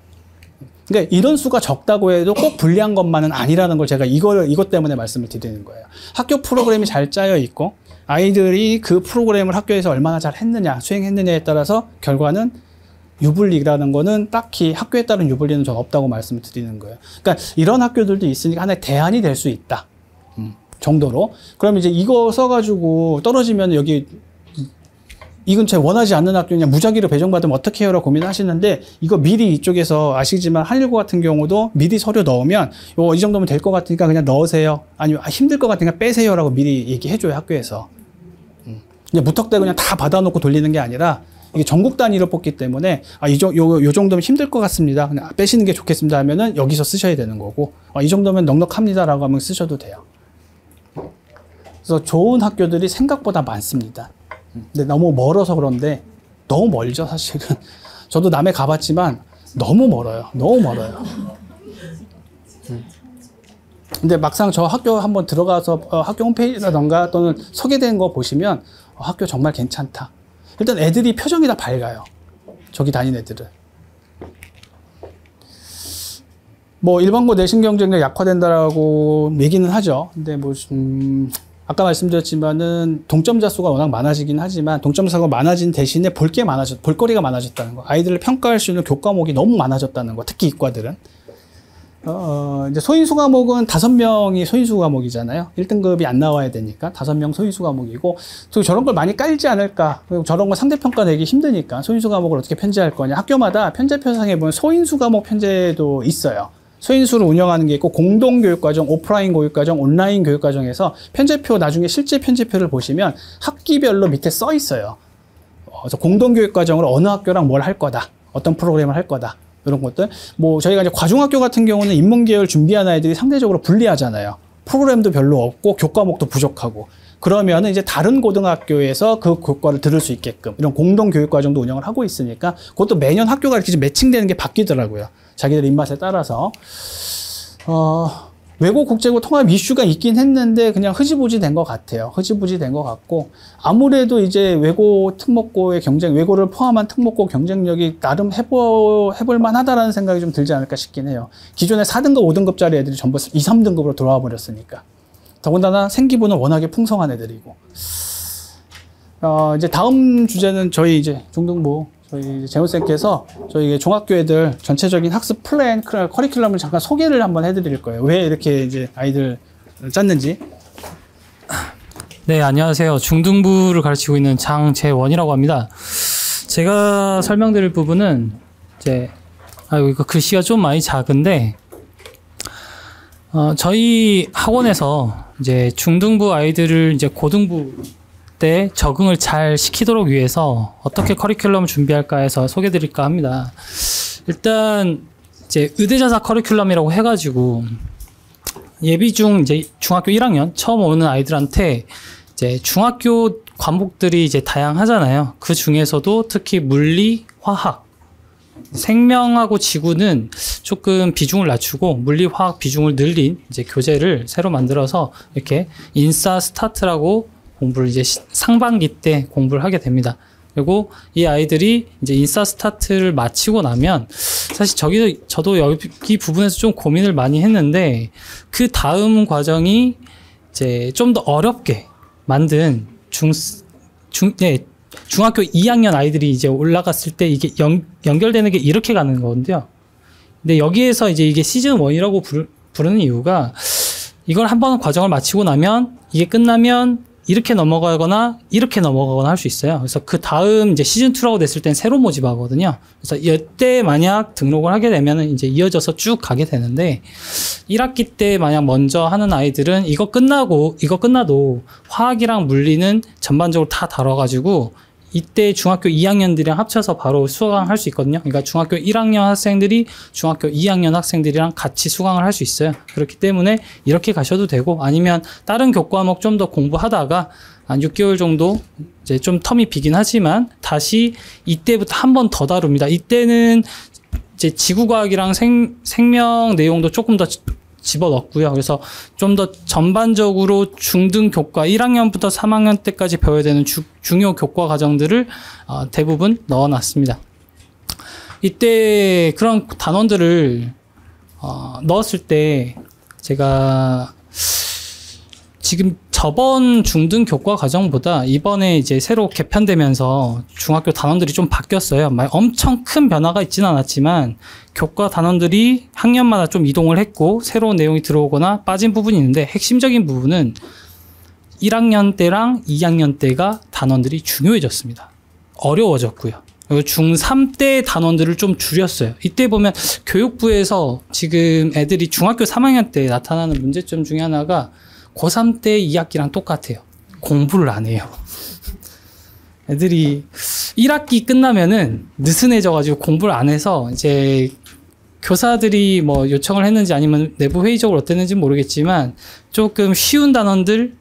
그러니까 이런 수가 적다고 해도 꼭 불리한 것만은 아니라는 걸 제가 이것 때문에 말씀을 드리는 거예요. 학교 프로그램이 잘 짜여 있고 아이들이 그 프로그램을 학교에서 얼마나 잘 했느냐, 수행했느냐에 따라서 결과는 유불리라는 거는 딱히 학교에 따른 유불리는 전 없다고 말씀을 드리는 거예요. 그러니까 이런 학교들도 있으니까 하나의 대안이 될 수 있다. 정도로. 그럼 이제 이거 써가지고 떨어지면 여기 이 근처에 원하지 않는 학교 그냥 무작위로 배정받으면 어떻게 해요라고 고민하시는데 이거 미리 이쪽에서 아시지만 한일고 같은 경우도 미리 서류 넣으면 이 정도면 될 것 같으니까 그냥 넣으세요. 아니면 힘들 것 같으니까 빼세요라고 미리 얘기해줘요, 학교에서. 그냥 무턱대고 그냥 다 받아놓고 돌리는 게 아니라 이게 전국 단위로 뽑기 때문에 요 정도면 힘들 것 같습니다. 그냥 빼시는 게 좋겠습니다 하면은 여기서 쓰셔야 되는 거고 이 정도면 넉넉합니다라고 하면 쓰셔도 돼요. 그래서 좋은 학교들이 생각보다 많습니다. 근데 너무 멀어서 그런데 너무 멀죠, 사실은. 저도 남해 가봤지만 너무 멀어요. 근데 막상 저 학교 한번 들어가서 학교 홈페이지라던가 또는 소개된 거 보시면 학교 정말 괜찮다. 일단 애들이 표정이 다 밝아요. 저기 다닌 애들은. 뭐 일반고 내신 경쟁력 약화된다라고 얘기는 하죠. 근데 뭐 아까 말씀드렸지만은 동점자 수가 워낙 많아지긴 하지만 동점자가 많아진 대신에 볼거리가 많아졌다는 거. 아이들을 평가할 수 있는 교과목이 너무 많아졌다는 거. 특히 이과들은. 이제 소인수 과목은 5명이 소인수 과목이잖아요. 1등급이 안 나와야 되니까 5명 소인수 과목이고 또 저런 걸 많이 깔지 않을까. 그리고 저런 거 상대평가 내기 힘드니까 소인수 과목을 어떻게 편제할 거냐. 학교마다 편제표상에 보면 소인수 과목 편제도 있어요. 소인수를 운영하는 게 있고 공동교육과정, 오프라인 교육과정, 온라인 교육과정에서 편제표 나중에 실제 편제표를 보시면 학기별로 밑에 써 있어요. 그래서 공동교육과정으로 어느 학교랑 뭘 할 거다. 어떤 프로그램을 할 거다. 이런 것들. 뭐 저희가 이제 과중학교 같은 경우는 인문계열 준비하는 아이들이 상대적으로 불리하잖아요. 프로그램도 별로 없고 교과목도 부족하고. 그러면은 이제 다른 고등학교에서 그 교과를 들을 수 있게끔 이런 공동교육과정도 운영을 하고 있으니까 그것도 매년 학교가 이렇게 매칭되는 게 바뀌더라고요. 자기들 입맛에 따라서. 외고 국제고 통합 이슈가 있긴 했는데 그냥 흐지부지 된 것 같아요. 흐지부지 된 것 같고 아무래도 이제 외고 특목고의 외고를 포함한 특목고 경쟁력이 나름 해볼 만하다라는 생각이 좀 들지 않을까 싶긴 해요. 기존에 4등급, 5등급짜리 애들이 전부 2, 3등급으로 돌아와 버렸으니까. 더군다나 생기부는 워낙에 풍성한 애들이고. 이제 다음 주제는 저희 이제 중등부 저희 재훈쌤께서 저희 중학교 애들 전체적인 학습 플랜, 커리큘럼을 잠깐 소개를 한번 해드릴 거예요. 왜 이렇게 이제 아이들 짰는지. 네, 안녕하세요. 중등부를 가르치고 있는 장재원이라고 합니다. 제가 설명드릴 부분은 이제 이거 글씨가 좀 많이 작은데 저희 학원에서 이제 중등부 아이들을 이제 고등부 때 적응을 잘 시키도록 위해서 어떻게 커리큘럼을 준비할까 해서 소개드릴까 합니다. 일단 이제 의대자사 커리큘럼이라고 해가지고 예비 중 이제 중학교 1학년 처음 오는 아이들한테 이제 중학교 과목들이 이제 다양하잖아요. 그 중에서도 특히 물리, 화학, 생명하고 지구는 조금 비중을 낮추고 물리, 화학 비중을 늘린 이제 교재를 새로 만들어서 이렇게 인싸 스타트라고 공부를 이제 상반기 때 공부를 하게 됩니다. 그리고 이 아이들이 이제 인싸 스타트를 마치고 나면 사실 저도 여기 부분에서 좀 고민을 많이 했는데 그 다음 과정이 이제 좀 더 어렵게 만든 중학교 2학년 아이들이 이제 올라갔을 때 이게 연결되는 게 이렇게 가는 거거든요. 근데 여기에서 이제 이게 시즌 1이라고 부르는 이유가 이걸 한번 과정을 마치고 나면 이게 끝나면 이렇게 넘어가거나 이렇게 넘어가거나 할 수 있어요. 그래서 그 다음 이제 시즌 2라고 됐을 땐 새로 모집하거든요. 그래서 이때 만약 등록을 하게 되면 이제 이어져서 쭉 가게 되는데 1학기 때 만약 먼저 하는 아이들은 이거 끝나도 화학이랑 물리는 전반적으로 다 다뤄가지고 이때 중학교 2학년들이랑 합쳐서 바로 수강할 수 있거든요. 그러니까 중학교 1학년 학생들이 중학교 2학년 학생들이랑 같이 수강을 할 수 있어요. 그렇기 때문에 이렇게 가셔도 되고 아니면 다른 교과목 좀 더 공부하다가 한 6개월 정도 이제 좀 텀이 비긴 하지만 다시 이때부터 한 번 더 다룹니다. 이때는 이제 지구과학이랑 생명 내용도 조금 더 집어넣고요. 그래서 좀 더 전반적으로 중등 교과 1학년부터 3학년 때까지 배워야 되는 중요 교과 과정들을 대부분 넣어놨습니다. 이때 그런 단원들을 넣었을 때 제가 지금 저번 중등 교과 과정보다 이번에 이제 새로 개편되면서 중학교 단원들이 좀 바뀌었어요. 엄청 큰 변화가 있지는 않았지만 교과 단원들이 학년마다 좀 이동을 했고 새로운 내용이 들어오거나 빠진 부분이 있는데 핵심적인 부분은 1학년 때랑 2학년 때가 단원들이 중요해졌습니다. 어려워졌고요. 그리고 중3 때 단원들을 좀 줄였어요. 이때 보면 교육부에서 지금 애들이 중학교 3학년 때 나타나는 문제점 중에 하나가 고3 때 2학기랑 똑같아요. 공부를 안 해요. 애들이 1학기 끝나면은 느슨해져가지고 공부를 안 해서 이제 교사들이 뭐 요청을 했는지 아니면 내부 회의적으로 어땠는지 모르겠지만 조금 쉬운 단원들을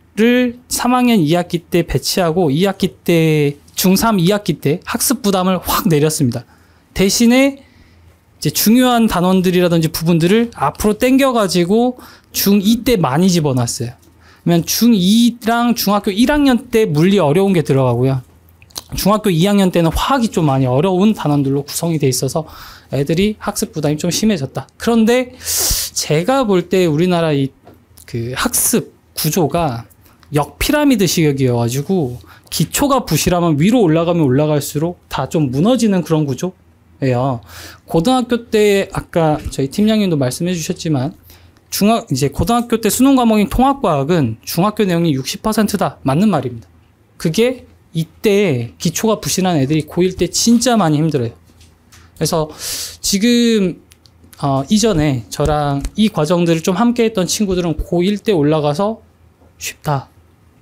3학년 2학기 때 배치하고 2학기 때 중3 2학기 때 학습 부담을 확 내렸습니다. 대신에 이제 중요한 단원들이라든지 부분들을 앞으로 당겨가지고 중2 때 많이 집어놨어요. 그러면 중2랑 중학교 1학년 때 물리 어려운 게 들어가고요. 중학교 2학년 때는 화학이 좀 많이 어려운 단원들로 구성이 돼 있어서 애들이 학습 부담이 좀 심해졌다. 그런데 제가 볼 때 우리나라 그 학습 구조가 역피라미드 식이어가지고 기초가 부실하면 위로 올라가면 올라갈수록 다 좀 무너지는 그런 구조예요. 고등학교 때 아까 저희 팀장님도 말씀해 주셨지만 이제 고등학교 때 수능 과목인 통합과학은 중학교 내용이 60%다. 맞는 말입니다. 그게 이때 기초가 부실한 애들이 고1 때 진짜 많이 힘들어요. 그래서 지금 이전에 저랑 이 과정들을 좀 함께 했던 친구들은 고1 때 올라가서 쉽다.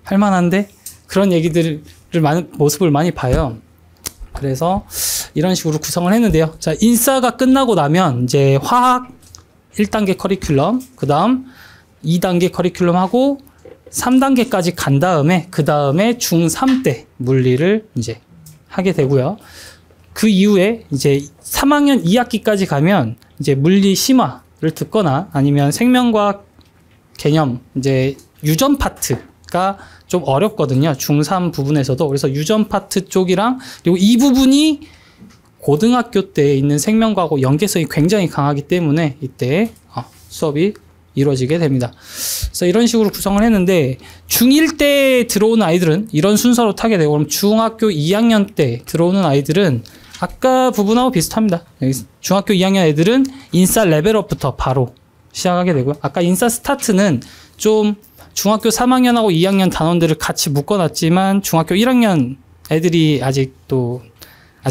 할만한데? 그런 얘기들을 모습을 많이 봐요. 그래서 이런 식으로 구성을 했는데요. 자, 인싸가 끝나고 나면 이제 화학 1단계 커리큘럼, 그 다음 2단계 커리큘럼하고 3단계까지 간 다음에 그 다음에 중3 때 물리를 이제 하게 되고요. 그 이후에 이제 3학년 2학기까지 가면 이제 물리 심화를 듣거나 아니면 생명과학 개념 이제 유전 파트가 좀 어렵거든요. 중3 부분에서도. 그래서 유전 파트 쪽이랑 그리고 이 부분이 고등학교 때 있는 생명과하고 연계성이 굉장히 강하기 때문에 이때 수업이 이루어지게 됩니다. 그래서 이런 식으로 구성을 했는데 중1 때 들어오는 아이들은 이런 순서로 타게 되고 그럼 중학교 2학년 때 들어오는 아이들은 아까 부분하고 비슷합니다. 중학교 2학년 애들은 인싸 레벨업부터 바로 시작하게 되고요. 아까 인싸 스타트는 좀 중학교 3학년하고 2학년 단원들을 같이 묶어놨지만 중학교 1학년 애들이 아직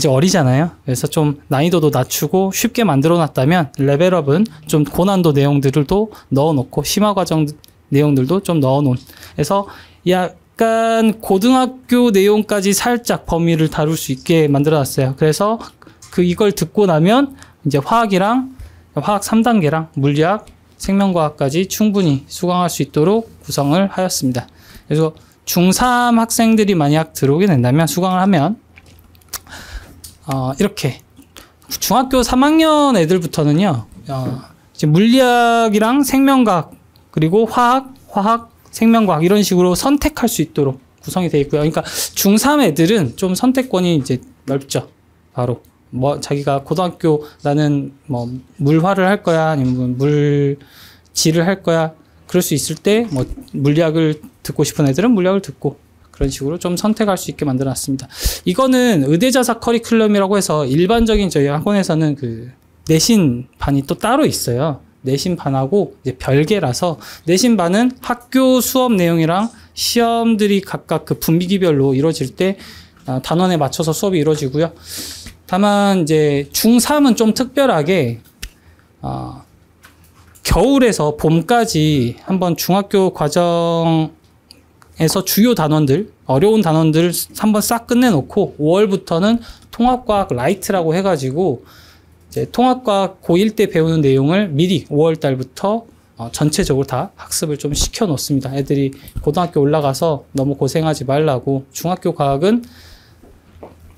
어리잖아요. 그래서 좀 난이도도 낮추고 쉽게 만들어놨다면 레벨업은 좀 고난도 내용들도 넣어놓고 심화 과정 내용들도 좀 넣어놓은. 그래서 약간 고등학교 내용까지 살짝 범위를 다룰 수 있게 만들어놨어요. 그래서 이걸 듣고 나면 이제 화학 3단계랑 물리학, 생명과학까지 충분히 수강할 수 있도록 구성을 하였습니다. 그래서 중3 학생들이 만약 들어오게 된다면, 수강을 하면, 이렇게. 중학교 3학년 애들부터는요, 이제 물리학이랑 생명과학, 그리고 화학, 생명과학 이런 식으로 선택할 수 있도록 구성이 되어 있고요. 그러니까 중3 애들은 좀 선택권이 이제 넓죠. 바로. 뭐 자기가 고등학교 나는 뭐 물화를 할 거야 아니면 물질을 할 거야 그럴 수 있을 때 뭐 물리학을 듣고 싶은 애들은 물리학을 듣고 그런 식으로 좀 선택할 수 있게 만들어 놨습니다. 이거는 의대자사 커리큘럼이라고 해서 일반적인 저희 학원에서는 그 내신 반이 또 따로 있어요. 내신 반하고 이제 별개라서 내신 반은 학교 수업 내용이랑 시험들이 각각 그 분기별로 이루어질 때 단원에 맞춰서 수업이 이루어지고요. 다만 이제 중3은 좀 특별하게 겨울에서 봄까지 한번 중학교 과정에서 주요 단원들, 어려운 단원들을 한번 싹 끝내놓고 5월부터는 통합과학 라이트라고 해가지고 이제 통합과학 고1 때 배우는 내용을 미리 5월 달부터 전체적으로 다 학습을 좀 시켜 놓습니다. 애들이 고등학교 올라가서 너무 고생하지 말라고. 중학교 과학은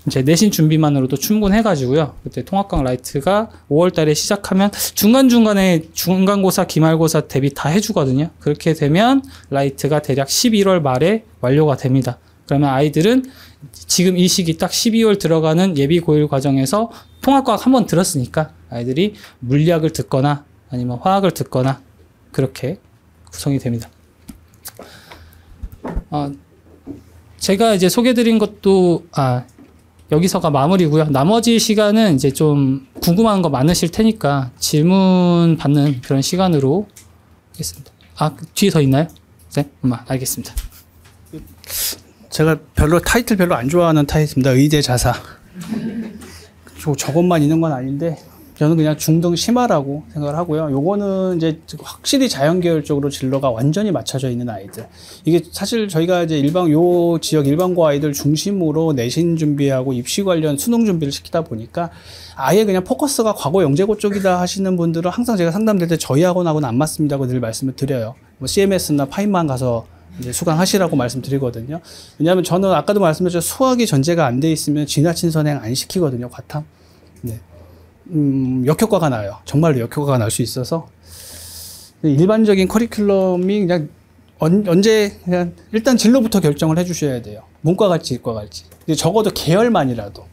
이제 내신 준비만으로도 충분해가지고요. 그때 통합과학 라이트가 5월 달에 시작하면 중간중간에 중간고사, 기말고사 대비 다 해주거든요. 그렇게 되면 라이트가 대략 11월 말에 완료가 됩니다. 그러면 아이들은 지금 이 시기 딱 12월 들어가는 예비 고1 과정에서 통합과학 한번 들었으니까 아이들이 물리학을 듣거나 아니면 화학을 듣거나 그렇게 구성이 됩니다. 제가 이제 소개드린 것도 여기서가 마무리고요. 나머지 시간은 이제 좀 궁금한 거 많으실 테니까 질문 받는 그런 시간으로 하겠습니다. 뒤에 더 있나요? 네, 알겠습니다. 제가 타이틀 별로 안 좋아하는 타이틀입니다. 의대 자사. 저것만 있는 건 아닌데 저는 그냥 중등 심화라고 생각을 하고요. 요거는 이제 확실히 자연계열적으로 진로가 완전히 맞춰져 있는 아이들. 이게 사실 저희가 이제 요 지역 일반고 아이들 중심으로 내신 준비하고 입시 관련 수능 준비를 시키다 보니까 아예 그냥 포커스가 과거 영재고 쪽이다 하시는 분들은 항상 제가 상담될 때 저희 학원하고는 안 맞습니다고 늘 말씀을 드려요. 뭐 CMS나 파인만 가서 이제 수강하시라고 말씀드리거든요. 왜냐하면 저는 아까도 말씀드렸죠. 수학이 전제가 안 돼 있으면 지나친 선행 안 시키거든요. 과탐. 네. 역효과가 나요. 정말로 역효과가 날 수 있어서 일반적인 커리큘럼이 그냥 언제 그냥 일단 진로부터 결정을 해주셔야 돼요. 문과 갈지 이과 갈지. 적어도 계열만이라도.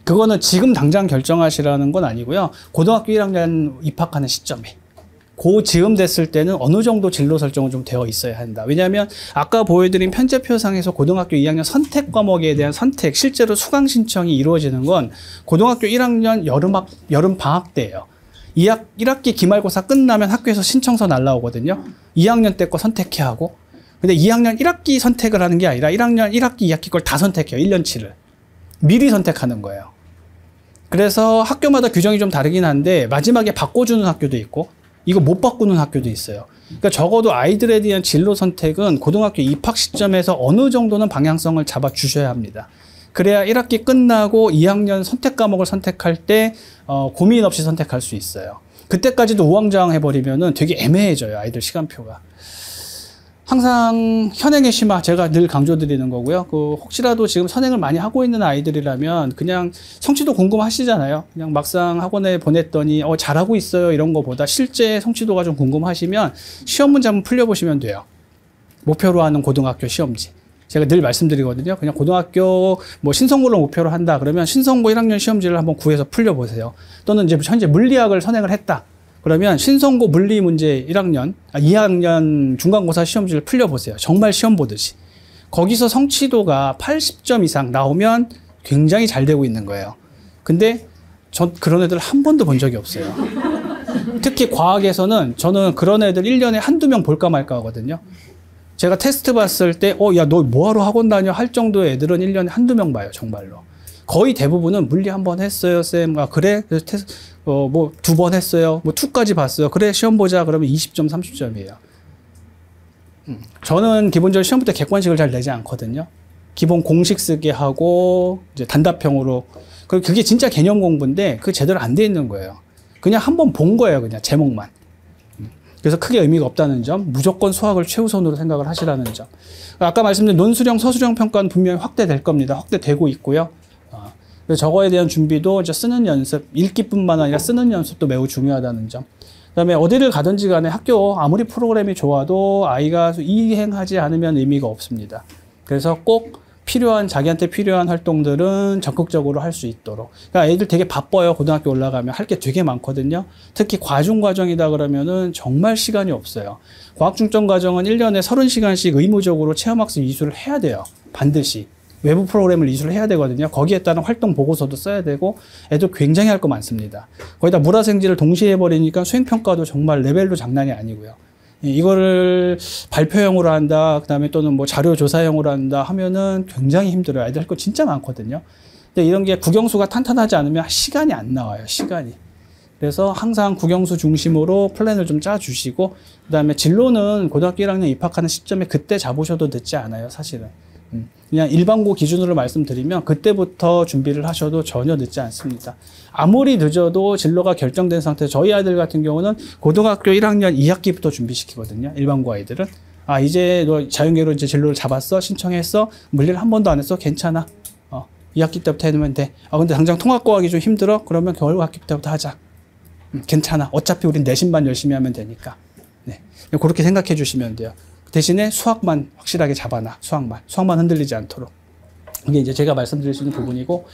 그거는 지금 당장 결정하시라는 건 아니고요. 고등학교 1학년 입학하는 시점에. 그 즈음 됐을 때는 어느 정도 진로 설정은 좀 되어 있어야 한다. 왜냐하면 아까 보여드린 편제표상에서 고등학교 2학년 선택 과목에 대한 선택, 실제로 수강 신청이 이루어지는 건 고등학교 1학년 여름 방학 때예요. 1학기 기말고사 끝나면 학교에서 신청서 날라오거든요. 2학년 때 거 선택해야 하고. 근데 2학년 1학기 선택을 하는 게 아니라 1학년 1학기 2학기 걸 다 선택해요. 1년치를. 미리 선택하는 거예요. 그래서 학교마다 규정이 좀 다르긴 한데 마지막에 바꿔주는 학교도 있고 이거 못 바꾸는 학교도 있어요. 그러니까 적어도 아이들에 대한 진로 선택은 고등학교 입학 시점에서 어느 정도는 방향성을 잡아 주셔야 합니다. 그래야 1학기 끝나고 2학년 선택 과목을 선택할 때 고민 없이 선택할 수 있어요. 그때까지도 우왕좌왕 해버리면은 되게 애매해져요. 아이들 시간표가. 항상 현행의 심화 제가 늘 강조드리는 거고요. 혹시라도 지금 선행을 많이 하고 있는 아이들이라면 그냥 성취도 궁금하시잖아요. 그냥 막상 학원에 보냈더니 잘하고 있어요 이런 거보다 실제 성취도가 좀 궁금하시면 시험 문제 한번 풀려보시면 돼요. 목표로 하는 고등학교 시험지. 제가 늘 말씀드리거든요. 그냥 고등학교 뭐 신성고를 목표로 한다 그러면 신성고 1학년 시험지를 한번 구해서 풀려보세요. 또는 이제 현재 물리학을 선행을 했다. 그러면 신성고 물리 문제 2학년 중간고사 시험지를 풀려보세요. 정말 시험 보듯이. 거기서 성취도가 80점 이상 나오면 굉장히 잘 되고 있는 거예요. 근데 전 그런 애들 한 번도 본 적이 없어요. 특히 과학에서는 저는 그런 애들 1년에 한두 명 볼까 말까 하거든요. 제가 테스트 봤을 때, 야, 너 뭐하러 학원 다녀? 할 정도의 애들은 1년에 한두 명 봐요, 정말로. 거의 대부분은 물리 한 번 했어요, 쌤. 그래? 그래서 테스트, 뭐, 2번 했어요. 뭐, 2까지 봤어요. 그래, 시험 보자. 그러면 20점, 30점이에요. 저는 기본적으로 시험 볼 때 객관식을 잘 내지 않거든요. 기본 공식 쓰게 하고, 이제 단답형으로. 그게 진짜 개념 공부인데, 그게 제대로 안 돼 있는 거예요. 그냥 한 번 본 거예요, 그냥 제목만. 그래서 크게 의미가 없다는 점, 무조건 수학을 최우선으로 생각을 하시라는 점. 아까 말씀드린 논수령, 서술형 평가는 분명히 확대될 겁니다. 확대되고 있고요. 그래서 저거에 대한 준비도 이제 쓰는 연습, 읽기뿐만 아니라 쓰는 연습도 매우 중요하다는 점. 그다음에 어디를 가든지 간에 학교 아무리 프로그램이 좋아도 아이가 이행하지 않으면 의미가 없습니다. 그래서 꼭 자기한테 필요한 활동들은 적극적으로 할 수 있도록. 그러니까 애들 되게 바빠요. 고등학교 올라가면 할 게 되게 많거든요. 특히 과중과정이다 그러면은 정말 시간이 없어요. 과학중점 과정은 1년에 30시간씩 의무적으로 체험학습 이수를 해야 돼요. 반드시. 외부 프로그램을 이수를 해야 되거든요. 거기에 따른 활동 보고서도 써야 되고 애들 굉장히 할 거 많습니다. 거기다 물화생지를 동시에 해버리니까 수행평가도 정말 레벨도 장난이 아니고요. 이거를 발표형으로 한다, 그 다음에 또는 뭐 자료조사형으로 한다 하면은 굉장히 힘들어요. 애들 할 거 진짜 많거든요. 근데 이런 게 국영수가 탄탄하지 않으면 시간이 안 나와요, 시간이. 그래서 항상 국영수 중심으로 플랜을 좀 짜주시고, 그 다음에 진로는 고등학교 1학년 입학하는 시점에 그때 잡으셔도 늦지 않아요, 사실은. 그냥 일반고 기준으로 말씀드리면 그때부터 준비를 하셔도 전혀 늦지 않습니다. 아무리 늦어도 진로가 결정된 상태에서 저희 아이들 같은 경우는 고등학교 1학년 2학기부터 준비시키거든요. 일반고 아이들은. 아, 이제 너 자연계로 이제 진로를 잡았어? 신청했어? 물리를 한 번도 안 했어? 괜찮아. 2학기 때부터 해놓으면 돼. 아, 근데 당장 통합고 하기 좀 힘들어? 그러면 겨울학기 때부터 하자. 괜찮아. 어차피 우린 내신반 열심히 하면 되니까. 네. 그렇게 생각해 주시면 돼요. 대신에 수학만 확실하게 잡아놔. 수학만 흔들리지 않도록. 이게 이제 제가 말씀드릴 수 있는 부분이고,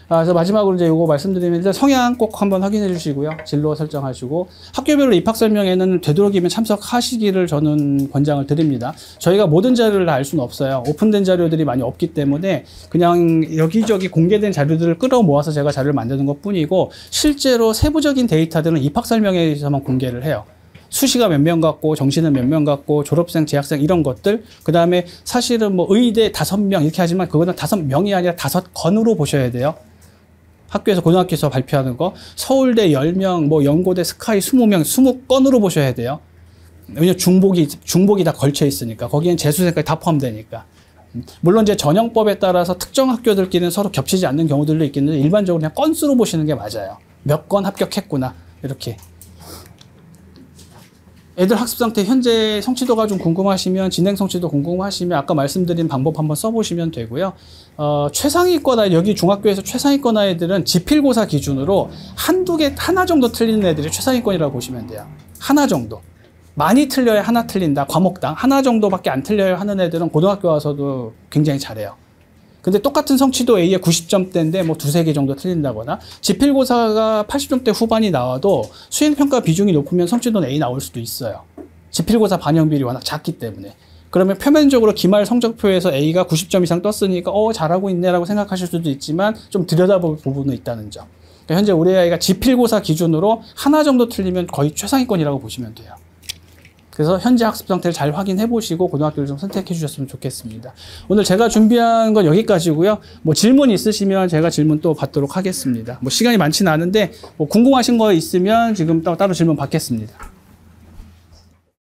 그래서 마지막으로 이제 요거 말씀드리면 일단 성향 꼭 한번 확인해 주시고요. 진로 설정하시고, 학교별로 입학 설명회는 되도록이면 참석하시기를 저는 권장을 드립니다. 저희가 모든 자료를 다 알 수는 없어요. 오픈된 자료들이 많이 없기 때문에 그냥 여기저기 공개된 자료들을 끌어모아서 제가 자료를 만드는 것 뿐이고, 실제로 세부적인 데이터들은 입학 설명회에서만 공개를 해요. 수시가 몇 명 갖고, 정시는 몇 명 갖고, 졸업생, 재학생 이런 것들. 그 다음에 사실은 뭐 의대 5명 이렇게 하지만 그거는 5명이 아니라 5건으로 보셔야 돼요. 학교에서 고등학교에서 발표하는 거. 서울대 10명, 뭐 연고대 스카이 20명, 20건으로 보셔야 돼요. 왜냐면 중복이 다 걸쳐 있으니까. 거기엔 재수생까지 다 포함되니까. 물론 이제 전형법에 따라서 특정 학교들끼리는 서로 겹치지 않는 경우들도 있겠는데 일반적으로 그냥 건수로 보시는 게 맞아요. 몇 건 합격했구나. 이렇게. 애들 학습 상태 현재 성취도가 좀 궁금하시면 진행 성취도 궁금하시면 아까 말씀드린 방법 한번 써보시면 되고요. 최상위권 아이 여기 중학교에서 최상위권 아이들은 지필고사 기준으로 하나 정도 틀리는 애들이 최상위권이라고 보시면 돼요. 하나 정도. 많이 틀려야 하나 틀린다. 과목당 하나 정도밖에 안 틀려야 하는 애들은 고등학교 와서도 굉장히 잘해요. 근데 똑같은 성취도 A에 90점대인데 뭐 두세 개 정도 틀린다거나 지필고사가 80점대 후반이 나와도 수행평가 비중이 높으면 성취도는 A 나올 수도 있어요. 지필고사 반영 비율이 워낙 작기 때문에. 그러면 표면적으로 기말 성적표에서 A가 90점 이상 떴으니까 잘하고 있네라고 생각하실 수도 있지만 좀 들여다볼 부분은 있다는 점. 그러니까 현재 우리 아이가 지필고사 기준으로 하나 정도 틀리면 거의 최상위권이라고 보시면 돼요. 그래서 현재 학습 상태를 잘 확인해 보시고 고등학교를 좀 선택해 주셨으면 좋겠습니다. 오늘 제가 준비한 건 여기까지고요. 뭐 질문 있으시면 제가 질문 또 받도록 하겠습니다. 뭐 시간이 많지는 않은데 뭐 궁금하신 거 있으면 지금 따로 질문 받겠습니다.